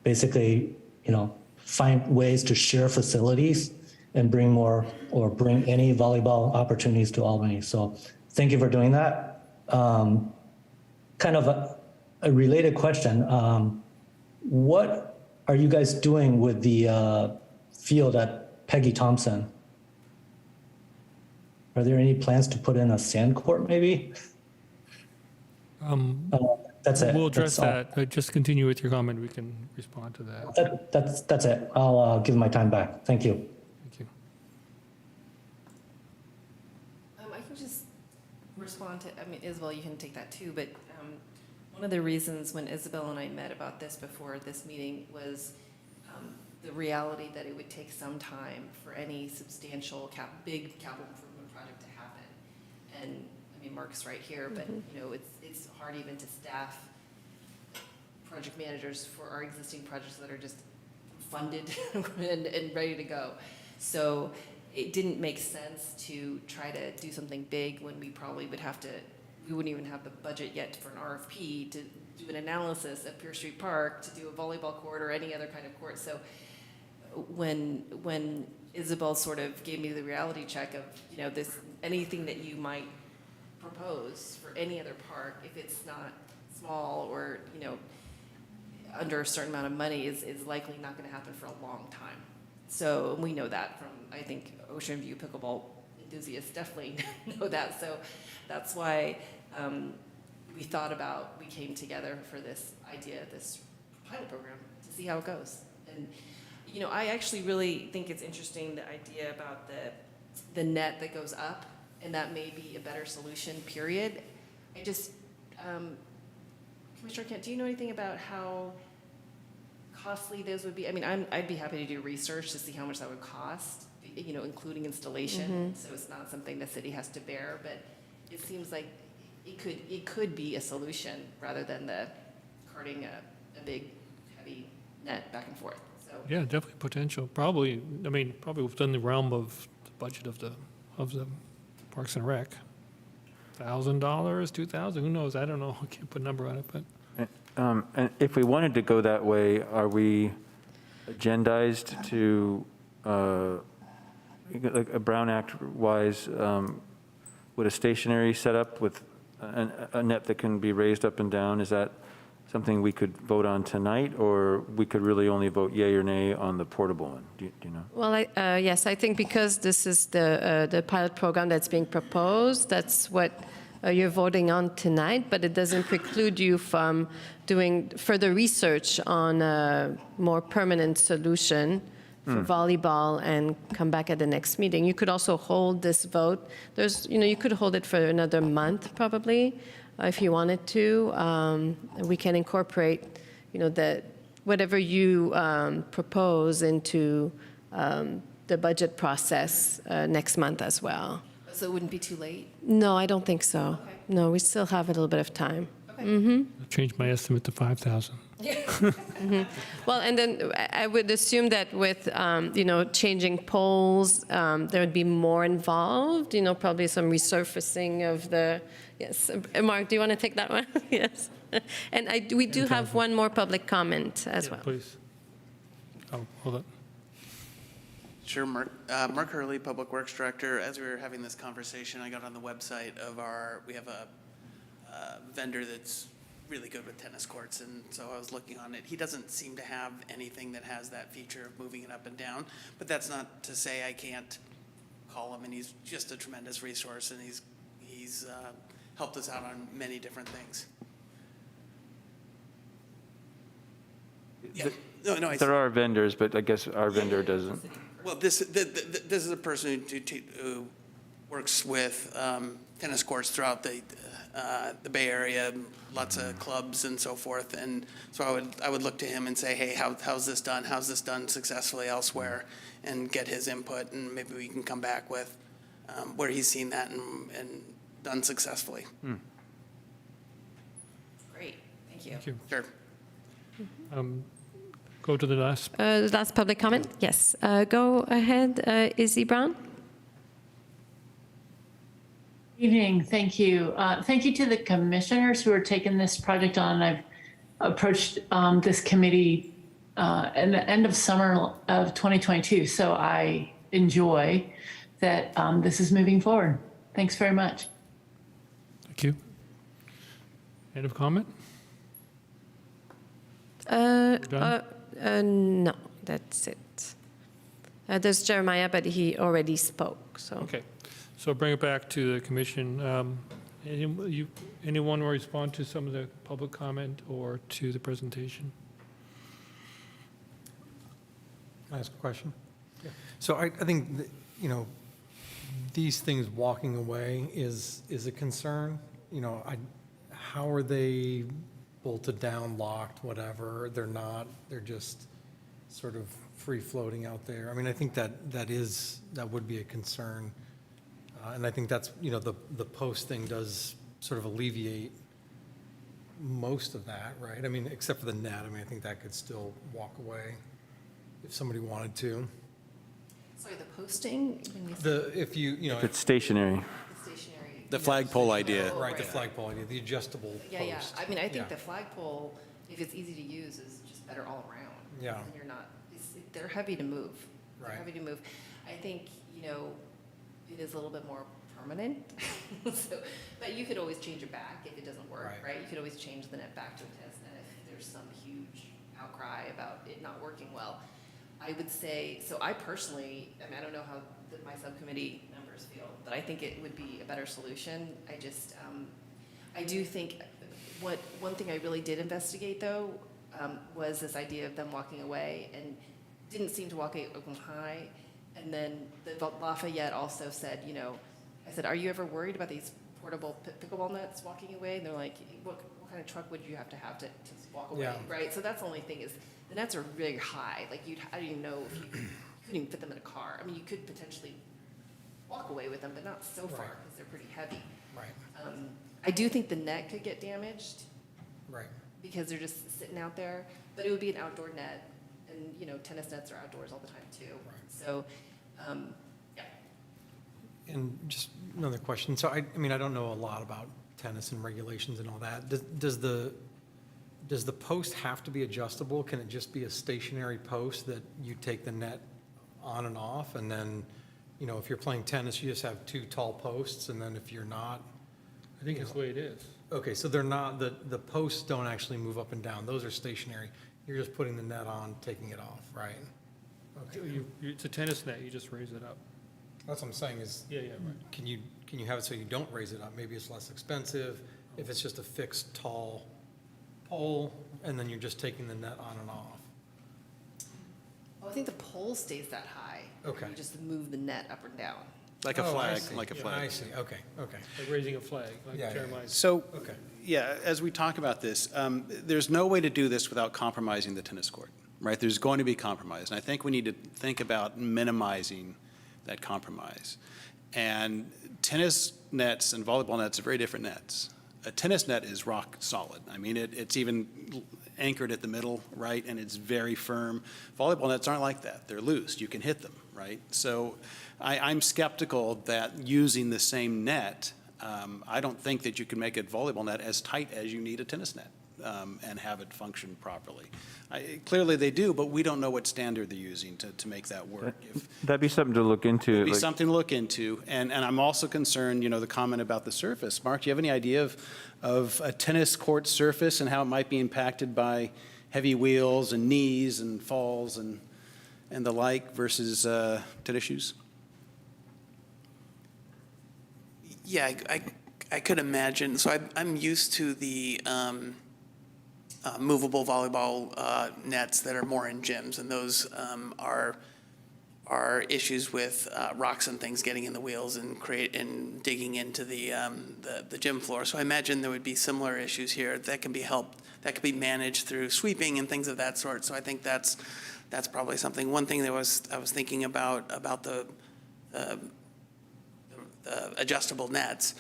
basically, you know, find ways to share facilities and bring more or bring any volleyball opportunities to Albany. So thank you for doing that. Kind of a related question. What are you guys doing with the field at Peggy Thompson? Are there any plans to put in a sand court maybe? That's it. We'll address That's that, but just continue with your comment. We can respond to that. That's it. I'll give my time back. Thank you. Thank you. I can just respond to, I mean, Isabel, you can take that too, but one of the reasons when Isabel and I met about this before this meeting was the reality that it would take some time for any substantial big capital improvement project to happen. And I mean, Mark's right here, but you know, it's hard even to staff project managers for our existing projects that are just funded and ready to go. So it didn't make sense to try to do something big when we probably would have to, we wouldn't even have the budget yet for an RFP to do an analysis of Pier Street Park, to do a volleyball court or any other kind of court. So when Isabel sort of gave me the reality check of, you know, this, anything that you might propose for any other park, if it's not small or, you know, under a certain amount of money, is likely not going to happen for a long time. So we know that from, I think, Ocean View pickleball enthusiasts definitely know that. So that's why we came together for this idea, this pilot program, to see how it goes. And, you know, I actually really think it's interesting, the idea about the net that goes up, and that may be a better solution, period. I just, Commissioner Kent, do you know anything about how costly those would be? I mean, I'd be happy to do research to see how much that would cost, you know, including installation, so it's not something the city has to bear, but it seems like it could be a solution rather than the carting a big, heavy net back and forth. So Yeah, definitely potential. Probably, I mean, probably within the realm of the budget of the Parks and Rec. $1,000, $2,000, who knows? I don't know. I can't put a number on it, but. And if we wanted to go that way, are we agendized to, like a Brown Act wise, would a stationary setup with a net that can be raised up and down, is that something we could vote on tonight, or we could really only vote yay or nay on the portable one? Do you know? Well, yes, I think because this is the pilot program that's being proposed, that's what you're voting on tonight, but it doesn't preclude you from doing further research on a more permanent solution for volleyball and come back at the next meeting. You could also hold this vote. You could hold it for another month probably, if you wanted to. We can incorporate, whatever you propose into the budget process next month as well. So it wouldn't be too late? No, I don't think so. Okay. No, we still have a little bit of time. I'll change my estimate to 5,000. Well, and then I would assume that with, changing poles, there would be more involved, probably some resurfacing of the, yes. Mark, do you want to take that one? Yes. And we do have one more public comment as well. Please. Oh, hold on. Sure, Mark Hurley, Public Works Director. As we were having this conversation, I got on the website of we have a vendor that's really good with tennis courts, and so I was looking on it. He doesn't seem to have anything that has that feature of moving it up and down, but that's not to say I can't call him, and he's just a tremendous resource, and he's helped us out on many different things. Yeah. No, There are vendors, but I guess our vendor doesn't. Well, this is a person who works with tennis courts throughout the Bay Area, lots of clubs and so forth. And so I would look to him and say, hey, how's this done? How's this done successfully elsewhere? And get his input, and maybe we can come back with where he's seen that and done successfully. Great, thank you. Thank you. Sure. Go to the last. Last public comment? Yes. Go ahead, Izzy Brown. Evening, thank you. Thank you to the commissioners who are taking this project on. I've approached this committee in the end of summer of 2022, so I enjoy that this is moving forward. Thanks very much. Thank you. End of comment? No, that's it. There's Jeremiah, but he already spoke, so. Okay. So bring it back to the commission. Anyone will respond to some of the public comment or to the presentation? Can I ask a question? Yeah. So I think, that, these things walking away is a concern. How are they bolted down, locked, whatever? They're not. They're just sort of free floating out there. I mean, I think that would be a concern. And I think that's, the post thing does sort of alleviate most of that, right? I mean, except for the net. I mean, I think that could still walk away if somebody wanted to. Sorry, the posting? When you If If it's stationary. the stationary. The flagpole idea. Right, the flagpole idea, the adjustable post. Yeah. I mean, I think Yeah. the flagpole, if it's easy to use, is just better all around. Yeah. And you're not, they're heavy to move. They're Right. heavy to move. I think, it is a little bit more permanent. But you could always change it back if it doesn't work, right? You could always change the net back to a tennis net if there's some huge outcry about it not working well. I would say, so I personally, I don't know how my subcommittee members feel, but I think it would be a better solution. I just, I do think one thing I really did investigate though, was this idea of them walking away and didn't seem to walk open high. And then the Lafayette also said, I said, are you ever worried about these portable pickleball nets walking away? And they're like, what kind of truck would you have to walk away, Yeah. right? So that's the only thing is the nets are really high. Like I don't even know if you couldn't even fit them in a car. I mean, you could potentially walk away with them, but not so far Right. because they're pretty heavy. Right, I do think the net could get damaged right. because they're just sitting out there, but it would be an outdoor net. And, tennis nets are outdoors all the time too. Right. So, yeah. And just another question. So I don't know a lot about tennis and regulations and all that. Does the post have to be adjustable? Can it just be a stationary post that you take the net on and off? And then, if you're playing tennis, you just have two tall posts. And then if you're not, I think it's the way it is. okay, so they're not, the posts don't actually move up and down. Those are stationary. You're just putting the net on, taking it off, right? Okay. It's a tennis net, you just raise it up. That's what I'm saying is, Yeah, right. can you have it so you don't raise it up? Maybe it's less expensive if it's just a fixed tall pole and then you're just taking the net on and off. Oh, I think the pole stays that high. Okay. You just move the net up or down. Like a Oh, I flag, see. like a Yeah, flag. I see, okay, okay. Like raising a flag, like Yeah, yeah. Jeremiah. So, Okay. yeah, as we talk about this, there's no way to do this without compromising the tennis court, right? There's going to be compromise, and I think we need to think about minimizing that compromise. And tennis nets and volleyball nets are very different nets. A tennis net is rock solid. I mean, it's even anchored at the middle, right, and it's very firm. Volleyball nets aren't like that. They're loose. You can hit them, right? So I'm skeptical that using the same net, I don't think that you can make a volleyball net as tight as you need a tennis net and have it function properly. Clearly they do, but we don't know what standard they're using to make that work. That'd be something to look into. It'd be like- something to look into. And I'm also concerned, the comment about the surface. Mark, do you have any idea of a tennis court surface and how it might be impacted by heavy wheels and knees and falls and the like versus tennis shoes? Yeah, I could imagine. So I'm used to the movable volleyball nets that are more in gyms, and those are issues with rocks and things getting in the wheels and digging into the gym floor. So I imagine there would be similar issues here that can be managed through sweeping and things of that sort. So I think that's probably something. One thing that I was thinking about the adjustable nets.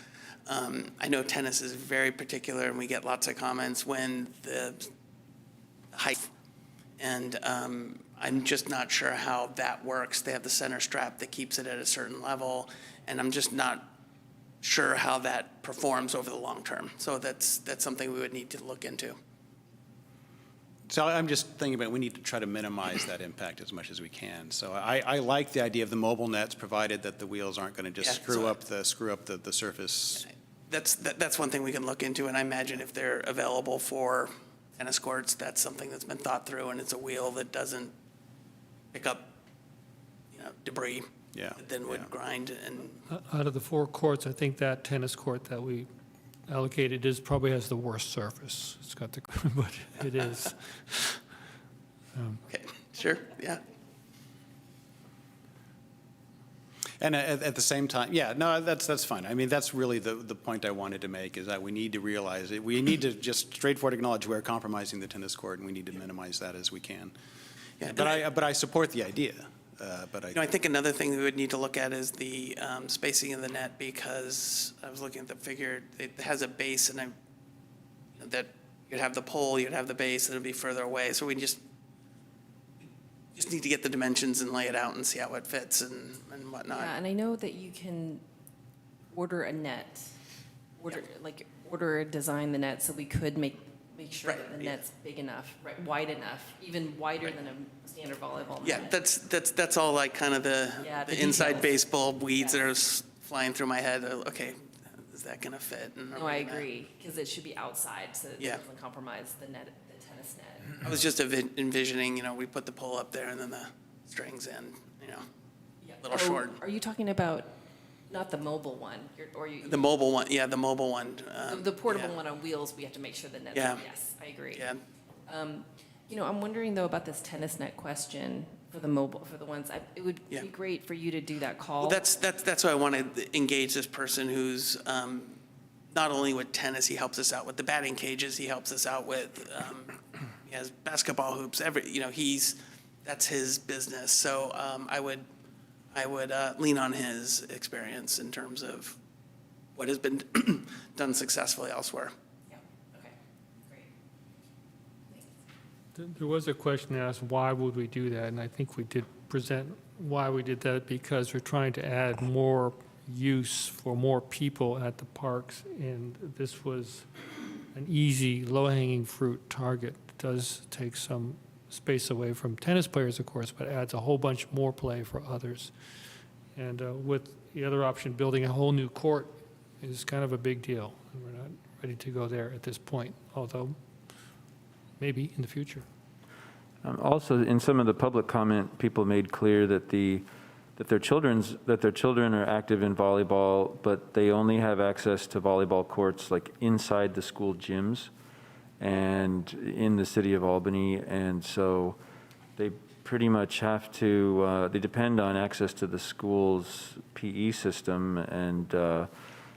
I know tennis is very particular, and we get lots of comments when the height, and I'm just not sure how that works. They have the center strap that keeps it at a certain level, and I'm just not sure how that performs over the long term. So that's something we would need to look into. So I'm just thinking about we need to try to minimize that impact as much as we can. So I like the idea of the mobile nets, provided that the wheels aren't going to just screw up the surface. That's one thing we can look into, and I imagine if they're available for tennis courts, that's something that's been thought through, and it's a wheel that doesn't pick up, debris. Yeah. That then would grind and. Out of the 4 courts, I think that tennis court that we allocated probably has the worst surface. It's got the, but it is. Okay, sure, yeah. And at the same time, yeah, no, that's fine. I mean, that's really the point I wanted to make, is that we need to realize it. We need to just straightforward acknowledge we're compromising the tennis court, and we need to minimize that as we can. Yeah, But I support the idea. I think another thing we would need to look at is the spacing of the net, because I was looking at the figure, it has a base, and that you'd have the pole, you'd have the base, and it'd be further away. So we just need to get the dimensions and lay it out and see how it fits and whatnot. Yeah, and I know that you can order a net, design the net, so we could make sure Right, that the net's big enough, right, wide enough, even wider than a standard volleyball net. Yeah, that's all like kind of the inside details. baseball weeds that are flying through my head. Okay, is that gonna fit? And No, I agree, because it should be outside, so that it Yeah. doesn't compromise the tennis net. I was just envisioning, we put the pole up there and then the strings in, Yeah. little short. Are you talking about, not the mobile one, The mobile one, yeah, the mobile one. the portable yeah. one on wheels, we have to make sure the net's, Yeah. yes, I agree. Yeah, I'm wondering though about this tennis net question for the ones, it would Yeah. be great for you to do that call. well, that's why I want to engage this person who's not only with tennis, he helps us out with the batting cages, he helps us out with, he has basketball hoops, that's his business. So I would lean on his experience in terms of what has been done successfully elsewhere. Yeah, okay, great. There was a question asked, why would we do that? And I think we did present why we did that, because we're trying to add more use for more people at the parks, and this was an easy, low-hanging fruit target. It does take some space away from tennis players, of course, but adds a whole bunch more play for others. And with the other option, building a whole new court is kind of a big deal, and we're not ready to go there at this point, although maybe in the future. Also, in some of the public comment, people made clear that their children are active in volleyball, but they only have access to volleyball courts like inside the school gyms and in the city of Albany, and so they pretty much have to, they depend on access to the school's PE system, and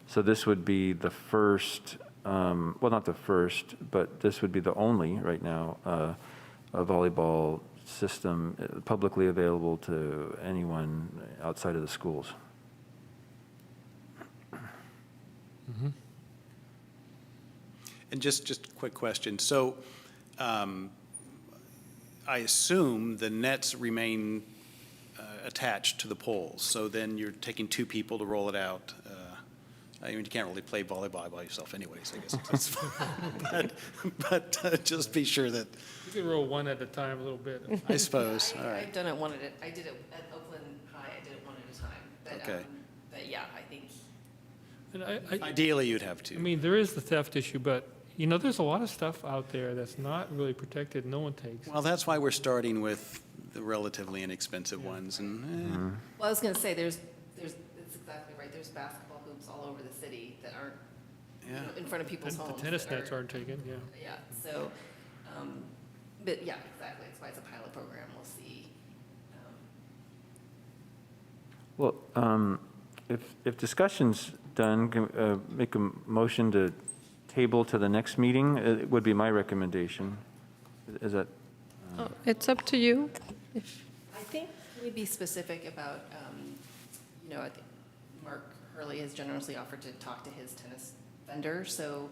so this would be the first, well, not the first, but this would be the only, right now, a volleyball system publicly available to anyone outside of the schools. And just a quick question. So I assume the nets remain attached to the poles. So then you're taking two people to roll it out. I mean, you can't really play volleyball by yourself anyways, I guess. That's fine. But just be sure that, You can roll one at a time a little bit. I suppose, all I've right. done it one at a, I did it at Oakland High, I did it one at a time. But, Okay. But yeah, I think, And Ideally, you'd have I two. mean, there is the theft issue, but, you know, there's a lot of stuff out there that's not really protected, no one takes. Well, that's why we're starting with the relatively inexpensive ones, and well, I was gonna say, it's exactly right, there's basketball hoops all over the city that aren't, you know, in front of people's The homes. tennis that nets aren't taken, yeah. Yeah, so, but yeah, exactly, that's why it's a pilot program, we'll see. Well, if discussion's done, make a motion to table to the next meeting, it would be my recommendation. Is that? Oh, it's up to you. I think we'd be specific about, you know, I think Mark Hurley has generously offered to talk to his tennis vendor, so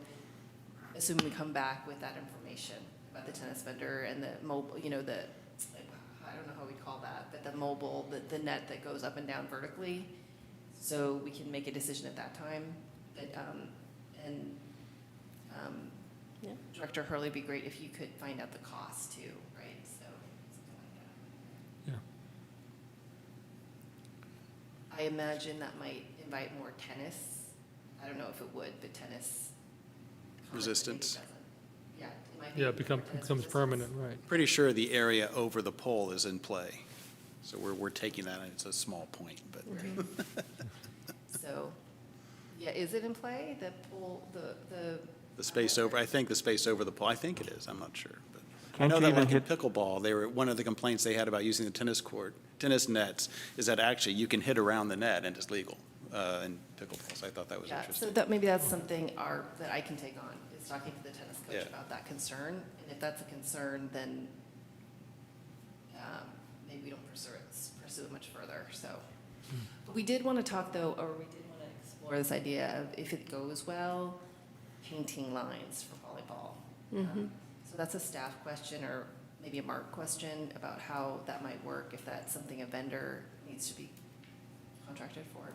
assuming we come back with that information about the tennis vendor and the mobile, you know, the, I don't know how we call that, but the mobile, the net that goes up and down vertically, so we can make a decision at that time. But, Yeah. Director Hurley, it'd be great if you could find out the cost too, right? So, something like that. Yeah. I imagine that might invite more tennis. I don't know if it would, but tennis. Resistance. Yeah, it might be. Yeah, it more becomes tennis resistance. permanent, right. pretty sure the area over the pole is in play. So we're taking that, and it's a small point, but. So, yeah, is it in play, the pool, the? The space over, I think the space over the pole, I think it is, I'm not sure. But I Can't know you that even like in hit- pickleball, one of the complaints they had about using the tennis nets is that actually you can hit around the net and it's legal in pickleball. So I thought that was Yeah, so interesting. that, maybe that's something that I can take on, is talking to the tennis coach Yeah. about that concern. And if that's a concern, then maybe we don't pursue it much further, so. But we did want to talk though, or we did want to explore this idea of if it goes well, painting lines for volleyball. So that's a staff question or maybe a Mark question about how that might work, if that's something a vendor needs to be contracted for.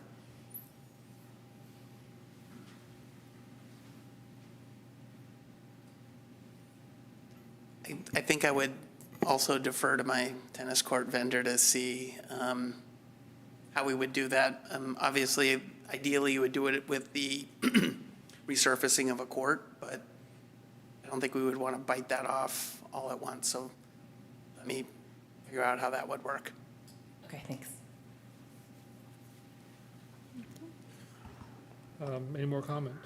I think I would also defer to my tennis court vendor to see how we would do that. Obviously, ideally, you would do it with the resurfacing of a court, but I don't think we would want to bite that off all at once. So let me figure out how that would work. Okay, thanks. Any more comments?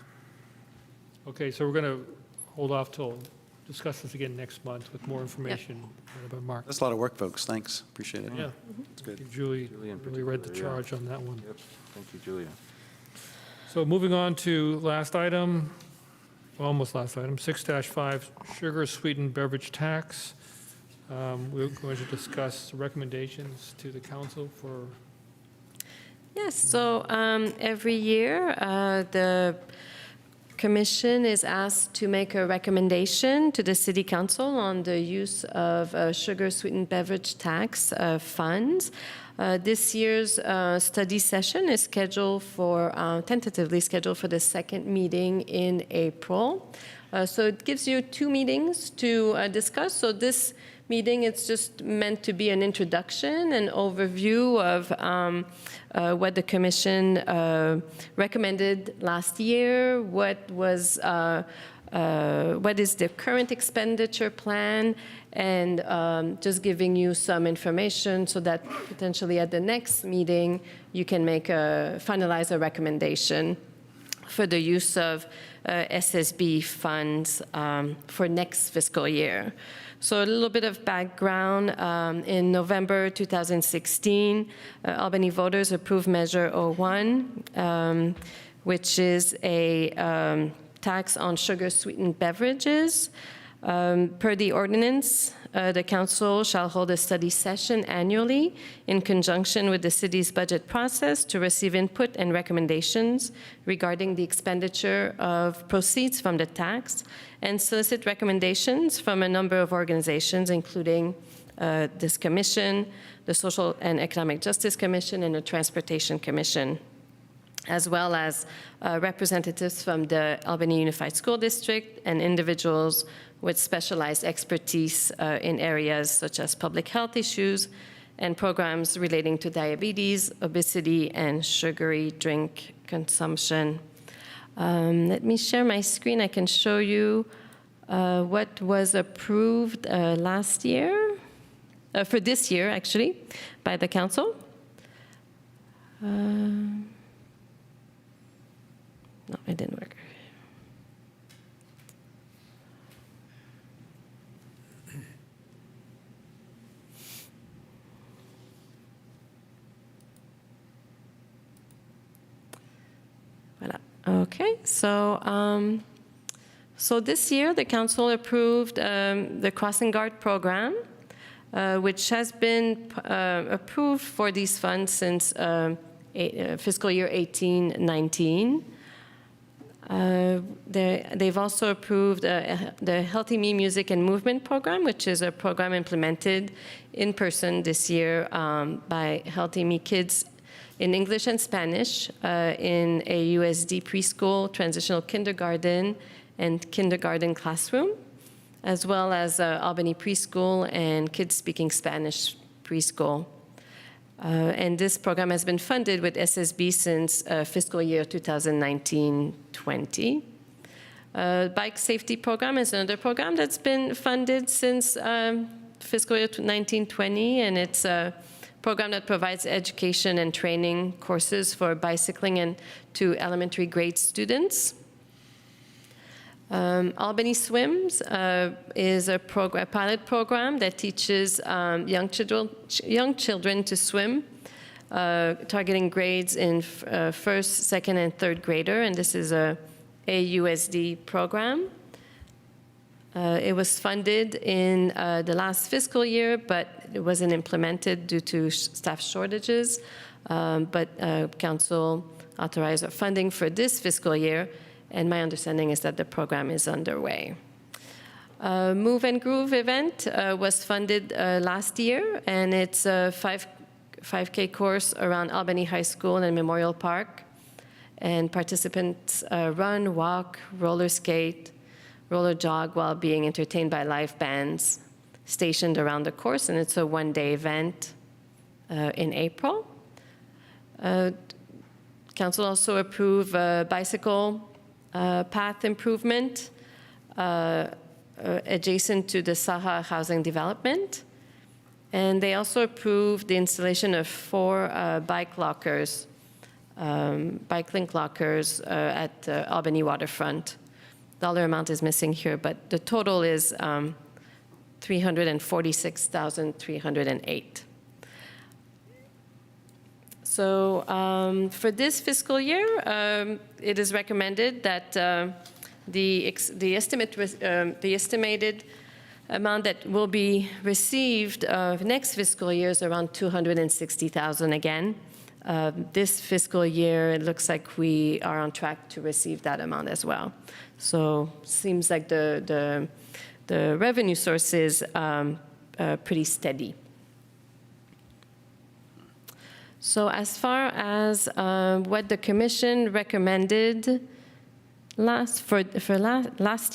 Okay, so we're going to hold off till, discuss this again next month with more information about Mark. That's a lot of work, folks. Thanks, appreciate it. Yeah. It's good. Julie Julie in really read the particular, yeah. charge on that one. Yep, thank you, Julia. So moving on to last item, almost last item, 6-5, sugar sweetened beverage tax. We're going to discuss recommendations to the council for, Yes, so every year, the commission is asked to make a recommendation to the city council on the use of sugar sweetened beverage tax funds. This year's study session is scheduled for, tentatively scheduled for the second meeting in April. So it gives you 2 meetings to discuss. So this meeting, it's just meant to be an introduction, an overview of what the commission recommended last year, what is the current expenditure plan, and just giving you some information so that potentially at the next meeting you can finalize a recommendation. for the use of SSB funds for next fiscal year. So a little bit of background. In November 2016, Albany voters approved Measure 01, which is a tax on sugar-sweetened beverages. Per the ordinance, the council shall hold a study session annually in conjunction with the city's budget process to receive input and recommendations regarding the expenditure of proceeds from the tax and solicit recommendations from a number of organizations, including this commission, the Social and Economic Justice Commission, and the Transportation Commission, as well as representatives from the Albany Unified School District and individuals with specialized expertise in areas such as public health issues and programs relating to diabetes, obesity, and sugary drink consumption. Let me share my screen. I can show you what was approved last year, for this year, actually, by the council. No, it didn't work. Voilà. Okay, so this year the council approved the Crossing Guard program, which has been approved for these funds since fiscal year 18-19. They've also approved the Healthy Me Music and Movement program, which is a program implemented in person this year by Healthy Me Kids in English and Spanish in a USD preschool, transitional kindergarten, and kindergarten classroom, as well as Albany Preschool and Kids Speaking Spanish Preschool. And this program has been funded with SSB since fiscal year 2019-20. Bike Safety Program is another program that's been funded since fiscal year 19-20, and it's a program that provides education and training courses for bicycling and to elementary grade students. Albany Swims is a pilot program that teaches young children to swim, targeting grades in first, second, and third grader, and this is a AUSD program. It was funded in the last fiscal year, but it wasn't implemented due to staff shortages. But council authorized funding for this fiscal year, and my understanding is that the program is underway. Move and Groove event was funded last year, and it's a 5K course around Albany High School and Memorial Park. And participants run, walk, roller skate, roller jog while being entertained by live bands stationed around the course, and it's a one-day event in April. Council also approved bicycle path improvement adjacent to the Saha housing development. And they also approved the installation of 4 bike lockers, bike link lockers at Albany waterfront. Dollar amount is missing here, but the total is $346,308. So for this fiscal year, it is recommended that the estimated amount that will be received next fiscal year is around $260,000 again. This fiscal year, it looks like we are on track to receive that amount as well. So seems like the revenue source is pretty steady. So as far as what the commission recommended last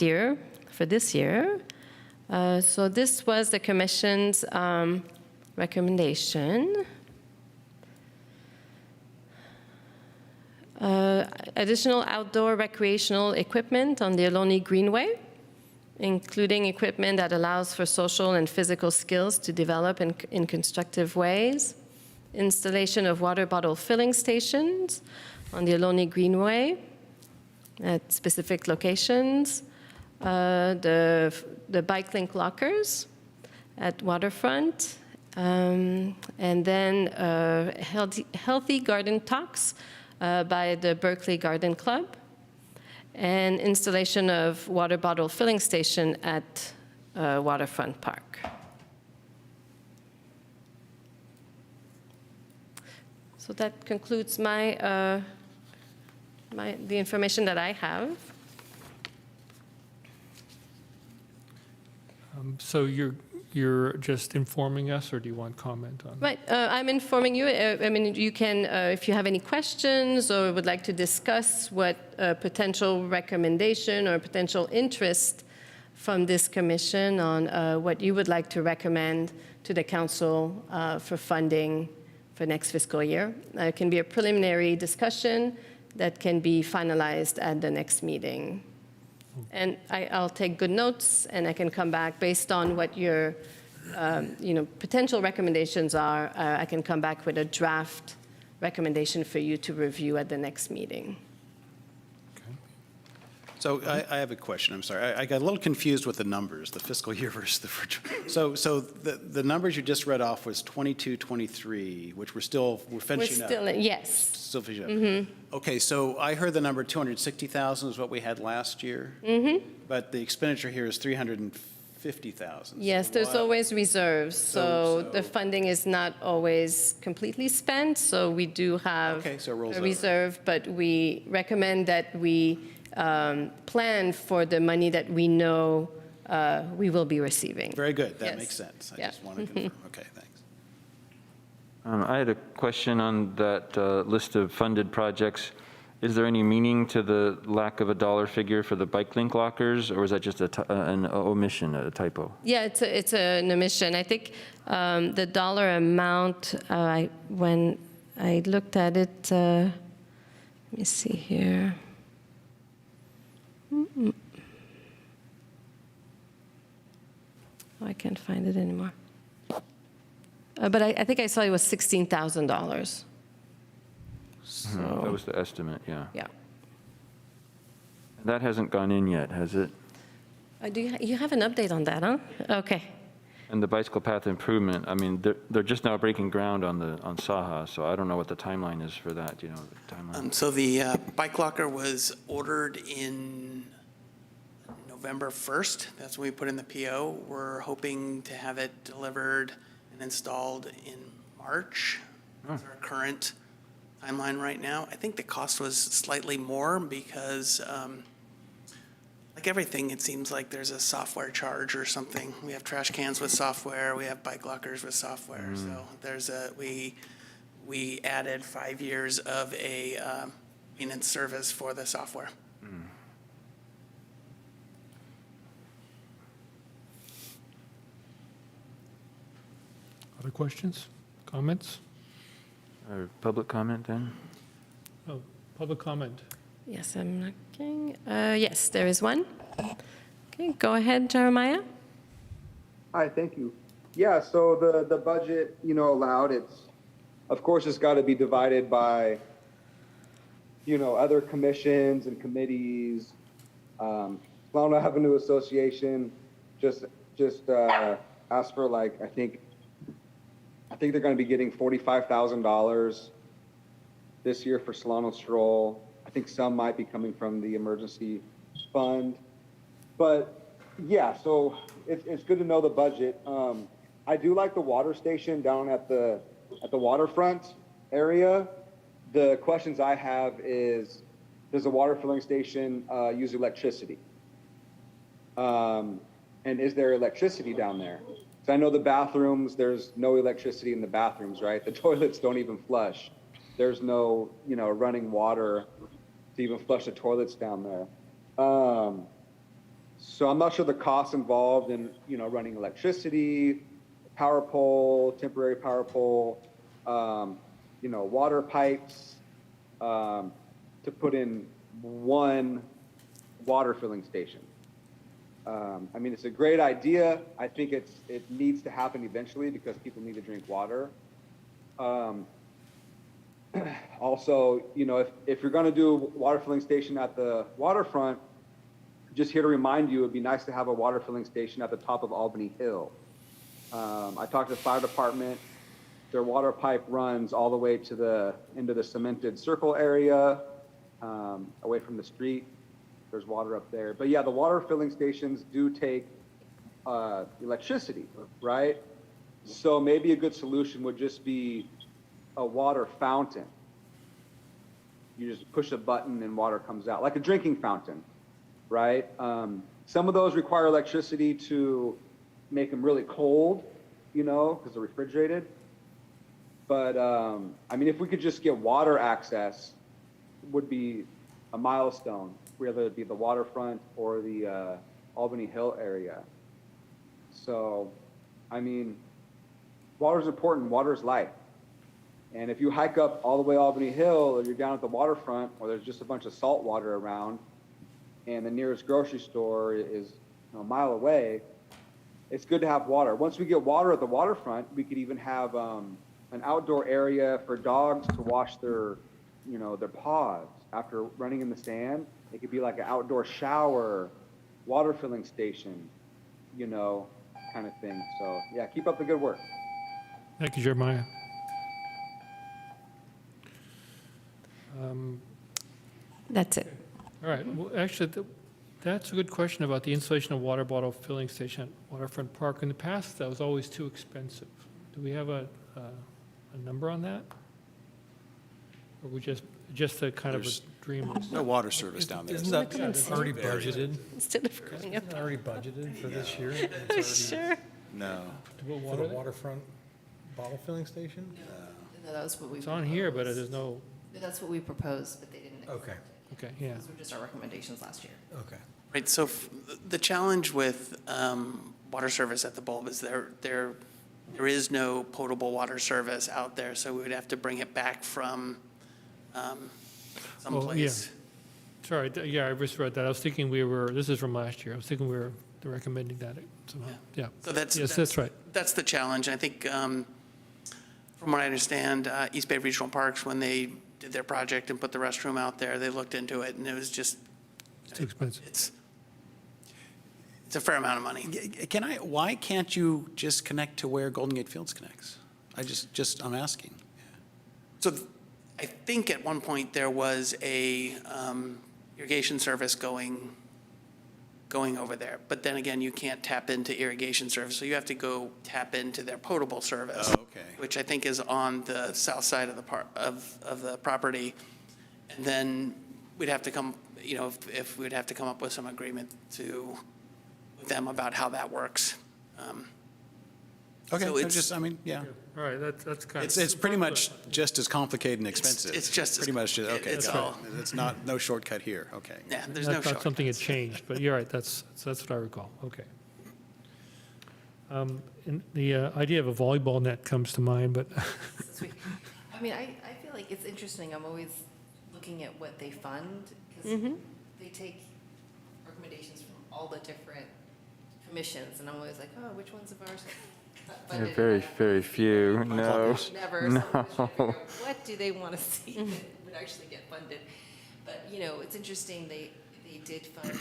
year, for this year, so this was the commission's recommendation. Additional outdoor recreational equipment on the Albany Greenway, including equipment that allows for social and physical skills to develop in constructive ways. Installation of water bottle filling stations on the Albany Greenway. at specific locations, the bike link lockers at Waterfront, and then healthy garden talks by the Berkeley Garden Club, and installation of water bottle filling station at Waterfront Park. So that concludes the information that I have. So you're just informing us, or do you want comment on? Right, I'm informing you. I mean, you can, if you have any questions or would like to discuss what potential recommendation or potential interest from this commission on what you would like to recommend to the council for funding for next fiscal year. It can be a preliminary discussion that can be finalized at the next meeting. And I'll take good notes, and I can come back based on what your potential recommendations are. I can come back with a draft recommendation for you to review at the next meeting. So I have a question, I'm sorry. I got a little confused with the numbers, the fiscal year versus the virtual. So the numbers you just read off was 22, 23, which we're finishing up. Yes. Still finishing up. Okay, so I heard the number 260,000 is what we had last year. But the expenditure here is 350,000. Yes, there's always reserves. So the funding is not always completely spent. So we do have so it rolls a over. reserve, but we recommend that we plan for the money that we know we will be receiving. Very good, that Yes. makes sense. I Yeah. just want to confirm. Okay, thanks. I had a question on that list of funded projects. Is there any meaning to the lack of a dollar figure for the bike link lockers, or is that just an omission, a typo? Yeah, it's an omission. I think the dollar amount, when I looked at it, let me see here. Oh, I can't find it anymore. But I think I saw it was $16,000. So, That was the estimate, yeah. yeah. That hasn't gone in yet, has it? You have an update on that, huh? Okay. And the bicycle path improvement, I mean, they're just now breaking ground on Saha, so I don't know what the timeline is for that. Do you know the timeline? So the bike locker was ordered in November 1st. That's when we put in the PO. We're hoping to have it delivered and installed in March. That's our current timeline right now. I think the cost was slightly more because like everything, it seems like there's a software charge or something. We have trash cans with software, we have bike lockers with software. So there's we added 5 years of a maintenance service for the software. Other questions, comments? Or public comment then? Oh, public comment. Yes, I'm looking. Yes, there is one. Okay, go ahead, Jeremiah. Hi, thank you. Yeah, so the budget, allowed, of course, it's got to be divided by, other commissions and committees. Solano Avenue Association just asked for I think they're going to be getting $45,000 this year for Solano Stroll. I think some might be coming from the emergency fund, but yeah, so it's good to know the budget. I do like the water station down at the waterfront area. The questions I have is, does the water filling station use electricity? And is there electricity down there? So I know the bathrooms, there's no electricity in the bathrooms, right? The toilets don't even flush. There's no, running water to even flush the toilets down there. So I'm not sure the costs involved in, running electricity, power pole, temporary power pole, water pipes, to put in one water filling station. It's a great idea. I think it needs to happen eventually because people need to drink water. Also, if you're going to do a water filling station at the waterfront, just here to remind you, it'd be nice to have a water filling station at the top of Albany Hill. I talked to the fire department. Their water pipe runs all the way to into the cemented circle area, away from the street. There's water up there. But yeah, the water filling stations do take electricity, right? So maybe a good solution would just be a water fountain. You just push a button and water comes out, like a drinking fountain, right? Some of those require electricity to make them really cold, because they're refrigerated. But I mean, if we could just get water access, would be a milestone, whether it be the waterfront or the Albany Hill area. So, I mean, water's important. Water's life. And if you hike up all the way Albany Hill, or you're down at the waterfront, or there's just a bunch of salt water around, and the nearest grocery store is a mile away, it's good to have water. Once we get water at the waterfront, we could even have an outdoor area for dogs to wash their paws after running in the sand. It could be like an outdoor shower, water filling station, kind of thing. So yeah, keep up the good work. Thank you, Jeremiah. That's it. All right, well, actually, that's a good question about the installation of water bottle filling station at Waterfront Park. In the past, that was always too expensive. Do we have a number on that? Or we just a kind of a dream? No water service down there. Isn't that already budgeted? Instead of going up. Isn't that already budgeted for this year? It's already Sure. No. for the waterfront bottle filling station? No, that was what we. It's on here, but proposed. there's no, That's what we proposed, but they didn't. Okay, okay, yeah. Those were just our recommendations last year. okay. Right, so the challenge with water service at the bulb is there is no potable water service out there, so we would have to bring it back from someplace. Sorry, yeah, I just read that. I was thinking this is from last year. I was thinking we were recommending that somehow. Yeah. So Yes, that's right. That's the challenge. I think, from what I understand, East Bay Regional Parks, when they did their project and put the restroom out there, they looked into it, and it was just, It's too expensive. it's a fair amount of money. Why can't you just connect to where Golden Gate Fields connects? I'm asking. So I think at one point there was a irrigation service going over there, but then again, you can't tap into irrigation service, so you have to go tap into their potable service. Oh, okay. Which I think is on the south side of the property. And then we'd have to come, if we'd have to come up with some agreement with them about how that works. Okay, So yeah. All right, that's kind of. It's pretty much just as complicated and expensive. it's just as pretty much okay. it's so all- it's no shortcut here. Okay. Yeah, there's no That's not something that shortcuts. changed, but you're right, that's what I recall, okay. And the idea of a volleyball net comes to mind, but, Sweet. I mean, I feel like it's interesting. I'm always looking at what they fund, because they take recommendations from all the different commissions, and I'm always like, oh, which ones of ours got funded? Very, very few, no. Never. So I'm just trying to figure out, what do they want to see that would actually get funded? But, it's interesting, they did fund,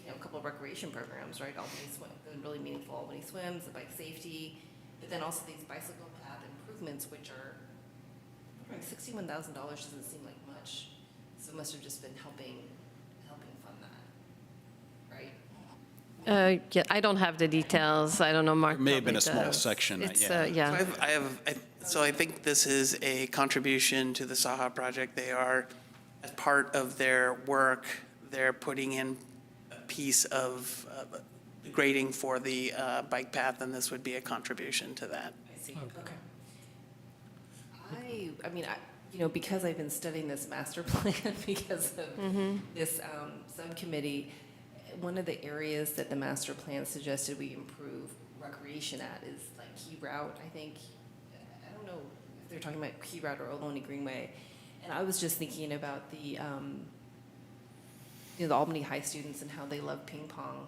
a couple of recreation programs, right? Albany Swim, the really meaningful Albany Swims, the bike safety, but then also these bicycle path improvements, which are, $61,000 doesn't seem like much. So it must have just been helping fund that, right? Yeah, I don't have the details. I don't know, Mark. There may have been probably a small does. section, It's, yeah. So I think this is a contribution to the Saha project. They are, as part of their work, they're putting in a piece of grading for the bike path, and this would be a contribution to that. I see, okay. I mean, because I've been studying this master plan because of this subcommittee, one of the areas that the master plan suggested we improve recreation at is like Key Route, I think. I don't know if they're talking about Key Route or Ohlone Greenway. And I was just thinking about the Albany High students and how they love ping pong.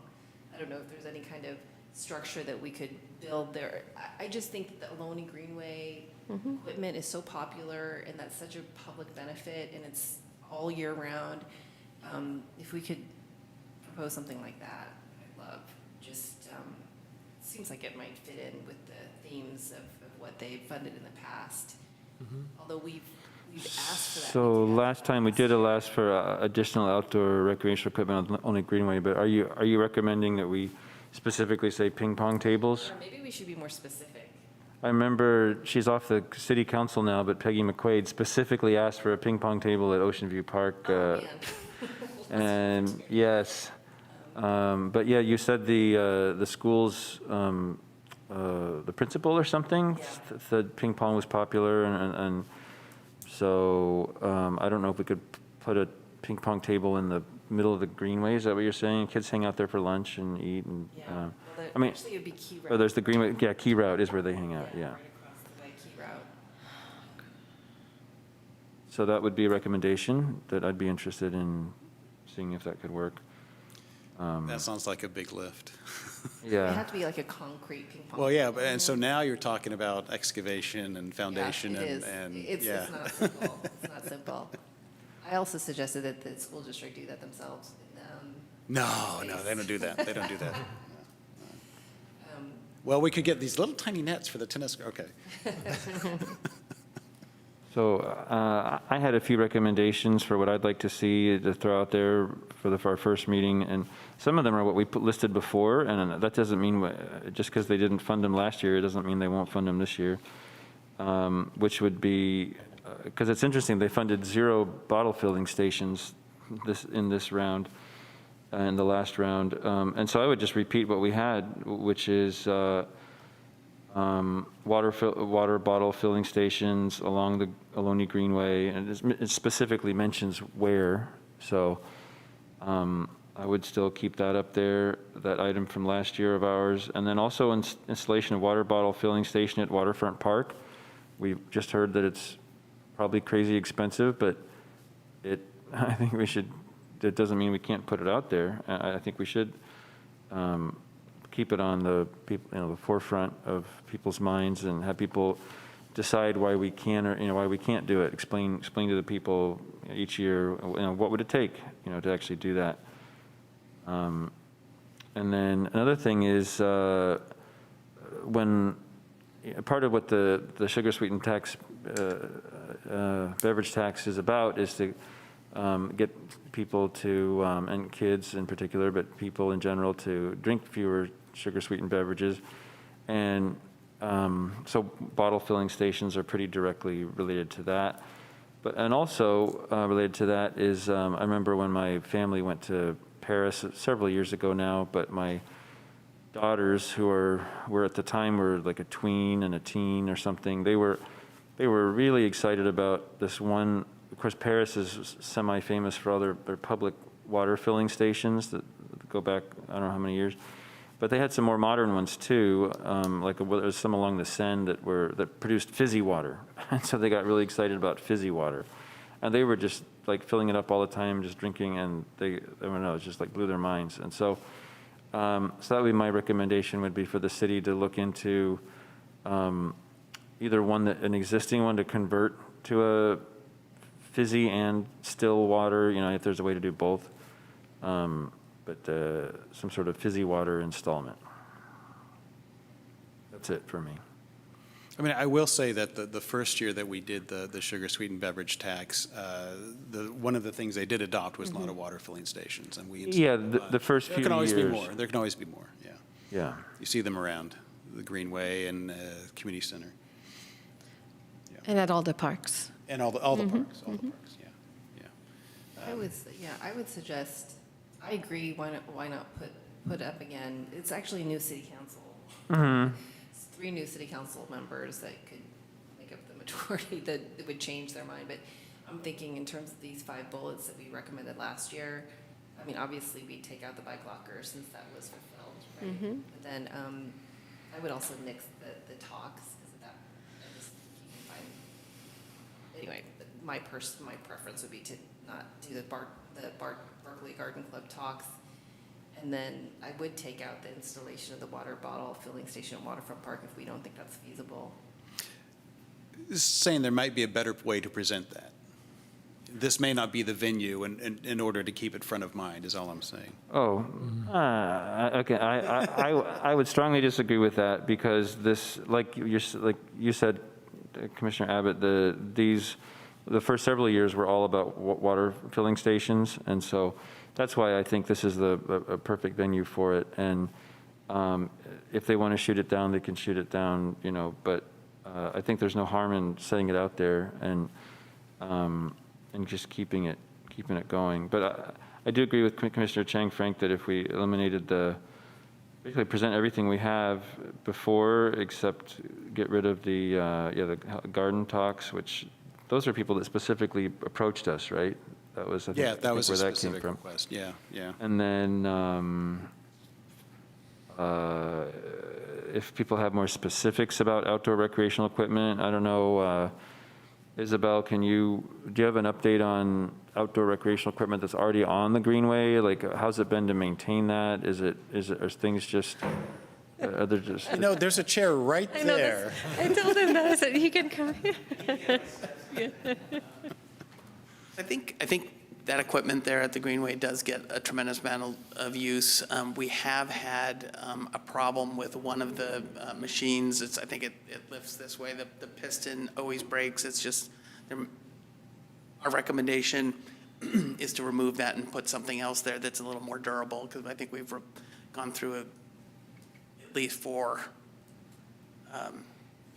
I don't know if there's any kind of structure that we could build there. I just think that the Ohlone Greenway equipment is so popular and that's such a public benefit and it's all year round. If we could propose something like that, I'd love. Just seems like it might fit in with the themes of what they've funded in the past. Although we've asked for that. So last time we did ask for additional outdoor recreational equipment on the Greenway, but are you recommending that we specifically say ping pong tables? Or maybe we should be more specific. I remember, she's off the city council now, but Peggy McQuaid specifically asked for a ping pong table at Ocean View Park. And yes, but yeah, you said the school's, the principal or something said ping pong was popular, and so I don't know if we could put a ping pong table in the middle of the Greenway. Is that what you're saying? Kids hang out there for lunch and eat, and I mean, actually, it'd be Key Route. oh, there's the Greenway. Yeah, Key Route is where they hang out. Yeah. Right across the way, Key Route. So that would be a recommendation that I'd be interested in seeing if that could work. That sounds like a big lift. It Yeah. had to be like a concrete ping pong. Well, yeah, but, and so now you're talking about excavation and foundation Yeah, it is. and It's yeah. not simple. It's not simple. I also suggested that the school district do that themselves. No, they don't do that. They don't do that. Um, Well, we could get these little tiny nets for the tennis, okay. So I had a few recommendations for what I'd like to see to throw out there for our first meeting, and some of them are what we listed before, and that doesn't mean, just because they didn't fund them last year, it doesn't mean they won't fund them this year, which would be, because it's interesting, they funded 0 bottle filling stations in this round, in the last round, and so I would just repeat what we had, which is water bottle filling stations along the Albany Greenway, and it specifically mentions where. So I would still keep that up there, that item from last year of ours. And then also installation of water bottle filling station at Waterfront Park. We've just heard that it's probably crazy expensive, but I think we should, that doesn't mean we can't put it out there. I think we should keep it on the the forefront of people's minds and have people decide why we can or why we can't do it. Explain to the people each year what would it take to actually do that. And then another thing is when part of what the sugar sweetened tax beverage tax is about is to get people to and kids in particular, but people in general, to drink fewer sugar sweetened beverages. And so bottle filling stations are pretty directly related to that. And also related to that is I remember when my family went to Paris several years ago now, but my daughters, who were at the time were like a tween and a teen or something, they were really excited about this one. Of course, Paris is semi-famous for all their public water filling stations that go back I don't know how many years. But they had some more modern ones too, like there's some along the Seine that produced fizzy water, and so they got really excited about fizzy water, and they were just like filling it up all the time, just drinking, and I don't know, it just like blew their minds. And so, so that would be my recommendation, would be for the city to look into either an existing one to convert to a fizzy and still water, if there's a way to do both. But some sort of fizzy water installment. That's it for me. I mean, I will say that the first year that we did the sugar sweetened beverage tax, one of the things they did adopt was a lot of water filling stations, and we installed the first few years. There can always be more. There can always be more. Yeah. Yeah. You see them around the Greenway and Community Center. Yeah. And at all the parks. And all the parks. All the parks. Yeah. I would suggest. I agree. Why not put up again? It's actually a new city council. It's 3 new city council members that could make up the majority that would change their mind. But I'm thinking in terms of these 5 bullets that we recommended last year. I mean, obviously we take out the bike locker since that was fulfilled, right? But then I would also nix the talks because of that. Anyway, my preference would be to not do the Berkeley Garden Club talks. And then I would take out the installation of the water bottle filling station at Waterfront Park if we don't think that's feasible. saying there might be a better way to present that. This may not be the venue in order to keep it front of mind, is all I'm saying. Oh, okay. I would strongly disagree with that because this, like you said, Commissioner Abbott, the first several years were all about water filling stations, and so that's why I think this is a perfect venue for it. And if they want to shoot it down, they can shoot it down, you know. But I think there's no harm in setting it out there and just keeping it going. But I do agree with Commissioner Chang, Frank, that if we eliminated basically present everything we have before, except get rid of the garden talks, which those are people that specifically approaced us, right? That was, I think, that was a where that came specific from. request. Yeah, yeah. And then if people have more specifics about outdoor recreational equipment, I don't know, Isabel, do you have an update on outdoor recreational equipment that's already on the Greenway? Like, how's it been to maintain that? Are things just, are there just? You know, there's a chair right there. I told him that. I said, he can come here. I think that equipment there at the Greenway does get a tremendous amount of use. We have had a problem with one of the machines. I think it lifts this way. The piston always breaks. It's just, our recommendation is to remove that and put something else there that's a little more durable, because I think we've gone through at least 4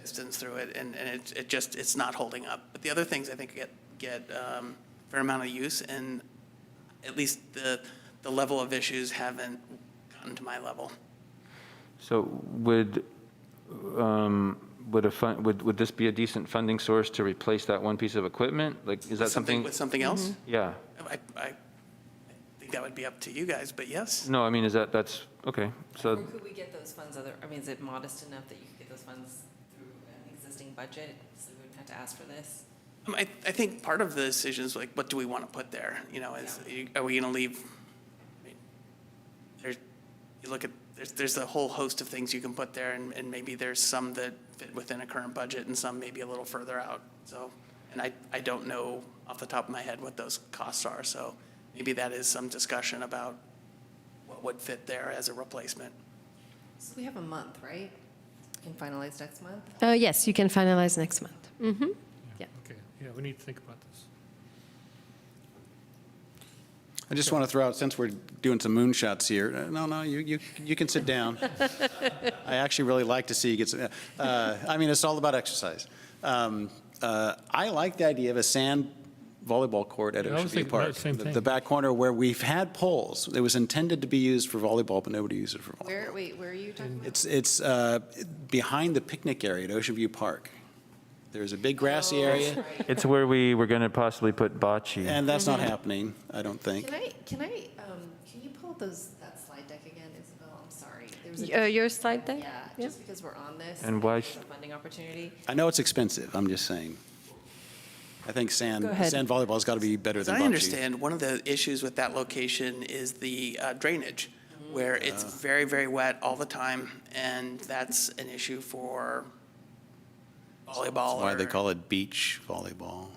pistons through it, and it's not holding up. But the other things I think get fair amount of use, and at least the level of issues haven't gotten to my level. So would this be a decent funding source to replace that one piece of equipment? Like, is that something? With something else? Yeah. I think that would be up to you guys, but yes. No, I mean, that's, okay. So Or could we get those funds is it modest enough that you could get those funds through an existing budget, so we wouldn't have to ask for this? I think part of the decision is like, what do we want to put there? You know, are we going to leave? You look at, there's a whole host of things you can put there, and maybe there's some that fit within a current budget and some maybe a little further out. So, and I don't know off the top of my head what those costs are. So maybe that is some discussion about what would fit there as a replacement. So we have a month, right? We can finalize next month? Yes, you can finalize next month. Mm-hmm. Yeah. Okay, yeah, we need to think about this. I just want to throw out, since we're doing some moonshots here, no, you can sit down. I actually really like to see you get some, I mean, it's all about exercise. I like the idea of a sand volleyball court at Yeah, I was Ocean View thinking about Park. the same thing. The back corner where we've had poles. It was intended to be used for volleyball, but nobody used it for volleyball. Where are you talking about? It's behind the picnic area at Ocean View Park. There's a big grassy area, it's where we were going to possibly put bocce. and that's not happening, I don't think. Can you pull up that slide deck again, Isabel? I'm sorry. There was Your slide deck? Yeah, just because we're on this. And why it's a funding opportunity. I know it's expensive, I'm just saying. I think sand Go ahead. volleyball's got to be better As than I bocce. understand, one of the issues with that location is the drainage, where it's very, very wet all the time, and that's an issue for volleyball. That's why they or- call it beach volleyball.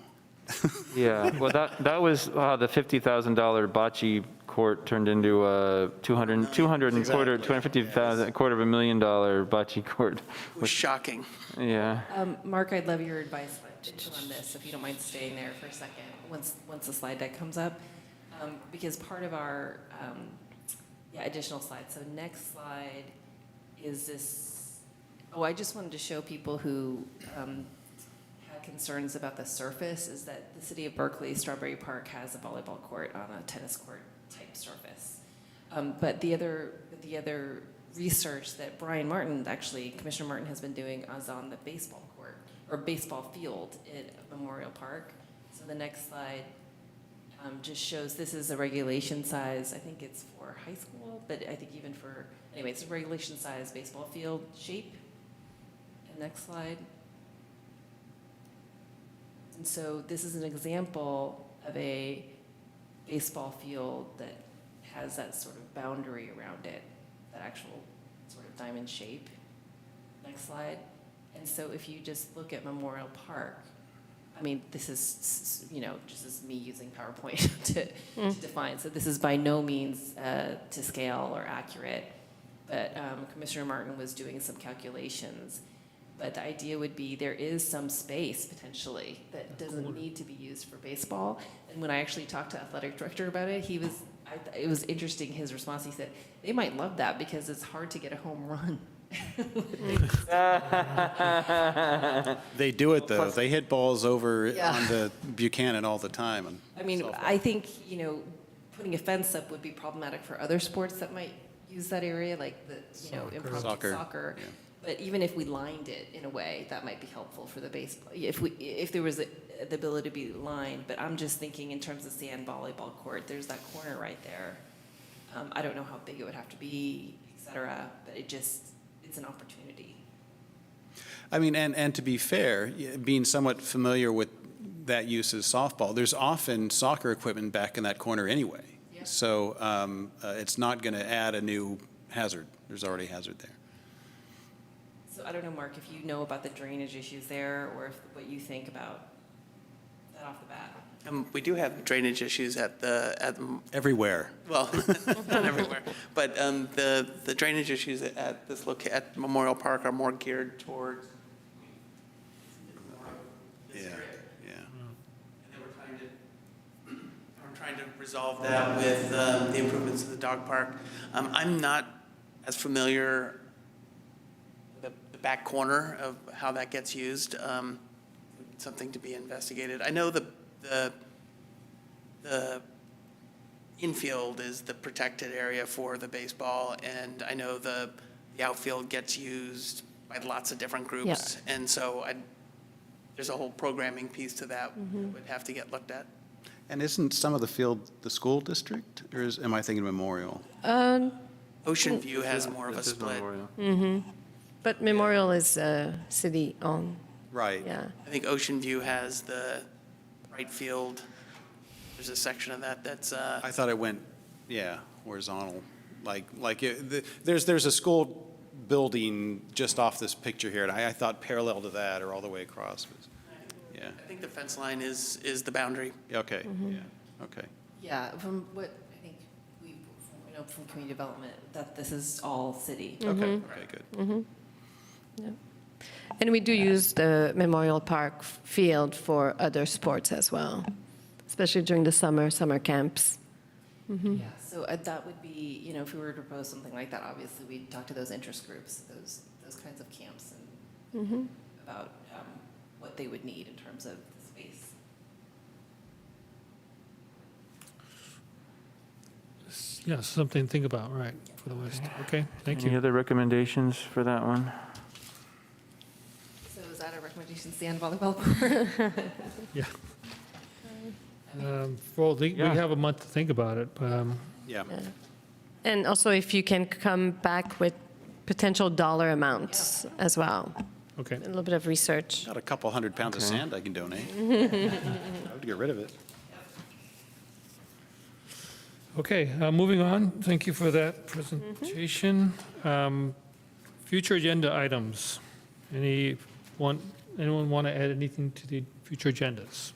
Yeah, well, that was how the $50,000 bocce court turned into a $250,000 bocce court. It was shocking. Yeah. Mark, I'd love your advice on this, if you don't mind staying there for a second, once the slide deck comes up. Because part of our additional slides. So next slide is this. Oh, I just wanted to show people who had concerns about the surface, is that the city of Berkeley, Strawberry Park, has a volleyball court on a tennis court type surface. But the other research that Brian Martin, actually Commissioner Martin, has been doing is on the baseball court or baseball field at Memorial Park. So the next slide just shows this is a regulation size. I think it's for high school, but I think even for, anyway, it's a regulation size baseball field shape. And next slide. And so this is an example of a baseball field that has that sort of boundary around it, that actual sort of diamond shape. Next slide. And so if you just look at Memorial Park, I mean, this is, just as me using PowerPoint to define. So this is by no means to scale or accurate. But Commissioner Martin was doing some calculations. But the idea would be there is some space potentially that doesn't need to be used for baseball. And when I actually talked to athletic director about it, it was interesting, his response. He said, they might love that because it's hard to get a home run. They do it, though. They hit balls over Yeah. on the Buchanan all the time. I mean, I think, putting a fence up would be problematic for other sports that might use that area, like the, impromptu soccer. Yeah. But even if we lined it in a way, that might be helpful for the baseball, if there was the ability to be lined. But I'm just thinking in terms of sand volleyball court, there's that corner right there. I don't know how big it would have to be, et cetera, but it's an opportunity. I mean, and to be fair, being somewhat familiar with that use as softball, there's often soccer equipment back in that corner anyway. Yeah. So it's not going to add a new hazard. There's already hazard there. So I don't know, Mark, if you know about the drainage issues there, or what you think about that off the bat. We do have drainage issues at Everywhere. well, not everywhere, but the drainage issues at Memorial Park are more geared towards this area. Yeah. And then we're trying to resolve that with the improvements to the dog park. I'm not as familiar with the back corner of how that gets used. Something to be investigated. I know the infield is the protected area for the baseball, and I know the outfield gets used by lots of different groups. Yeah. And so there's a whole programming piece to that that would have to get looked at. And isn't some of the field the school district, or am I thinking Memorial? Ocean View has more of a This is split. Memorial. But Memorial is city-owned. Right. Yeah. I think Ocean View has the right field. There's a section of that that's I thought it went, horizontal. There's a school building just off this picture here, and I thought parallel to that or all the way across. Yeah. I think the fence line is the boundary. Okay. Yeah. Okay. Yeah, from what I think we know from community development, that this is all city. Okay. Okay. Good. Yeah. And we do use the Memorial Park field for other sports as well, especially during the summer camps. Yeah, so that would be, if we were to propose something like that, obviously we'd talk to those interest groups, those kinds of camps, and about what they would need in terms of space. Yeah, something to think about, right, for the list. Okay, thank Any you. other recommendations for that one? So is that a recommendation, sand volleyball court? Yeah. Well, we Yeah. have a month to think about it, but Yeah. Yeah. And also if you can come back with potential dollar amounts as well, okay. a little bit of research. Got a couple 100 pounds of Okay. sand I can donate. I would get rid of it. Okay, moving on. Thank you for that presentation. Future agenda items. Anyone want to add anything to the future agendas?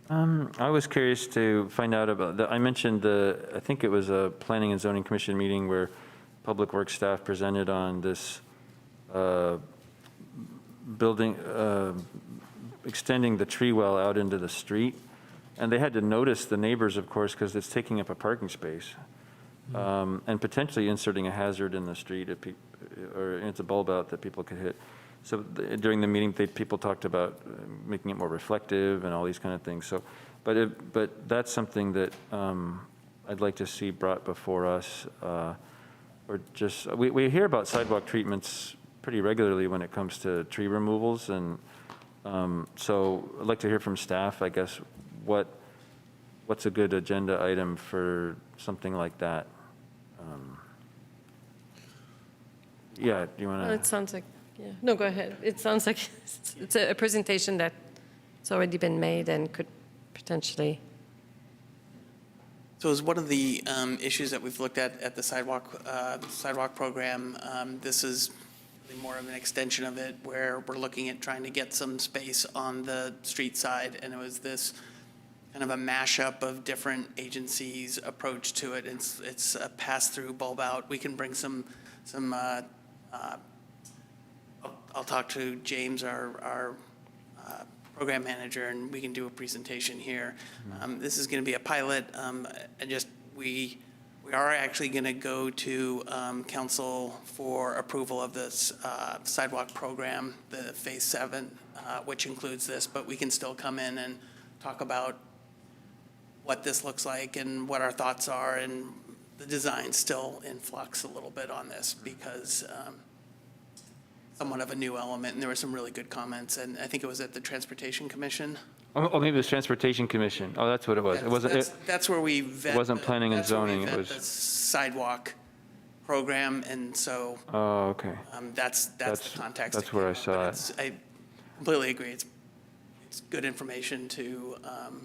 I was curious to find out about I mentioned I think it was a Planning and Zoning Commission meeting where Public Works staff presented on this building, extending the tree well out into the street. And they had to notice the neighbors, of course, because it's taking up a parking space. And potentially inserting a hazard in the street or it's a bulb out that people could hit. So during the meeting, people talked about making it more reflective and all these kind of things. So, but that's something that I'd like to see brought before us. Or just, we hear about sidewalk treatments pretty regularly when it comes to tree removals. And so I'd like to hear from staff, I guess, what's a good agenda item for something like that? Yeah, do you want to? It sounds like, no, go ahead. It sounds like it's a presentation that's already been made and could potentially. So as one of the issues that we've looked at the sidewalk program, this is really more of an extension of it, where we're looking at trying to get some space on the street side, and it was this kind of a mashup of different agencies' approach to it. It's a pass-through bulb out. We can bring some I'll talk to James, our program manager, and we can do a presentation here. This is going to be a pilot. We are actually going to go to council for approval of this sidewalk program, the Phase 7, which includes this, but we can still come in and talk about what this looks like and what our thoughts are, and the design's still in flux a little bit on this because somewhat of a new element, and there were some really good comments, and I think it was at the Transportation Commission. Oh, maybe it was Transportation Commission. Oh, that's what it was. It wasn't. That's where we vet. It wasn't planning and that's where we zoning. It vet was the sidewalk program, and so Oh, okay. that's the context. That's where I saw it. I completely agree. It's good information to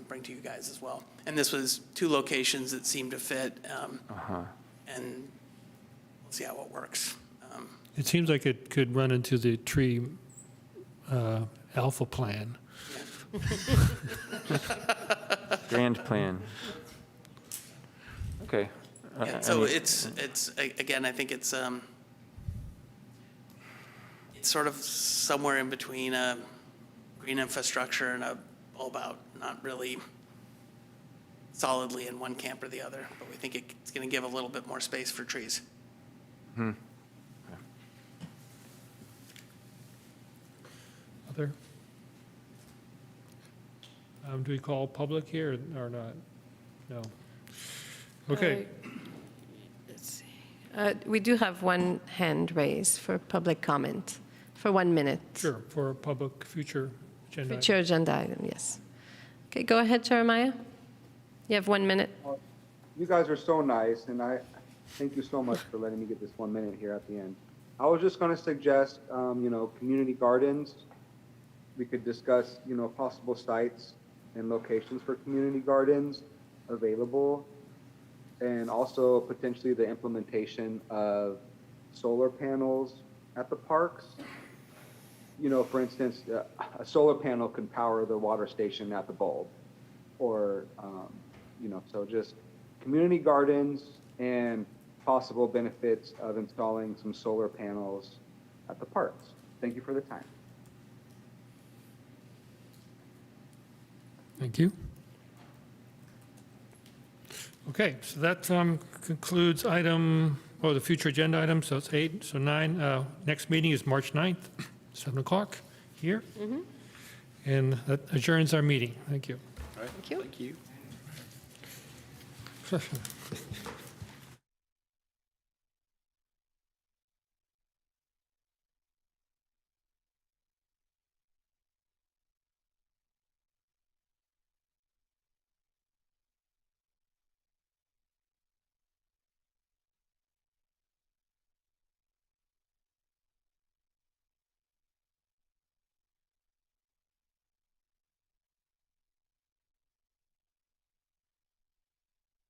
bring to you guys as well. And this was 2 locations that seemed to fit, and we'll see how it works. It seems like it could run into the tree alpha plan. Grand plan. Okay. Yeah, so it's again, I think it's sort of somewhere in between a green infrastructure and a bulb out, not really solidly in one camp or the other, but we think it's going to give a little bit more space for trees. Other? Do we call public here or not? No. Okay. Let's see. We do have one hand raised for public comment for 1 minute. Sure, for a public future agenda. item. Future agenda item, yes. Okay, go ahead, Jeremiah. You have 1 minute. You guys are so nice, and I thank you so much for letting me get this 1 minute here at the end. I was just going to suggest, community gardens. We could discuss, possible sites and locations for community gardens available, and also potentially the implementation of solar panels at the parks. For instance, a solar panel can power the water station at the bulb, or, so just community gardens and possible benefits of installing some solar panels at the parks. Thank you for the time. Thank you. Okay, so that concludes the future agenda item. So it's 8, so 9. Next meeting is March 9th, 7 o'clock here. And that adjourns our meeting. Thank you. All right. Thank you. Thank you.